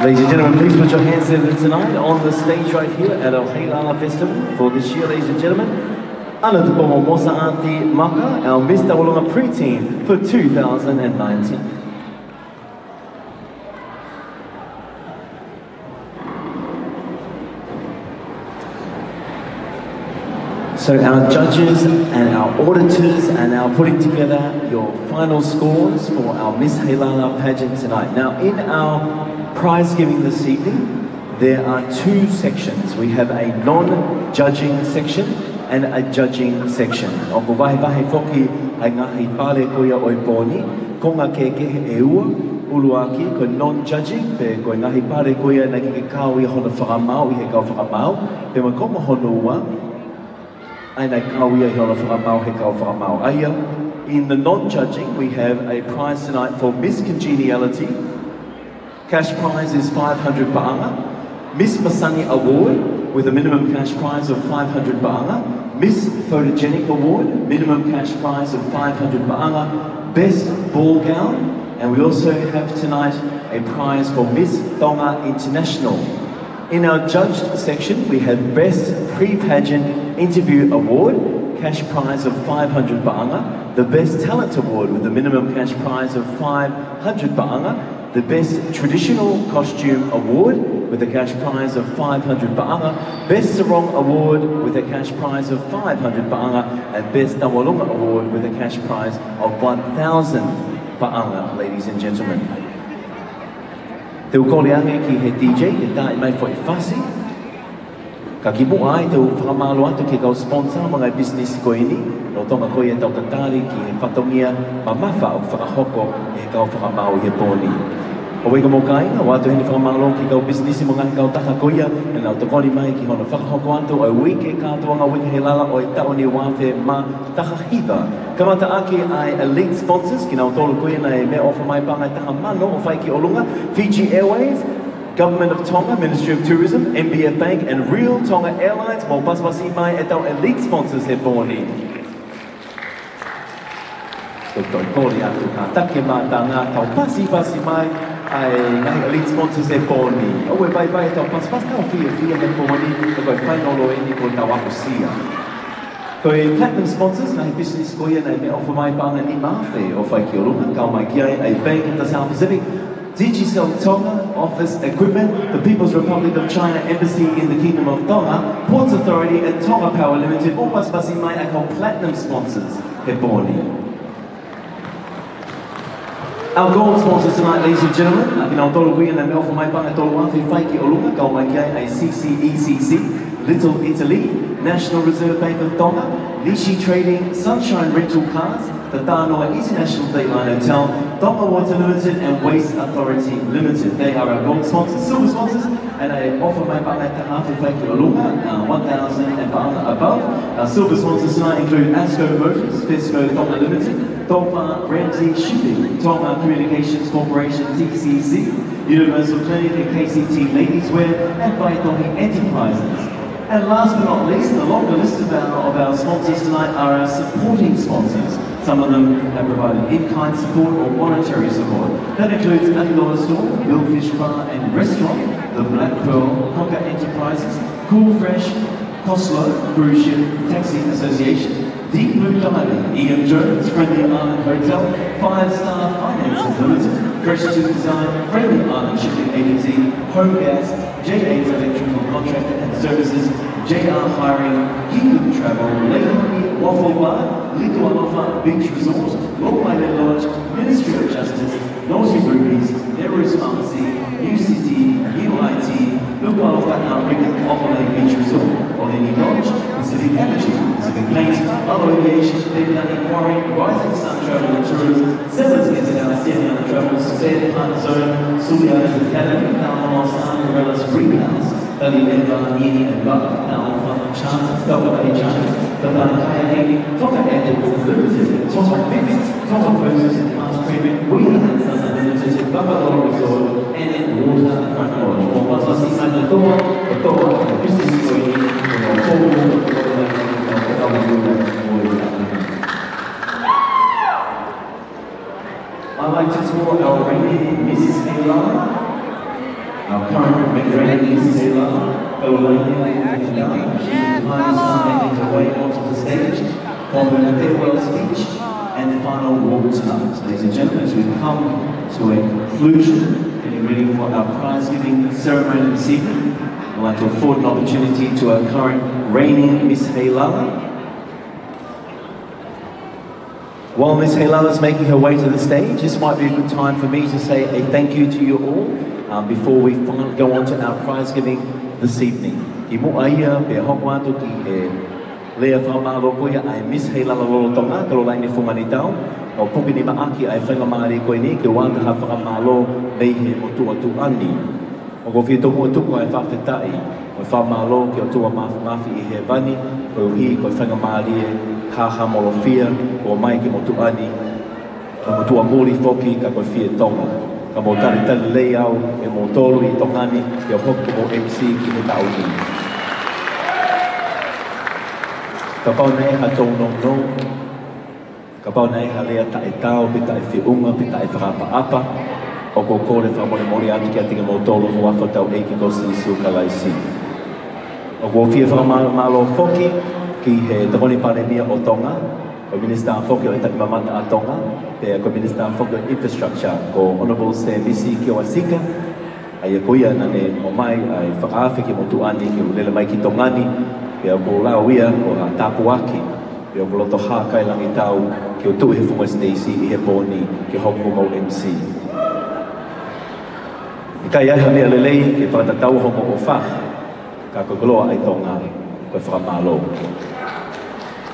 Ladies and gentlemen, please put your hands together tonight on the stage right here at our HEILALA Festival for this year, ladies and gentlemen. Ana te pomo mosa Auntie Maka, our Miss Tawalonga Preteen for 2019. So our judges and our auditors and our putting together your final scores for our Miss HEILALA pageant tonight. Now in our prize giving this evening, there are two sections. We have a non-judging section and a judging section. O ko wahe whoki ai ngahi pale koia oi poni, ko ngā ke e ua, uluaki, ko non-judging, pe ko ngahi pale koia na ke kau I hona whakamau, I he kau whakamau, pe ma koma hono ua, ai nei kau I hona whakamau, he kau whakamau. Aia, in the non-judging, we have a prize tonight for Miss Congeniality. Cash prize is 500 ba'anga. Miss Masani Award with a minimum cash prize of 500 ba'anga. Miss Photogenic Award, minimum cash prize of 500 ba'anga. Best Ball Gown, and we also have tonight a prize for Miss Tonga International. In our judged section, we have Best Pre-Pageant Interview Award, cash prize of 500 ba'anga. The Best Talent Award with a minimum cash prize of 500 ba'anga. The Best Traditional Costume Award with a cash prize of 500 ba'anga, Best Sarong Award with a cash prize of 500 ba'anga, and Best Tawalonga Award with a cash prize of 1,000 ba'anga, ladies and gentlemen. Te ukole ange ki he DJ, te tae mai fo I whasi. Ka ki mua ai te whakamalo atu ke kau sponsor mga business ko ini, no tonga koe e tau tatari ki he whatongia ma mawha o whakahoko e kau whakamau he pōni. O wega mō kāinga, o atu hene whakamalo ki kau business mga kau taka koia, e nau tokoni mai ki hona whakahoko atu, o wike kātuanga wika he lala o I taone wāwhe ma taka hiva. Kamata ake ai elite sponsors, ki nau tolu koia na e mea ofa mai pāngai taka mano o whai ki olunga, Fiji Airways, Government of Tonga, Ministry of Tourism, MBF Bank, and Real Tonga Airlines, mō pasipasi mai e tau elite sponsors he pōni. Toi kōri atu ka take mā tā ngā tau pasipasi mai ai ngahi elite sponsors he pōni. O e bai tau pasipasi tau fia he pōni, e koi whainolo e ni ko tau ako sia. Koi platinum sponsors, ngahi business koia nei me ofa mai pānga ni mawhi o whai ki o runga, kau mai ki ai a Bank of the South Pacific, Digicel Tonga, Office Equipment, the People's Republic of China Embassy in the Kingdom of Tonga, Ports Authority and Tonga Power Limited, all pasipasi mai a kau platinum sponsors he pōni. Our gold sponsors tonight, ladies and gentlemen, I can tolu kuia na me ofa mai panga tolu wāwhi whai ki o runga, kau mai ki ai a CCECC, Little Italy, National Reserve Bank of Tonga, Nishi Trading, Sunshine Rental Cars, the Tānoa International Dateline Hotel, Tonga Water Limited and Waste Authority Limited. They are our gold sponsors, silver sponsors, and I offer my partner to half of Whai Ki Olunga, 1,000 and above. Our silver sponsors tonight include ASCO Motors, Fesco Tonga Limited, Tonga Ramsey Shipping, Tonga Communications Corporation TCC, Universal Clinic and KCT Ladies Wear, and Vaitohi Enterprises. And last but not least, the longer list of our sponsors tonight are our supporting sponsors. Some of them have provided in-kind support or monetary support. That includes Akilola Store, Billfish Bar and Restaurant, The Black Pearl, Conquer Enterprises, Cool Fresh, Coslo Cruise Ship Taxi Association, Deep Blue Diving, Ian Jones, Friendly Island Hotel, 5-Star Finances Limited, Fresh to Design, Friendly Island Shipping Agency, Home Gas, J8's Electrical Contractor and Services, JR Hiring, Kingdom Travel, Lake Waffle Bar, Little Alpha Beach Resort, Long Island Lodge, Ministry of Justice, Naughty Rubies, Nero's Pharmacy, UCT, UIT, Look Alpha Outbreak, Holiday Beach Resort, Oleni Lodge, Pacific Energy, Pacific Paint, Other Aviation, Deadline Quarry, Rising Sun Travel and Tourism, Sevens International Senior Travel, Spare Part Zone, Sulia's Academy, Los Angeles Greenhouse, Early Denver, Eni and Buck, Alpha, Chance, WA Chance, Kapan Kayaking, Tonga Airports Limited, Tonga Fitness, Tonga Poses and Fast Treatment, Wheeland Sun Limited, Buffalo Resort, and in Water Front Lodge. Or once I see something, the door, the business going in, I'd like to tour our reigning Mrs. HEILALA, our current reigning Mrs. HEILALA, fellow lady and young. She's in making her way onto the stage for her farewell speech and final walk tonight. Ladies and gentlemen, as we come to a conclusion, getting ready for our prize-giving ceremony this evening, I'd like to afford an opportunity to our current reigning Miss HEILALA. While Miss HEILALA is making her way to the stage, this might be a good time for me to say a thank you to you all before we go on to our prize giving this evening. I mo'aia pe hokwato ki he lea whamaro koia ai Miss HEILALA lolo tonga, karo lai ni whumani tau, o puki ni maaki ai whainga maari koe ni, ke wanga ha whakamalo mei he motua tu ani. O ko whia tongo tuku ai whawhetai, o whamalo ki o tua mafi I he vani, ko uhi ko whainga maari e haha molofia, ko mai ki motu ani, ka motua mori foki ka koe whia tonga. Ka mo tari tali lei au e mo tolu I tongani, ki o hoku mo MC ki he tauni. Ka pau nei ha tau nong nong, ka pau nei ha lea tae tau, pita e whiunga, pita e whakapa apa, o ko kore whamore mori atu ki atinga mo tolu ho afa tau eiki kosi isu ka laisi. O ko whia whakamalo foki, ki he tawani pare mia o Tonga, ko Minister Foki o Itaki Mamata a Tonga, pe ko Minister Foki o Infrastructure, ko Honourable Se Misi ki o Asika, ai e koia nane o mai, ai whakaafi ki mo tuani, ki o lele mai ki Tongani, pe ko Lauia, ko a Tapuaki, pe ko loto ha kai langi tau, ki o tui he Funga Stacey, I he pōni, ki hoku mo MC. I kai ai hamea lelei, ki whakatatau homo o wha, ka kokoloa ai Tonga, koe whakamalo.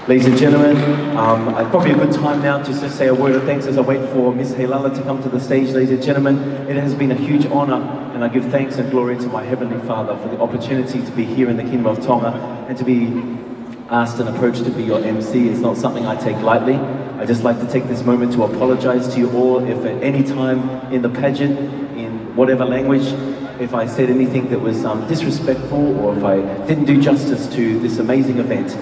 Ladies and gentlemen, it's probably a good time now to just say a word of thanks as I wait for Miss HEILALA to come to the stage. Ladies and gentlemen, it has been a huge honor, and I give thanks and glory to my Heavenly Father for the opportunity to be here in the Kingdom of Tonga and to be asked and approached to be your MC. It's not something I take lightly. I just like to take this moment to apologize to you all if at any time in the pageant, in whatever language, if I said anything that was disrespectful or if I didn't do justice to this amazing event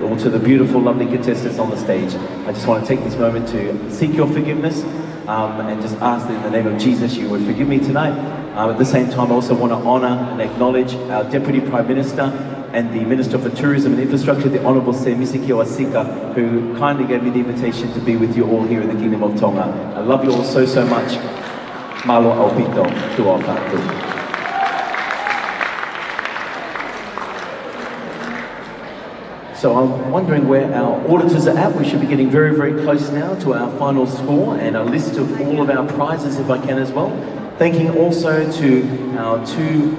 or to the beautiful, lovely contestants on the stage. I just want to take this moment to seek your forgiveness and just ask that in the name of Jesus you would forgive me tonight. At the same time, I also want to honor and acknowledge our Deputy Prime Minister and the Minister for Tourism and Infrastructure, the Honourable Se Misiki Asika, who kindly gave me the invitation to be with you all here in the Kingdom of Tonga. I love you all so, so much. Malo aupito tu aupatu. So I'm wondering where our auditors are at. We should be getting very, very close now to our final score and a list of all of our prizes if I can as well. Thanking also to our two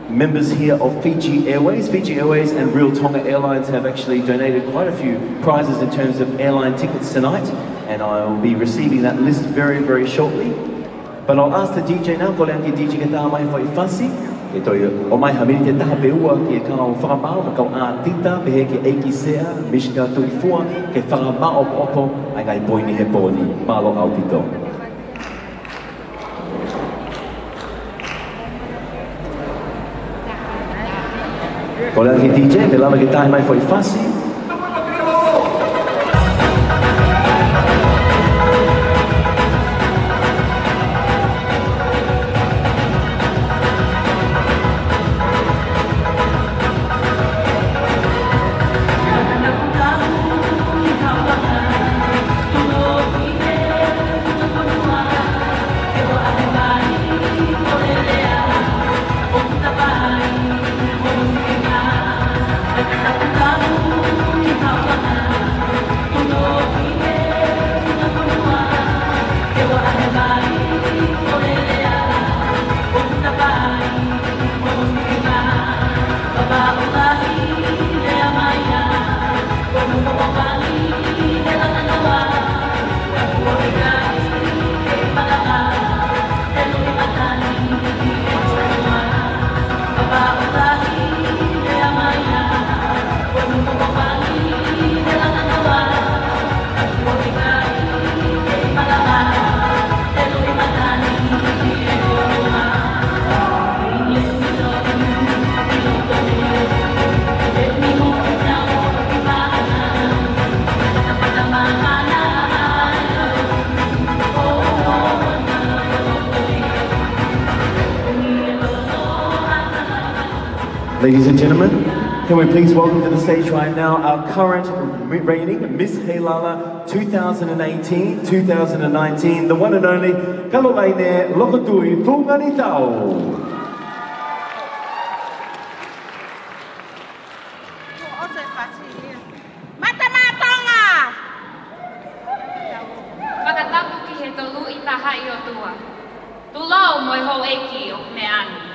members here of Fiji Airways. Fiji Airways and Real Tonga Airlines have actually donated quite a few prizes in terms of airline tickets tonight, and I will be receiving that list very, very shortly. But I'll ask the DJ now, ko leangi DJ ke tā mai whai whasi, e toi o mai hamiri te taha peua ki e kao whakamao, ma kau a tita, pehe ki eiki sea, mishka tui fua, ke whakamao opo, ai ngai poini he pōni, malo au pito. Ko leangi DJ, me lava ke taha mai whai whasi, Ladies and gentlemen, can we please welcome to the stage right now our current reigning Miss HEILALA 2018-2019, the one and only Kalolaine Lokotui Funganitao. Tulau moi ho eki o me ani.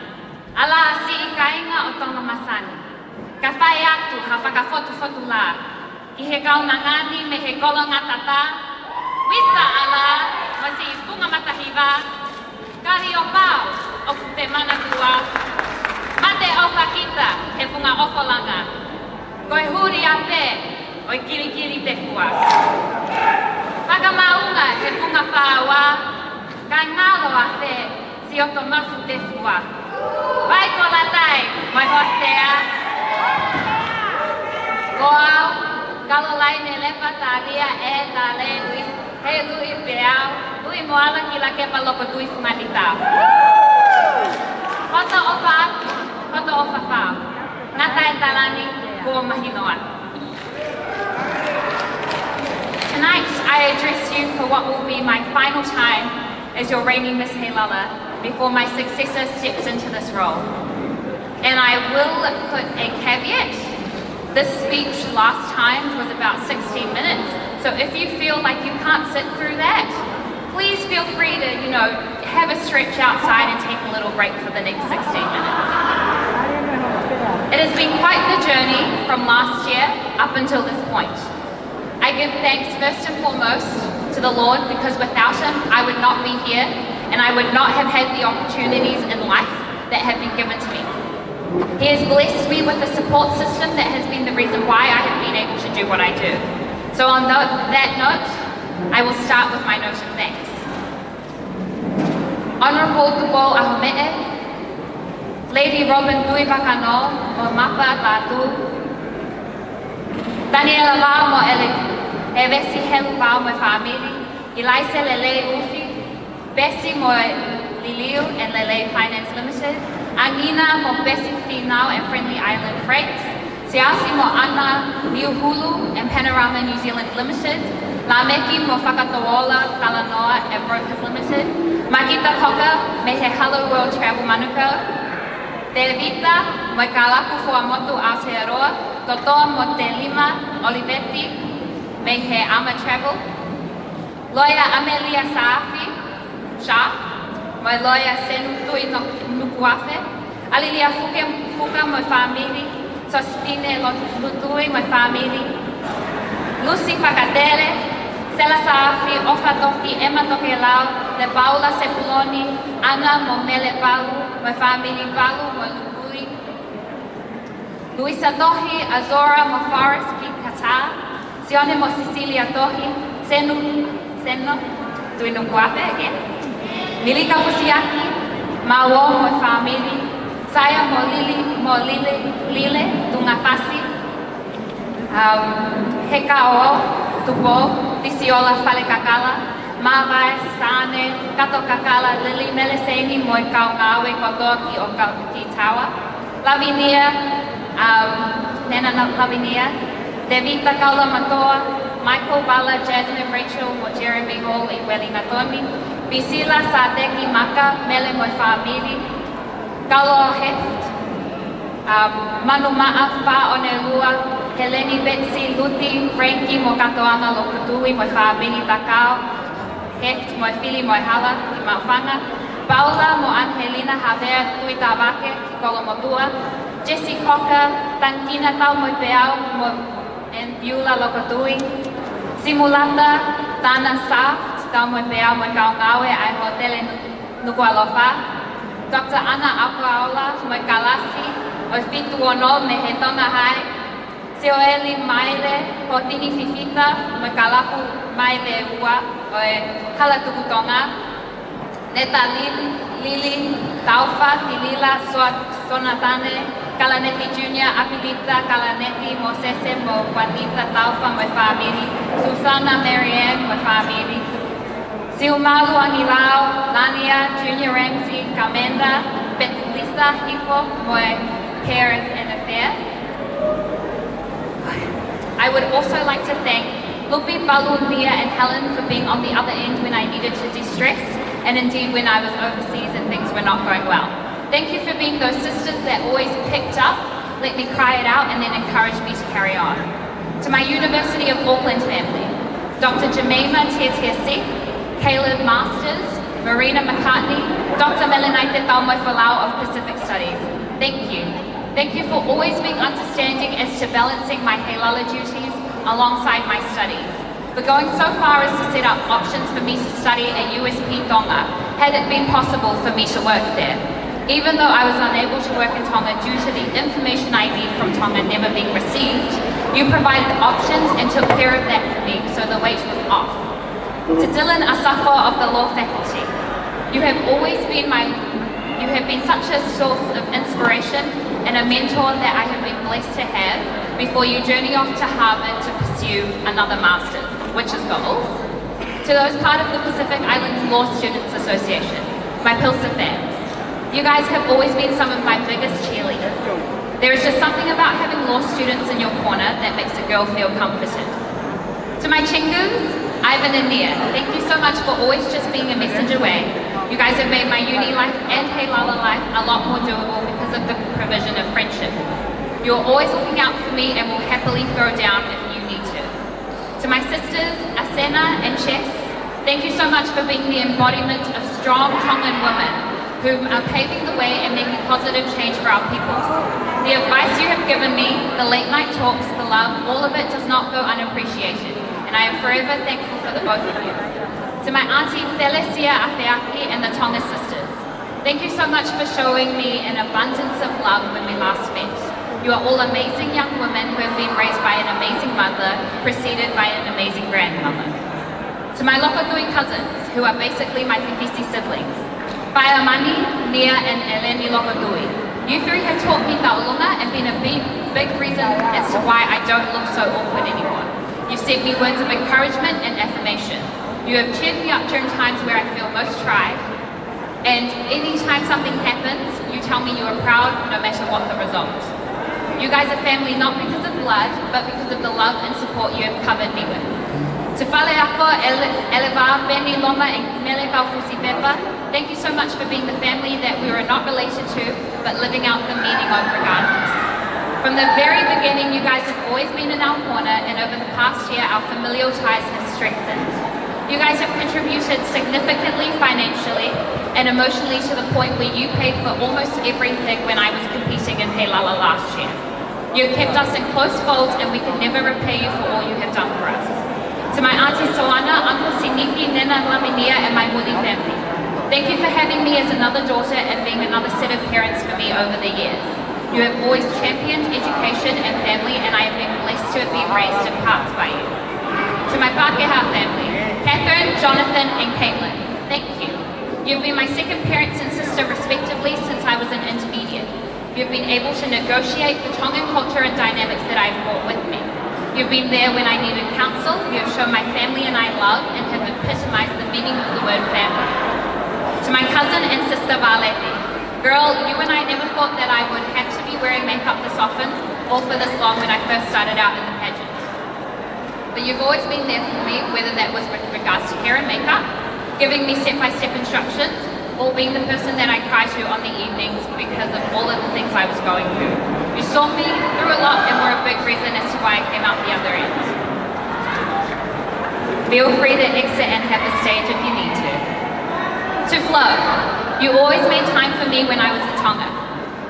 Ala si i kainga o tonga masani. Ka whai atu ha whakafotu la. Ki he kauna ngani me he kolonga tata. Wisa ala ma si i punga matahiwa. Kari o pau o ku te mana tua. Mate o whakita he punga ofolanga. Koe huri a te o i kirikiri te kua. Whakamaunga he punga whawa. Ka ngalo a te si o to mafu te fua. Vai ko la tai, mai hostea. Goau, Kalolaine lepa taria e ta le Luis, he lui peau, lui moala ki la kepa loko tui fumanitau. Hoto ofa atu, hoto ofa fau. Ngata e talani, ko mahinoa. Tonight, I address you for what will be my final time as your reigning Miss HEILALA before my successor steps into this role. And I will put a caveat. This speech last time was about 16 minutes, so if you feel like you can't sit through that, please feel free to, have a stretch outside and take a little break for the next 16 minutes. It has been quite the journey from last year up until this point. I give thanks first and foremost to the Lord, because without Him, I would not be here and I would not have had the opportunities in life that have been given to me. He has blessed me with a support system that has been the reason why I have been able to do what I do. So on that note, I will start with my note of thanks. Honourable Tupo Ahomee, Lady Robin Tui Vakano, o Mapa Tatu, Daniela Vau mo Evesi Helu Vau mo family, Elise Lele Ufi, Bessie mo Liliu and Lele Finance Limited, Anina mo Bessie Finau and Friendly Island Freights, Siasi mo Anna New Hulu and Panorama New Zealand Limited, Lameki mo Whakatoala Talanoa and Brokers Limited, Makita Hoka me he Hello World Travel Manukau, Te Vita mo Kalapu Fuamotu Aotearoa, Totoa mo Te Lima Olivetti me he Ama Travel, Lawyer Amelia Saafi, Shah, mo Lawyer Senu Tui Nukuafe, Alilia Fuka mo family, Sostine Lutui mo family, Lucy Pacadere, Sela Saafi, Ofa Toki, Emma Tokelau, Le Paula Sepuloni, Ana mo Mele Palu, mo family Palu mo Lukui, Luisa Tohi, Azora mo Forest Ki Qatar, Sione mo Cecilia Tohi, Seno, Tui Nukuafe again, Milika Pusiaki, Mawo mo family, Saya mo Lile, Tungafasi, Hekao, Tupo, Tisiola Falekakala, Mawai, Sane, Kato Kakala, Lili Meliseni, Moi Kaungawe, Kotoki, o Kitawa, Lavinia, Nena Lavinia, Devita Kaula Matoa, Michael Bala, Jasmine Rachel, Mo Jeremy Hall, Iweli Natomi, Bisila Sadeki Maka, Mele Moi Famili, Kalo Heft, Manumaa Fa Onelua, Heleni Betsy Luti, Frankie Mo Katoanga Lokutui, Moi Famili Takao, Heft Moi Fili Moi Hala, Imafanga, Paula Mo Angelina Javier Tui Tabake, Kikolo Motua, Jessie Coca, Tankina Tau Moi Peau, and Beulah Lokutui, Simulata, Tana Saft, Tau Moi Peau, Moi Kaungawe, Ai Hotele Nukualofa, Dr. Ana Apaola, Moi Kalasi, Oi Fitu Ono, Me He Tonga Hai, Seoeli Maile, Hotini Fifita, Moi Kalapu Maile Ua, Oi Halatuku Tonga, Neta Lili, Taufa, Tilila, Sonatane, Kalaneti Junior, Apilita, Kalaneti, Mosese, Mo Juanita, Taufa, Moi Family, Susana Marianne, Moi Family, Siumalu Angilao, Lania, Junior Ramsey, Kamenda, Betulisa Hifo, Moi Affairs and Affair. I would also like to thank Lupi, Balu, Mia and Helen for being on the other end when I needed to de-stress, and indeed when I was overseas and things were not going well. Thank you for being those sisters that always picked up, let me cry it out, and then encouraged me to carry on. To my University of Auckland family, Dr. Jemima Tietiesi, Caleb Masters, Marina McCartney, Dr. Melanaite Taumoifalau of Pacific Studies, thank you. Thank you for always being understanding as to balancing my HEILALA duties alongside my studies, for going so far as to set up options for me to study at USP Tonga, had it been possible for me to work there. Even though I was unable to work in Tonga due to the information I need from Tonga never being received, you provided options and took care of that for me, so the weight was off. To Dylan Asafo of the law faculty, you have been such a source of inspiration and a mentor that I have been blessed to have before you journey off to Harvard to pursue another master's, which is goals. To those part of the Pacific Islands Law Students Association, my PILSA fans, you guys have always been some of my biggest cheerleaders. There is just something about having law students in your corner that makes a girl feel comforted. To my Chingus, Ivan and Nia, thank you so much for always just being a message away. You guys have made my uni life and HEILALA life a lot more doable because of the provision of friendship. You're always looking out for me and will happily throw down if you need to. To my sisters, Asena and Chess, thank you so much for being the embodiment of strong Tongan women who are paving the way and making positive change for our peoples. The advice you have given me, the late night talks, the love, all of it does not go unappreciated, and I am forever thankful for the both of you. To my auntie Telesia Afeaki and the Tonga sisters, thank you so much for showing me an abundance of love when we last met. You are all amazing young women who have been raised by an amazing mother, preceded by an amazing grandmother. To my Lokogui cousins, who are basically my Fifisi siblings, Whaiamani, Nia and Eleni Lokogui, you three have taught me taulunga and been a big reason as to why I don't look so awkward anymore. You've sent me words of encouragement and affirmation. You have cheered me up during times where I feel most tried, and anytime something happens, you tell me you are proud no matter what the result. You guys are family not because of blood, but because of the love and support you have covered me with. To Faleako, Eleva, Beni Loma and Melekau Fusipepa, thank you so much for being the family that we were not related to, but living out the meaning of regardless. From the very beginning, you guys have always been in our corner, and over the past year, our familial ties have strengthened. You guys have contributed significantly financially and emotionally to the point where you paid for almost everything when I was competing in HEILALA last year. You have kept us in close fold, and we can never repay you for all you have done for us. To my Auntie Soana, Uncle Siniki, Nena Laminia, and my Muli family, thank you for having me as another daughter and being another set of parents for me over the years. You have always championed education and family, and I have been blessed to have been raised in parts by you. To my Pākehā family, Catherine, Jonathan, and Caitlin, thank you. You've been my second parents and sister respectively since I was an intermediate. You've been able to negotiate the Tongan culture and dynamics that I've brought with me. You've been there when I needed counsel. You have shown my family and I love and have epitomized the meaning of the word family. To my cousin and sister Valeti, girl, you and I never thought that I would have to be wearing makeup this often or for this long when I first started out in the pageant. But you've always been there for me, whether that was with regards to hair and makeup, giving me step-by-step instructions, or being the person that I cry to on the evenings because of all of the things I was going through. You saw me through a lot and were a big reason as to why I came out the other end. Feel free to exit and have a stage if you need to. To Flo, you always made time for me when I was in Tonga.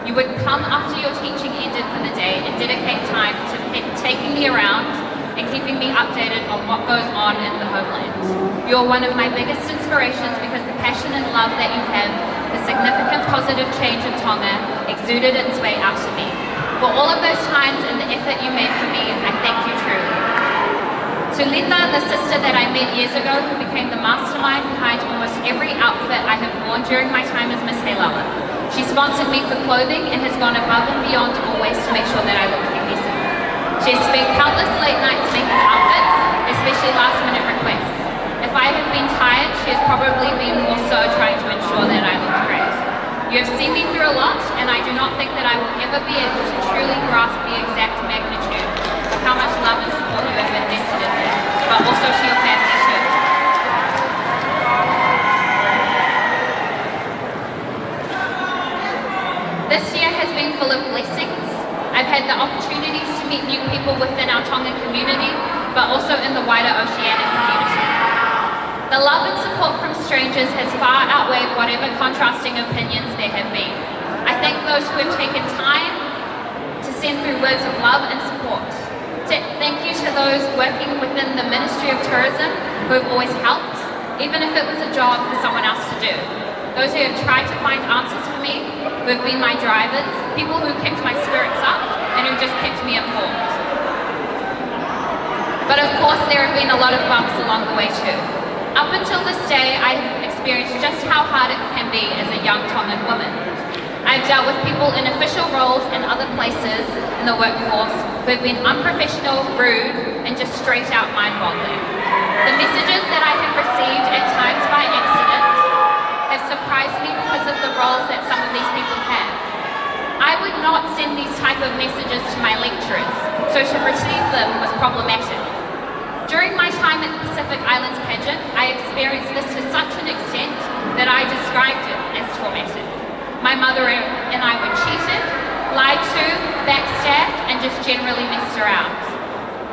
You would come after your teaching ended for the day and dedicate time to taking me around and keeping me updated on what goes on in the homeland. You're one of my biggest inspirations because the passion and love that you have, the significant positive change in Tonga, exuded its way out to me. For all of those times and the effort you made for me, I thank you truly. To Linda, the sister that I met years ago who became the mastermind behind almost every outfit I have worn during my time as Miss HEILALA. She sponsored me for clothing and has gone above and beyond always to make sure that I look cohesive. She has spent countless late nights making outfits, especially last-minute requests. If I have been tired, she has probably been more so trying to ensure that I look great. You have seen me through a lot, and I do not think that I will ever be able to truly grasp the exact magnitude of how much love and support you have invested in me, but also to your family too. This year has been full of blessings. I've had the opportunities to meet new people within our Tongan community, but also in the wider Oceanic community. The love and support from strangers has far outweighed whatever contrasting opinions there have been. I thank those who have taken time to send through words of love and support. Thank you to those working within the Ministry of Tourism who have always helped, even if it was a job for someone else to do. Those who have tried to find answers for me, who have been my drivers, people who kept my spirits up, and who just kept me informed. But of course, there have been a lot of bumps along the way too. Up until this day, I have experienced just how hard it can be as a young Tongan woman. I've dealt with people in official roles in other places in the workforce who have been unprofessional, rude, and just straight out mind-boggling. The messages that I have received at times by accident have surprised me because of the roles that some of these people have. I would not send these type of messages to my lecturers, so to receive them was problematic. During my time at the Pacific Islands pageant, I experienced this to such an extent that I described it as traumatic. My mother and I were cheated, lied to, backstabbed, and just generally messed around.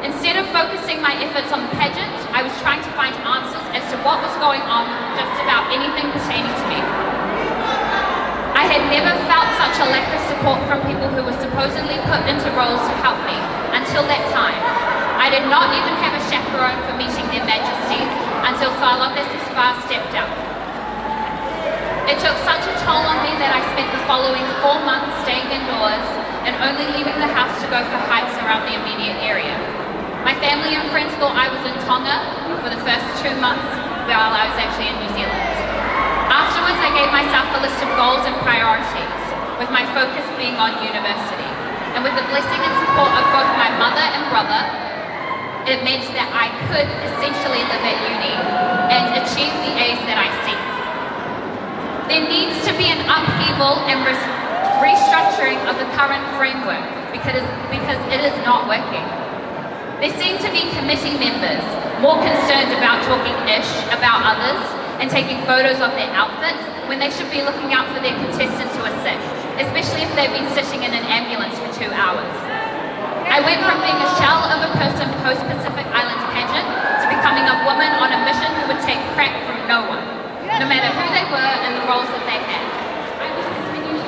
Instead of focusing my efforts on the pageant, I was trying to find answers as to what was going on just about anything pertaining to me. I had never felt such a lack of support from people who were supposedly put into roles to help me until that time. I did not even have a chaperone for meeting their majesties until Whālope Sispa stepped out. It took such a toll on me that I spent the following 4 months staying indoors and only leaving the house to go for hikes around the immediate area. My family and friends thought I was in Tonga for the first 2 months while I was actually in New Zealand. Afterwards, I gave myself a list of goals and priorities, with my focus being on university. And with the blessing and support of both my mother and brother, it meant that I could essentially live at uni and achieve the A's that I seek. There needs to be an upheaval and restructuring of the current framework because it is not working. There seem to be committee members more concerned about talking ish about others and taking photos of their outfits when they should be looking out for their contestants who are sick, especially if they've been sitting in an ambulance for 2 hours. I went from being a shell of a person post-Pacific Islands pageant to becoming a woman on a mission who would take crap from no one, no matter who they were and the roles that they had. I will continue to...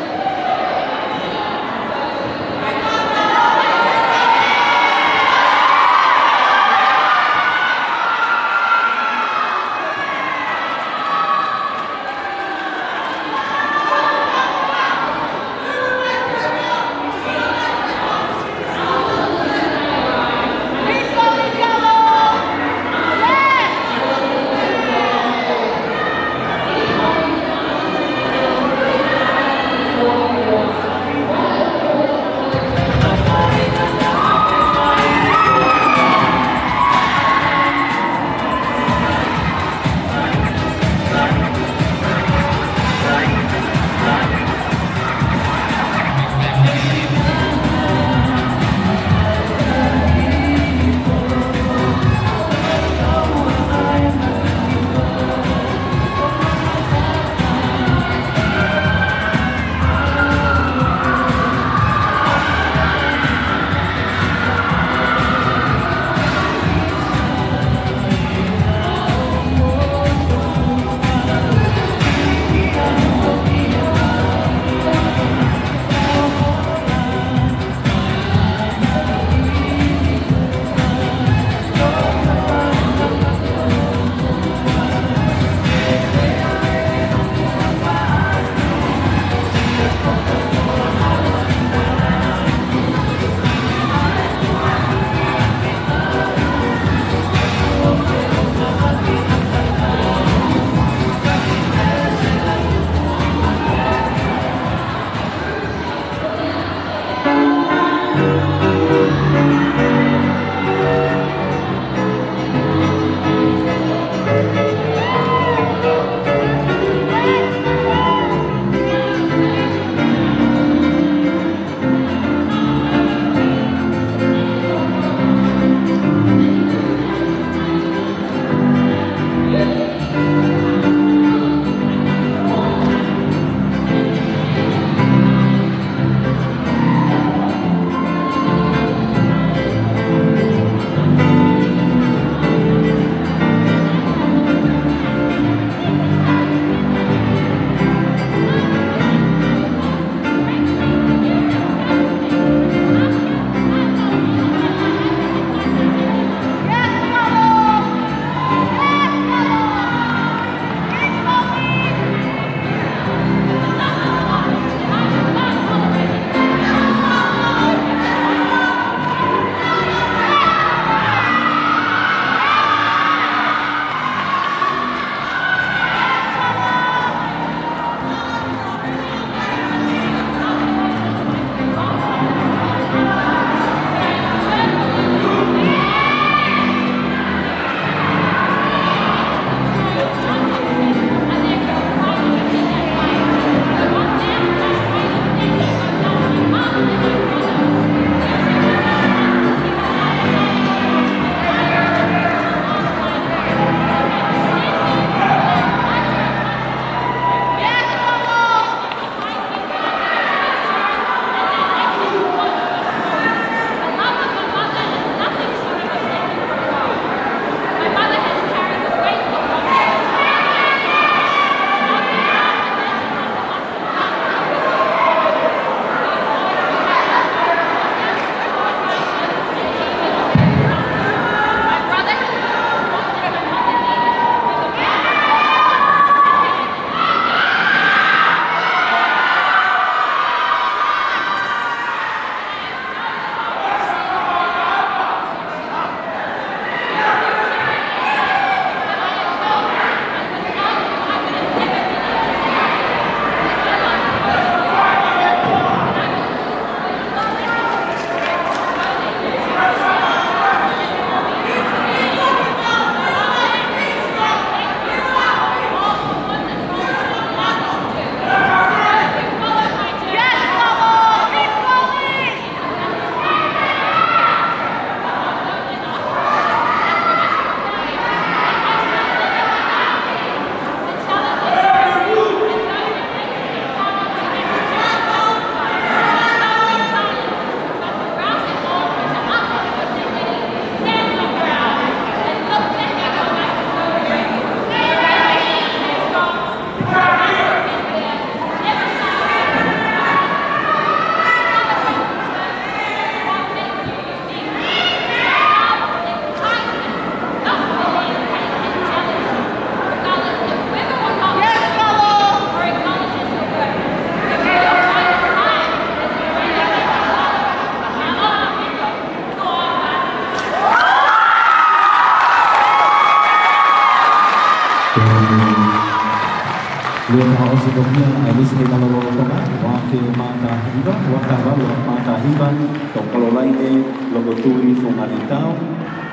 Lua osi dohia ai Miss HEILALA Lolotonga, wa'awhi mata hiva, wa'kawawa mata hiva, tau kalolaine, loko tui whongari tau,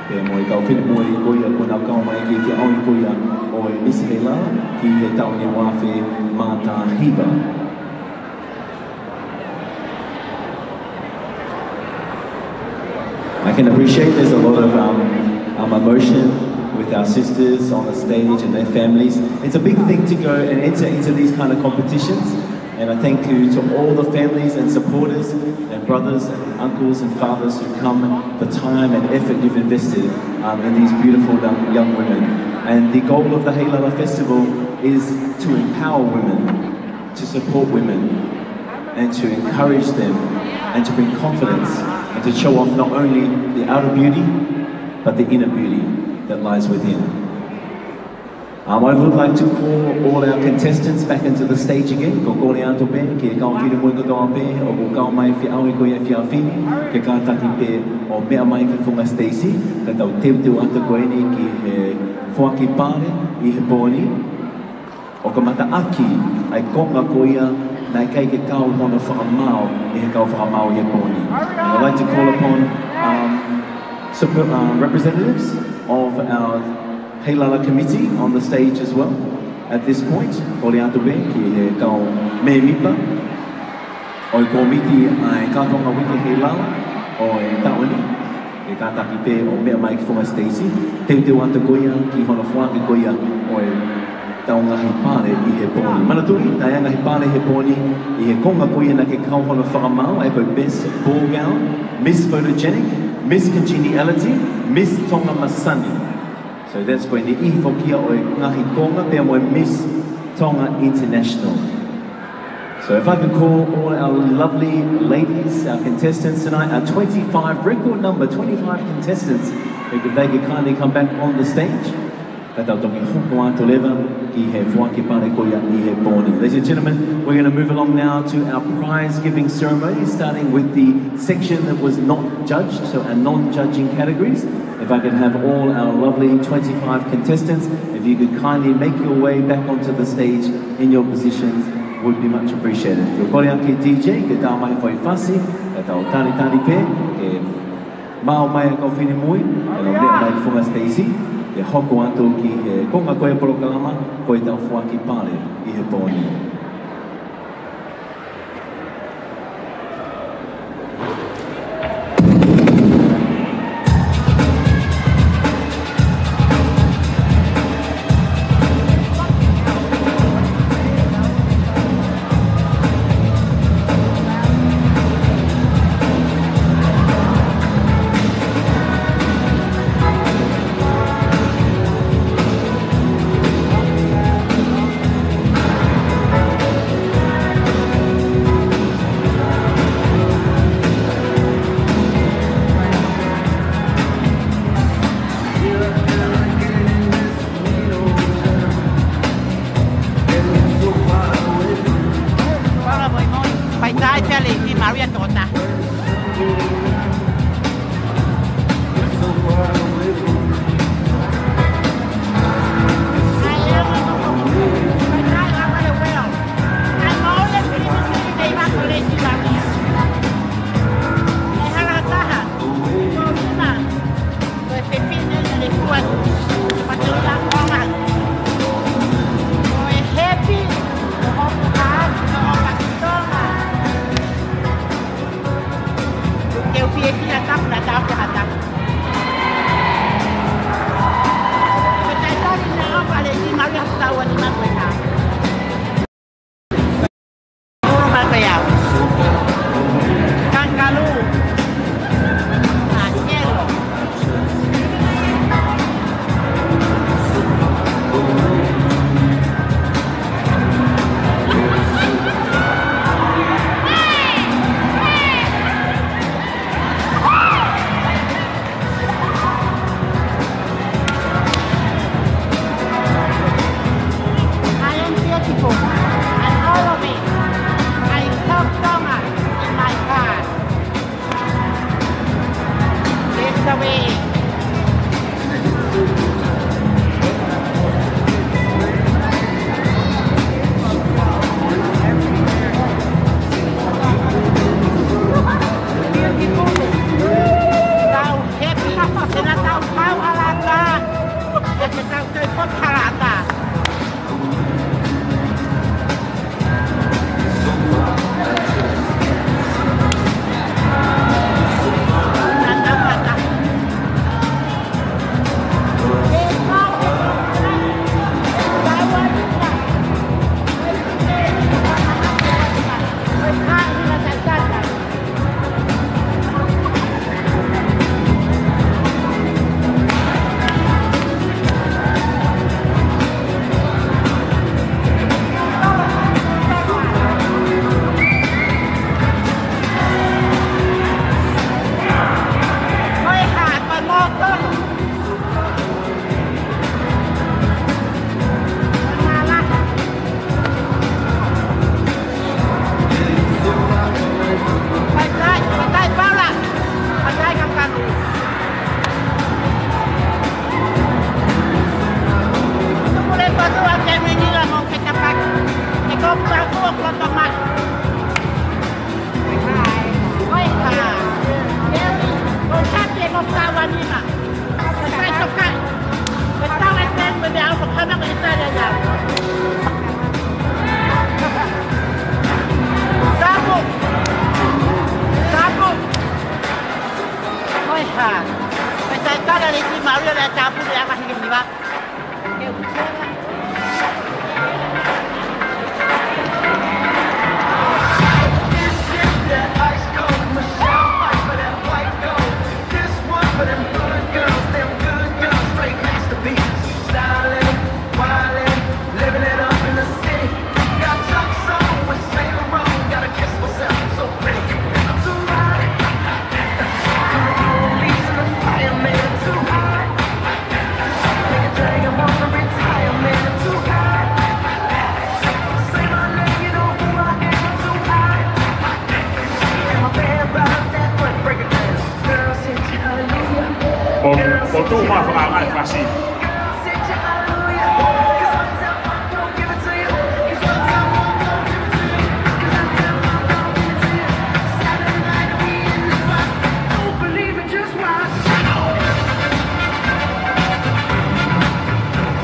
e mo I kau whine mo I koia kuna kau mai ki te au I koia o e Miss HEILALA ki he tau ni wa'awhi mata hiva. I can appreciate there's a lot of emotion with our sisters on the stage and their families. It's a big thing to go and enter into these kind of competitions. And I thank you to all the families and supporters and brothers and uncles and fathers who've come, the time and effort you've invested in these beautiful young women. And the goal of the HEILALA Festival is to empower women, to support women, and to encourage them, and to bring confidence, and to show off not only the outer beauty, but the inner beauty that lies within. I would like to call all our contestants back into the stage again. Ko kore ato pe, ke kau whiri mui katoa pe, o ko kau mai whi aui koe e whia whini, ke kātaki pe o mea mai ki whunga Stacey, ka tau teu ato koe ni ki he whuaki pāre, I he pōni. O ka mata aki, ai konga koia, nai kei ke kau hono whakamau, I he kau whakamau I he pōni. I'd like to call upon representatives of our HEILALA committee on the stage as well. At this point, kore ato be ki he kau me mipa, o I komiti ai kātonga wiki HEILALA o e taoni, e kātaki pe o mea mai ki whunga Stacey, teu ato koia ki hono whuaki koia o e taongahi pāre I he pōni. Manatui, tai angahi pāre he pōni, I he konga koia na ke kau hono whakamau, e koe Best Ball Gown, Miss Photogenic, Miss Congeniality, Miss Tonga Masani. So that's going to I whokia o ngahi konga pia mo Miss Tonga International. So if I can call all our lovely ladies, our contestants tonight, our 25, record number, 25 contestants, if they could kindly come back on the stage. Ladies and gentlemen, we're going to move along now to our prize giving ceremony, starting with the section that was not judged, so our non-judging categories. If I could have all our lovely 25 contestants, if you could kindly make your way back onto the stage in your positions, would be much appreciated. Ke kore ake DJ, ke tau mai whai whasi, ke tau tari pe, ke mao mai a kau whini mui, ke lau mea mai ki whunga Stacey, ke hoko atu ki he konga koe porokalama, koe tau whuaki pāre I he pōni.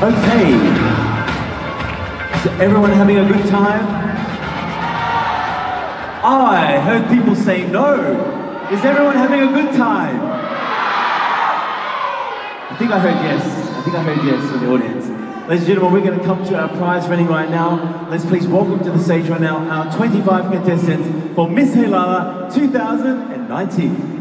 Okay, so everyone having a good time? I heard people say no. Is everyone having a good time? I think I heard yes. I think I heard yes from the audience. Ladies and gentlemen, we're going to come to our prize running right now. Let's please welcome to the stage right now our 25 contestants for Miss HEILALA 2019.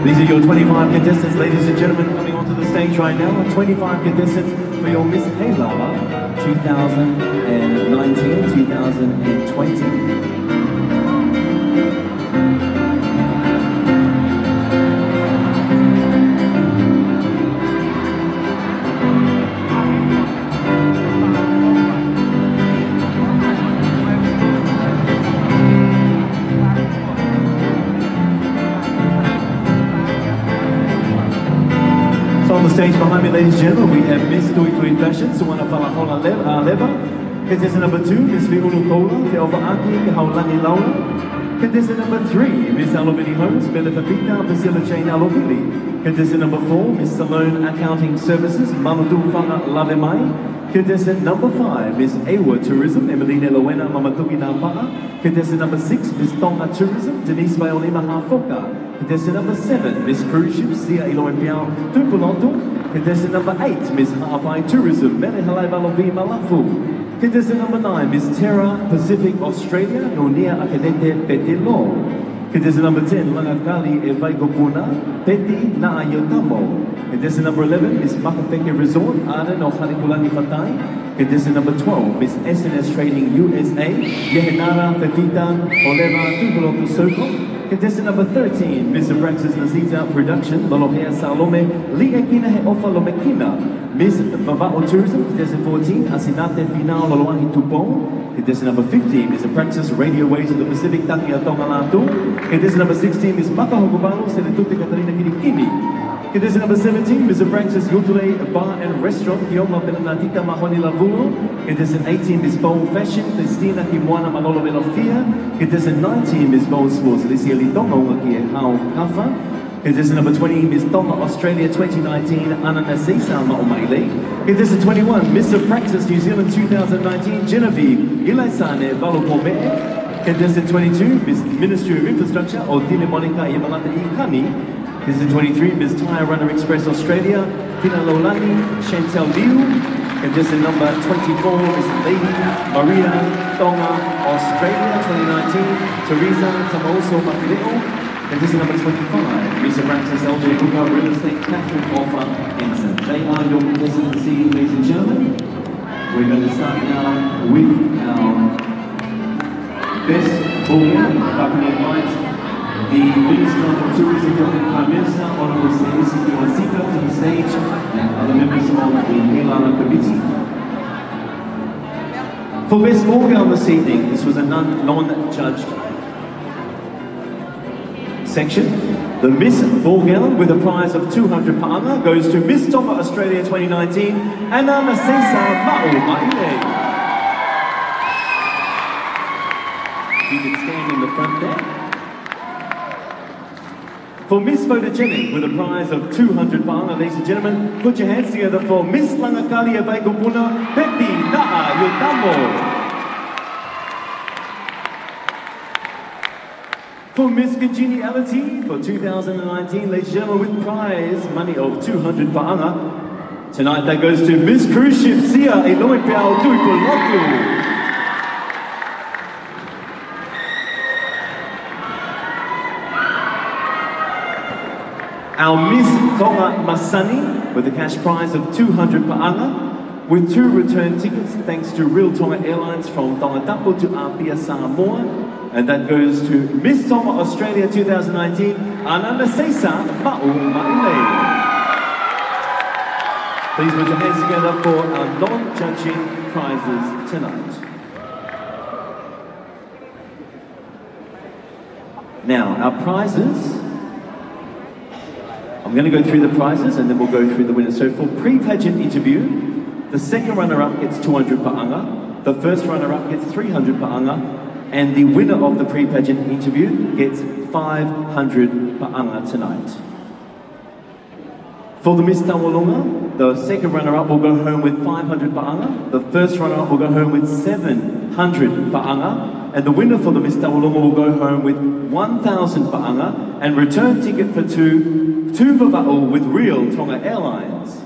These are your 25 contestants, ladies and gentlemen, coming onto the stage right now. 25 contestants for your Miss HEILALA 2019-2020. On the stage behind me, ladies and gentlemen, we have Miss Tui Tui Fashion, Suwana Whalahola Leva. Contestant number 2, Miss Viulu Kola, Te Ovaaki, Te Haulani Laura. Contestant number 3, Miss Alovini Holmes, Bella Pepita, Priscilla Jane Alovili. Contestant number 4, Miss Salone Accounting Services, Mamadou Fanga Lavemai. Contestant number 5, Miss Ewa Tourism, Emeline Elowena Mamadui Napa'a. Contestant number 6, Miss Tonga Tourism, Denise Baolima Hafoka. Contestant number 7, Miss Cruise Ship, Sia Iloempiao Tupulonto. Contestant number 8, Miss Ha'apai Tourism, Mele Halaibalovi Malafu. Contestant number 9, Miss Terra Pacific Australia, Nonia Akadete Petilo. Contestant number 10, Langakali Evaikopuna, Peti Naayotamo. Contestant number 11, Miss Makafeke Resort, Aden Ohanikulani Fatai. Contestant number 12, Miss SNS Trading USA, Yehenara Pepita Oleva Tupuloto Soko. Contestant number 13, Miss Abraxas Nasita Production, Lolohea Salome, Liekina He Ofa Lomekina. Miss Vava'o Tourism, contestant 14, Asinate Final Loloahi Tupong. Contestant number 15, Miss Abraxas Radio Waves of the Pacific, Takia Tonga Latu. Contestant number 16, Miss Maka Hokubalo, Senetute Katarina Kirikini. Contestant number 17, Miss Abraxas Yutule Bar and Restaurant, Kioma Penanatita Mahoni Lavulo. Contestant 18, Miss Bowl Fashion, Christina Kimwana Manolo Velofia. Contestant 19, Miss Bowl Sports, Alicia Lidonga Wakia Hao Kafa. Contestant number 20, Miss Tonga Australia 2019, Anna Nasisa Ma'omaile. Contestant 21, Miss Abraxas New Zealand 2019, Genevieve Ilaisane Valopome. Contestant 22, Miss Ministry of Infrastructure, Odile Monica Yamalata Ikani. Contestant 23, Miss Tyre Runner Express Australia, Tina Lolani, Chantel Liu. Contestant number 24, Miss Lady Maria Tonga Australia 2019, Teresa Tamoso Mafileo. Contestant number 25, Miss Abraxas LJ Hooker Real Estate Catherine Offer Ensign. They are your contestants this evening, ladies and gentlemen. We're going to start now with our best ballgame. If I can invite the Minister of Tourism, Prime Minister, Honourable Stacey Kiwasika, to the stage, and other members of the HEILALA committee. For best ballgame this evening, this was a non-judged section. The Miss Ballgown with a prize of 200 pa'anga goes to Miss Tonga Australia 2019, Anna Nasesa Ma'omaile. You can stand in the front there. For Miss Photogenic with a prize of 200 pa'anga, ladies and gentlemen, put your hands together for Miss Langakali Avaikupuna Pepi Na'a Yotamo. For Miss Congeniality for 2019, ladies and gentlemen, with prize money of 200 pa'anga. Tonight that goes to Miss Cruise Ship Sia Eloy Piao Tuipolotu. Our Miss Tonga Masani with a cash prize of 200 pa'anga, with 2 return tickets thanks to Real Tonga Airlines from Tongatapu to Apia Samoa. And that goes to Miss Tonga Australia 2019, Ananda Seisa Ma'omaile. Please put your hands together for our non-judging prizes tonight. Now, our prizes, I'm going to go through the prizes and then we'll go through the winners. So for pre-pageant interview, the second runner-up gets 200 pa'anga, the first runner-up gets 300 pa'anga, and the winner of the pre-pageant interview gets 500 pa'anga tonight. For the Miss Tawalonga, the second runner-up will go home with 500 pa'anga, the first runner-up will go home with 700 pa'anga, and the winner for the Miss Tawalonga will go home with 1,000 pa'anga, and return ticket for two vava'o with Real Tonga Airlines.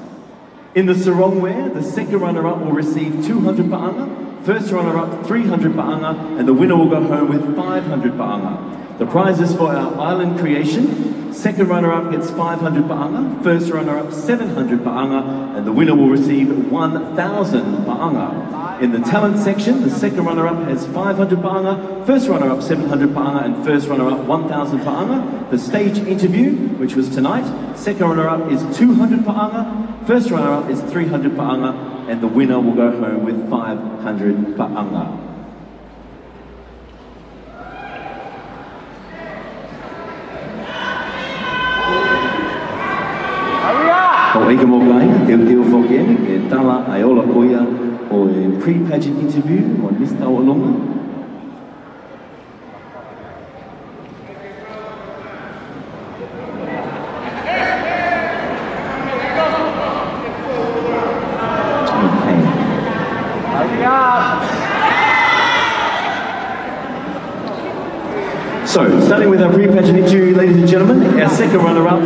In the Sarongware, the second runner-up will receive 200 pa'anga, first runner-up 300 pa'anga, and the winner will go home with 500 pa'anga. The prizes for our island creation, second runner-up gets 500 pa'anga, first runner-up 700 pa'anga, and the winner will receive 1,000 pa'anga. In the talent section, the second runner-up has 500 pa'anga, first runner-up 700 pa'anga, and first runner-up 1,000 pa'anga. The stage interview, which was tonight, second runner-up is 200 pa'anga, first runner-up is 300 pa'anga, and the winner will go home with 500 pa'anga. O eke mō kai, teo whoke e tala ai ola koia o e pre-pageant interview o Miss Tawalonga. So, starting with our pre-pageant interview, ladies and gentlemen, our second runner-up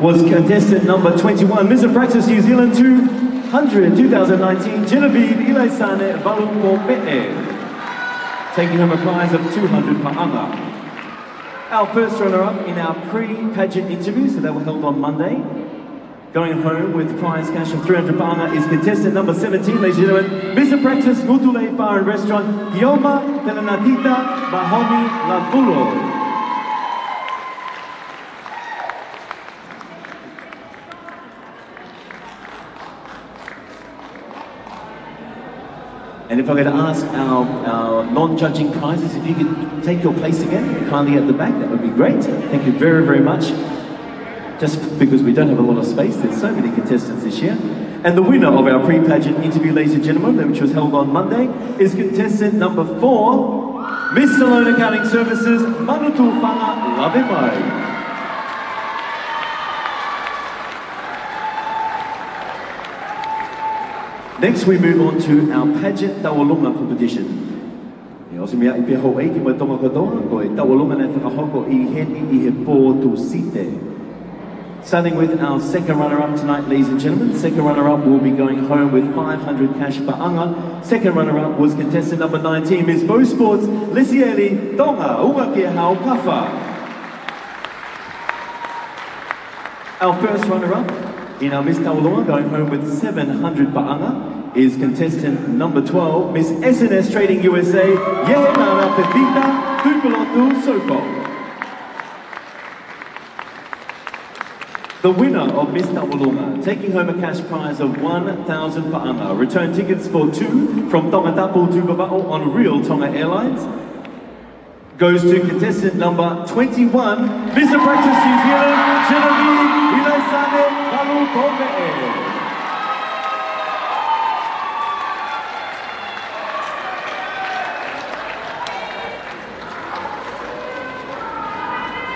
was contestant number 21, Miss Abraxas New Zealand 2019, Genevieve Ilaisane Valupope'e, taking home a prize of 200 pa'anga. Our first runner-up in our pre-pageant interview, so they were held on Monday, going home with prize cash of 300 pa'anga is contestant number 17, ladies and gentlemen, Miss Abraxas Gutule Bar and Restaurant, Gioma Pelanatita Mahoni Lavulo. And if I could ask our non-judging prizes, if you could take your place again, kindly at the back, that would be great. Thank you very, very much. Just because we don't have a lot of space, there's so many contestants this year. And the winner of our pre-pageant interview, ladies and gentlemen, which was held on Monday, is contestant number 4, Miss Salone Accounting Services, Manutu Whanga Lavemai. Next, we move on to our pageant tawalunga competition. Osi mea I pia ho e ki mai tonga katoa, ko e tawalunga nei whakahoko I heni I he pō tu site. Starting with our second runner-up tonight, ladies and gentlemen. Second runner-up will be going home with 500 cash pa'anga. Second runner-up was contestant number 19, Miss Bo Sports, Lisieli Tonga, Unga Kia Hao Kafa. Our first runner-up in our Miss Tawalunga, going home with 700 pa'anga, is contestant number 12, Miss SNS Trading USA, Yehenara Pepita Tupulotu Soko. The winner of Miss Tawalunga, taking home a cash prize of 1,000 pa'anga, return tickets for 2 from Tongatapu to Vava'o on Real Tonga Airlines, goes to contestant number 21, Mr. Practice New Zealand, Genevieve Hilaisane Palu Kome'e.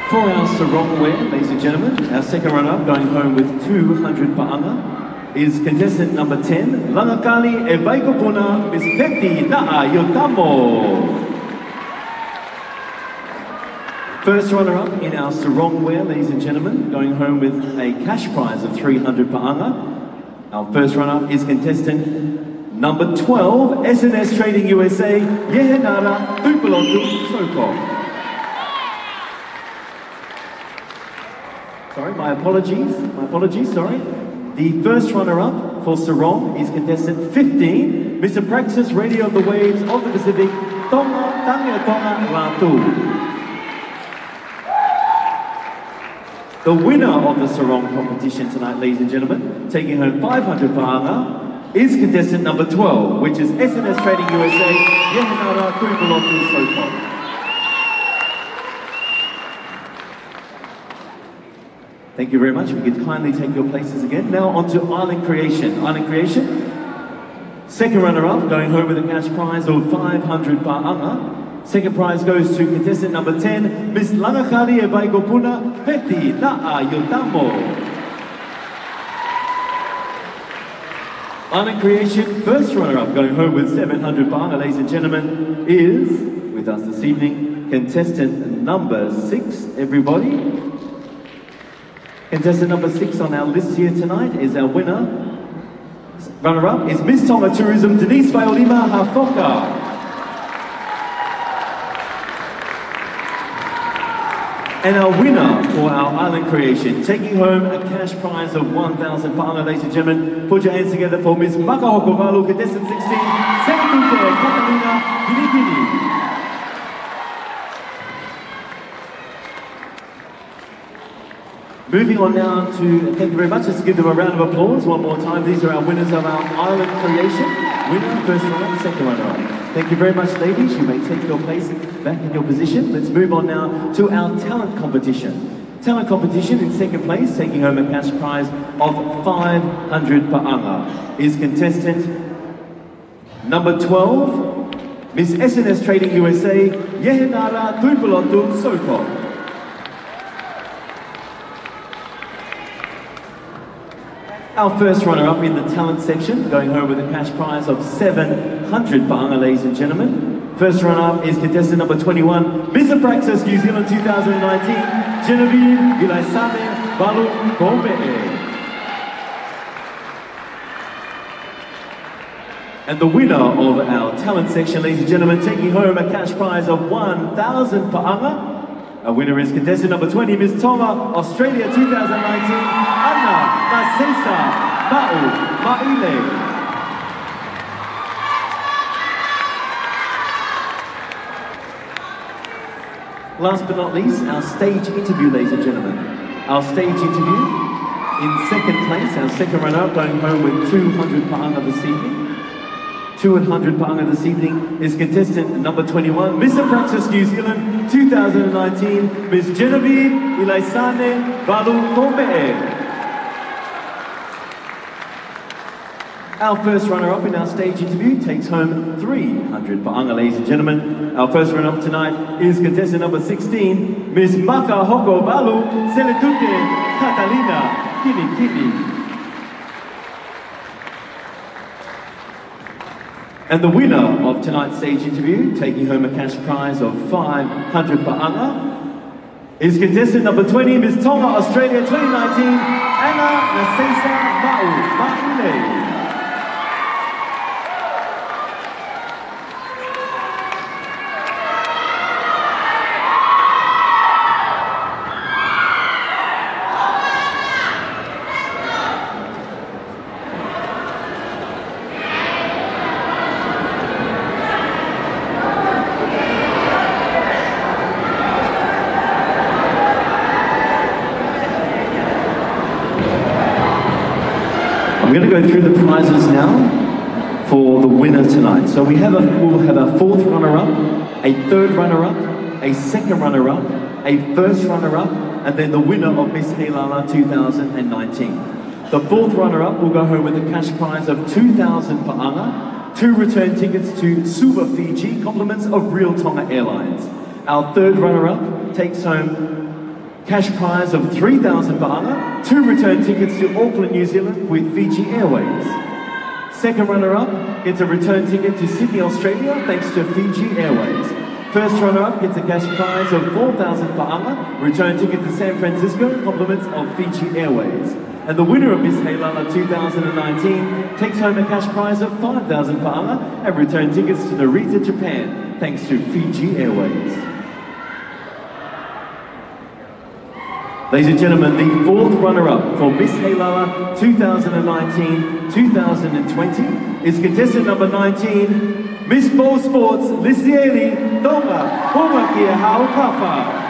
For our sarong wear, ladies and gentlemen, our second runner-up, going home with 200 pa'anga, is contestant number 10, Langakali e Vaikopuna, Miss Peti Na'a Yotamo. First runner-up in our sarong wear, ladies and gentlemen, going home with a cash prize of 300 pa'anga. Our first runner-up is contestant number 12, SNS Trading USA, Yehenara Tupulotu Soko. Sorry, my apologies, sorry. The first runner-up for sarong is contestant 15, Mr. Praxis Radio of the Waves of the Pacific, Tonga Tangia Tonga Ratu. The winner of the sarong competition tonight, ladies and gentlemen, taking home 500 pa'anga, is contestant number 12, which is SNS Trading USA, Yehenara Tupulotu Soko. Thank you very much. If you could kindly take your places again. Now on to Island Creation. Island Creation, second runner-up, going home with a cash prize of 500 pa'anga. Second prize goes to contestant number 10, Miss Langakali e Vaikopuna, Peti Na'a Yotamo. Island Creation, first runner-up, going home with 700 pa'anga, ladies and gentlemen, is, with us this evening, contestant number 6, everybody. Contestant number 6 on our list here tonight is our winner. Runner-up is Miss Tonga Tourism, Denise Vaiolima Hafoka. And our winner for our Island Creation, taking home a cash prize of 1,000 pa'anga, ladies and gentlemen. Put your hands together for Miss Makahokovalu, contestant 16, Sekatute Catalina Pinikini. Moving on now to, thank you very much, let's give them a round of applause one more time. These are our winners of our Island Creation. Winner, first runner, second runner. Thank you very much, ladies. You may take your place back in your position. Let's move on now to our talent competition. Talent competition in second place, taking home a cash prize of 500 pa'anga, is contestant number 12, Miss SNS Trading USA, Yehenara Tupulotu Soko. Our first runner-up in the talent section, going home with a cash prize of 700 pa'anga, ladies and gentlemen. First runner-up is contestant number 21, Mr. Praxis New Zealand 2019, Genevieve Hilaisane Palu Kome'e. And the winner of our talent section, ladies and gentlemen, taking home a cash prize of 1,000 pa'anga. Our winner is contestant number 20, Miss Tonga, Australia 2019, Anna Nasesa Ma'u Ma'ile. Last but not least, our stage interview, ladies and gentlemen. Our stage interview, in second place, our second runner-up, going home with 200 pa'anga this evening, 200 pa'anga this evening is contestant number 21, Miss Praxis New Zealand 2019, Miss Genevieve Ilaisane Valukombe. Our first runner-up in our stage interview takes home 300 pa'anga, ladies and gentlemen. Our first runner-up tonight is contestant number 16, Miss Maka Hoko Valu Seletute Catalina Kinikini. And the winner of tonight's stage interview, taking home a cash prize of 500 pa'anga, is contestant number 20, Miss Tonga Australia 2019, Anna Nasesa Ma'ile. I'm going to go through the prizes now for the winner tonight. So we'll have a fourth runner-up, a third runner-up, a second runner-up, a first runner-up, and then the winner of Miss HEILALA 2019. The fourth runner-up will go home with a cash prize of 2,000 pa'anga, 2 return tickets to Suva Fiji, compliments of Real Tonga Airlines. Our third runner-up takes home cash prize of 3,000 pa'anga, 2 return tickets to Auckland, New Zealand with Fiji Airways. Second runner-up gets a return ticket to Sydney, Australia, thanks to Fiji Airways. First runner-up gets a cash prize of 4,000 pa'anga, return ticket to San Francisco, compliments of Fiji Airways. And the winner of Miss HEILALA 2019 takes home a cash prize of 5,000 pa'anga and return tickets to Narita, Japan, thanks to Fiji Airways. Ladies and gentlemen, the fourth runner-up for Miss HEILALA 2019-2020 is contestant number 19, Miss Ball Sports Lisieli Tonga Homakia Haukafa.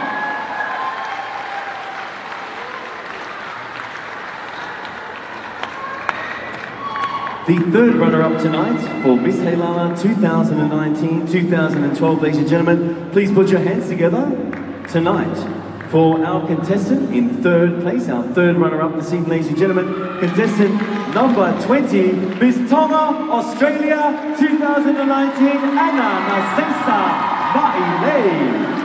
The third runner-up tonight for Miss HEILALA 2019-2012, ladies and gentlemen, please put your hands together tonight for our contestant in third place, our third runner-up this evening, ladies and gentlemen, contestant number 20, Miss Tonga Australia 2019, Anna Nasesa Ma'ile.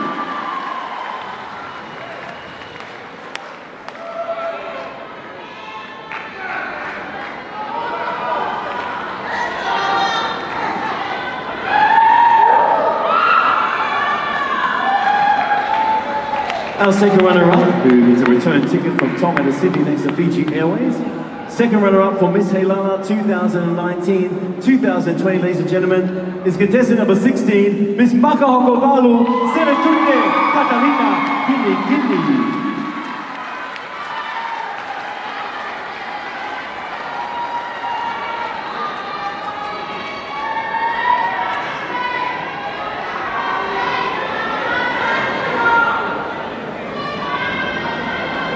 Our second runner-up, who gets a return ticket from Tonga to Sydney thanks to Fiji Airways. Second runner-up for Miss HEILALA 2019-2020, ladies and gentlemen, is contestant number 16, Miss Makahoko Valu Seletute Catalina Kinikini.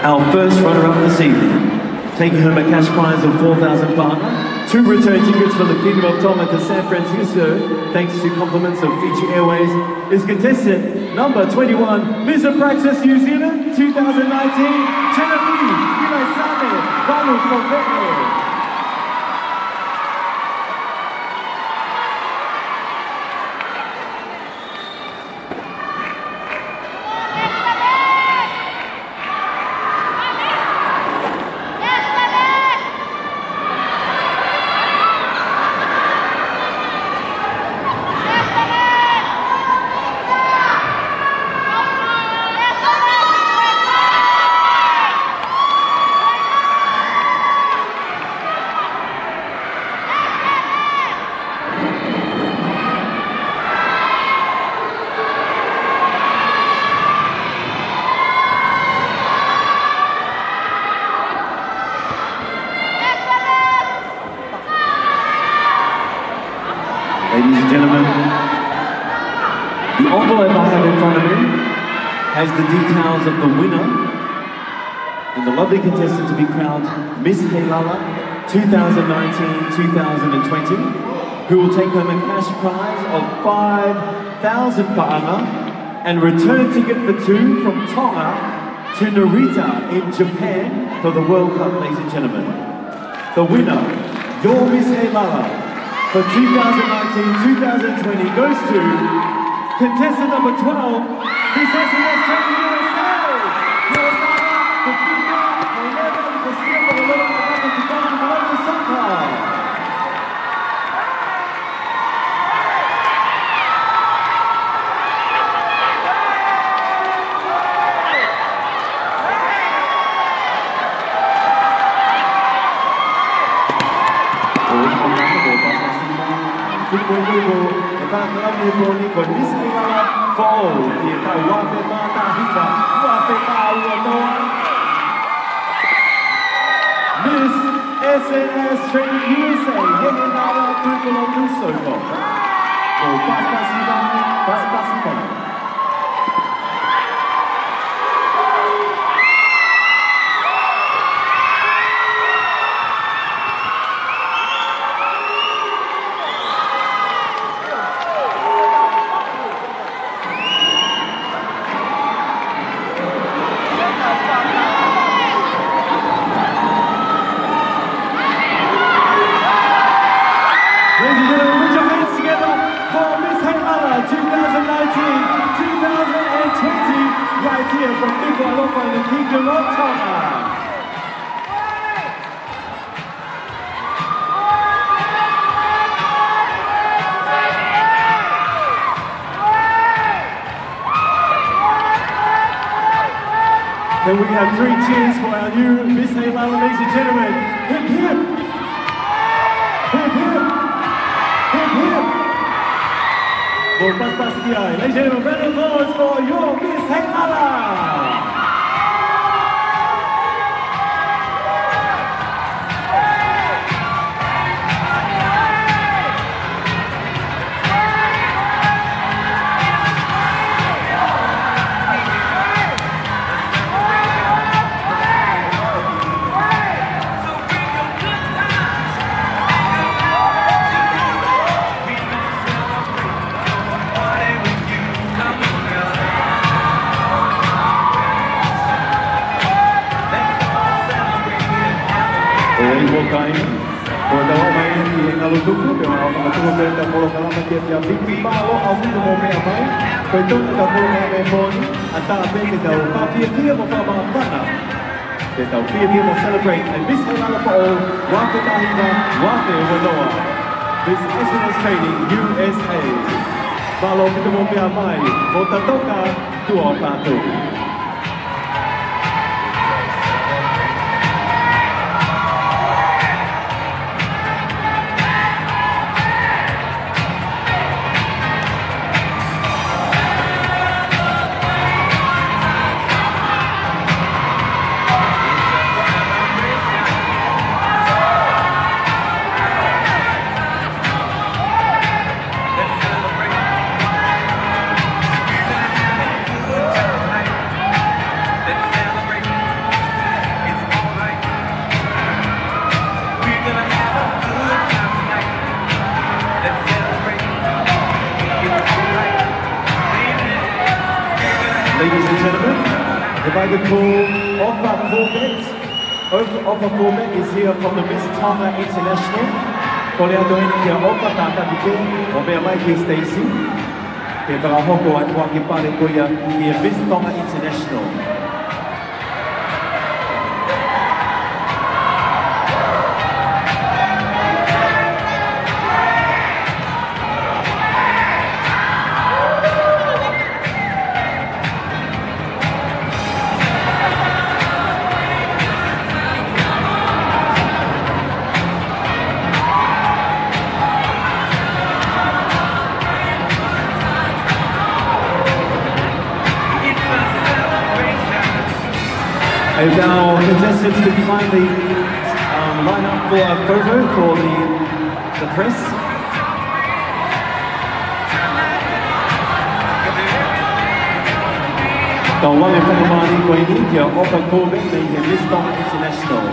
Our first runner-up this evening, taking home a cash prize of 4,000 pa'anga, 2 return tickets from the Kingdom of Tonga to San Francisco, thanks to compliments of Fiji Airways, is contestant number 21, Miss Praxis New Zealand 2019, Genevieve Ilaisane Valukombe. Ladies and gentlemen, the envelope I have in front of me has the details of the winner and the lovely contestant to be crowned Miss HEILALA 2019-2020. who will take home a cash prize of 5,000 pa'anga and return ticket for 2 from Tonga to Narita in Japan for the World Cup, ladies and gentlemen. The winner, your Miss HEILALA for 2019-2020 goes to contestant number 12, Miss SMS Training USA. Your winner, the female 11% of the World Cup of the soccer. Con Miss HEILALA for all, thì tại wAVES pACIFIC, wAVES wanoa. Miss SNS Training USA, HEILALA Tuikololusoiko. For pACIFIC. Right here from Nuku'alofa in the Kingdom of Tonga. Then we have 3 cheers for our new Miss HEILALA, ladies and gentlemen. Hip hip! Hip hip! Hip hip! Ladies and gentlemen, round of applause for your Miss HEILALA! Por dawa mai ni ngalutuku pe mau ka tu pe ta polo kala ma ke ya big pa lo au ni mo me mai pe tu ka polo me me bon ata pe ke ta ka fi mo fa ma fana ke ta fi mo celebrate and Miss HEILALA for all wAVES tahiva wAVES wanoa this SNS Training USA palo ke mo me mai mo ta toka tu o ta tu. Ladies and gentlemen, if I could call Offa Corbett. Offa Corbett is here from the Miss Tonga International. Kolea doini kia Offa tata tike, o mea mai ki Stacy. Ke whakahoko ai kua ki pare koia ki Miss Tonga International. As our contestants can kindly line up for a photo for the press. Tau wange whakamani koe ni kia Offa Corbett nei he Miss Tonga International.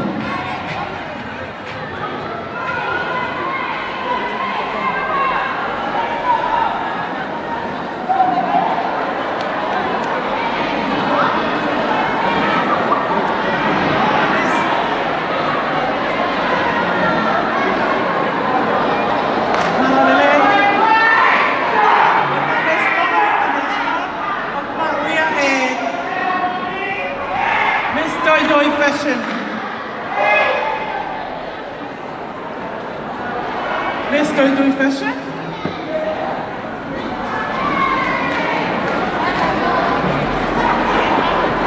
Miss Tui Fashion.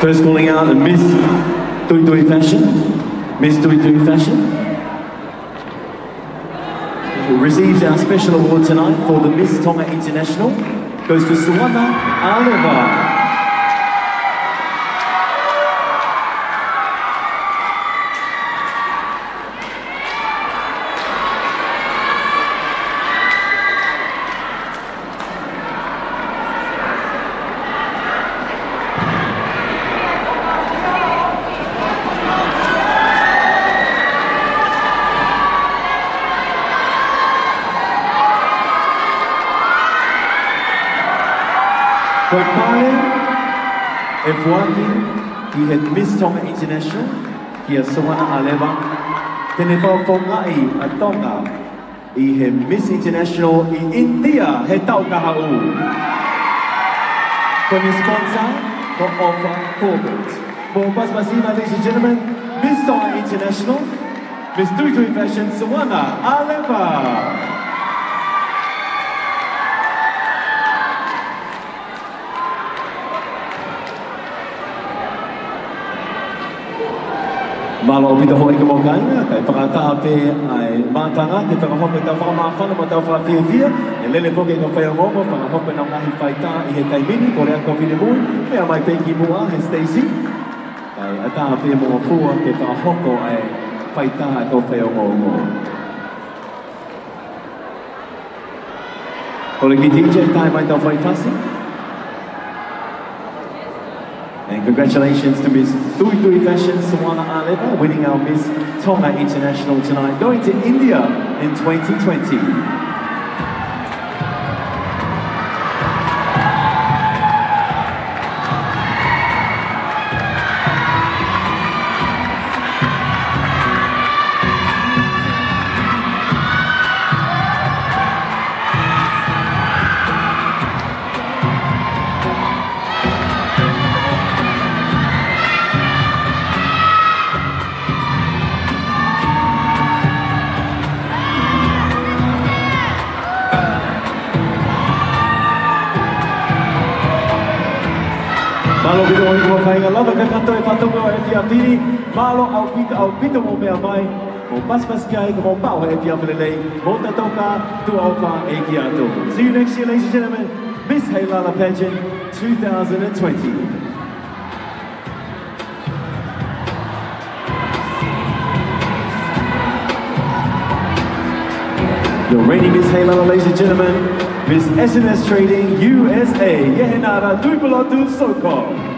First calling out Miss Tui Fashion. Miss Tui Fashion receives our special award tonight for the Miss Tonga International. Goes to Suwana Aleva. He had Miss Tonga International, he has Suwana Aleva. Tene whawhongai a Tonga, he had Miss International in India, he taukahau. Kone sponsor, for offer corporate. More pasipasima, ladies and gentlemen, Miss Tonga International, Miss Tui Fashion, Suwana Aleva. Malo o pita hoi ka mo kainga, kai whakataha pe ai mātanga, te whakahoka tau whakamāwhana ma tau whakawhiawhia, e lele poke ka whaiangongo, whakahoka nau ngahi whaita I he taimini, kore a kawhine mui, mea mai peki mua, he Stacey. Kai ataha pe mo fua, ke whakahoko ai whaita a kau whaiangongo. Kore ki DJ, tai mai tau whaitasi. And congratulations to Miss Tui Fashion, Suwana Aleva, winning our Miss Tonga International tonight, going to India in 2020. Malo pita o hiko whainga lava ka kato e whatonga o e whiawhiri. Malo au pita mo mea mai. Mo paspas ki ai ka mo pao e whiawhirelei. Mo tatoka tu au wha e ki ato. See you next year, ladies and gentlemen. Miss HEILALA Pageant 2020. Your reigning Miss HEILALA, ladies and gentlemen, Miss SNS Trading USA, Yehenara Tuipolotu Soko.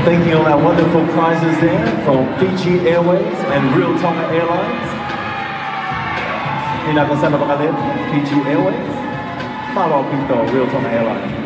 Thanking all our wonderful prizes there from Fiji Airways and Real Tonga Airlines. Inakasana Bakalep, Fiji Airways. follow Pinto, Real Tonga Airline.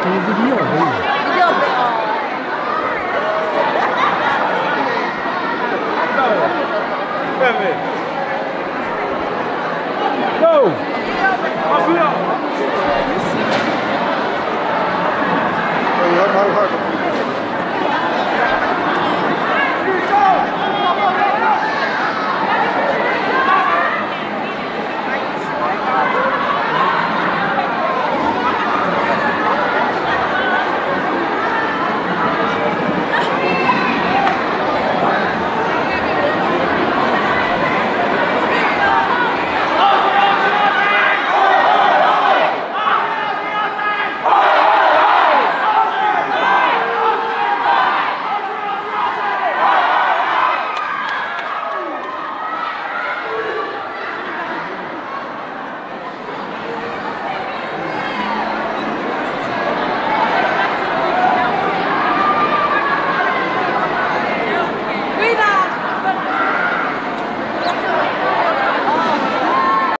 Go! Up here!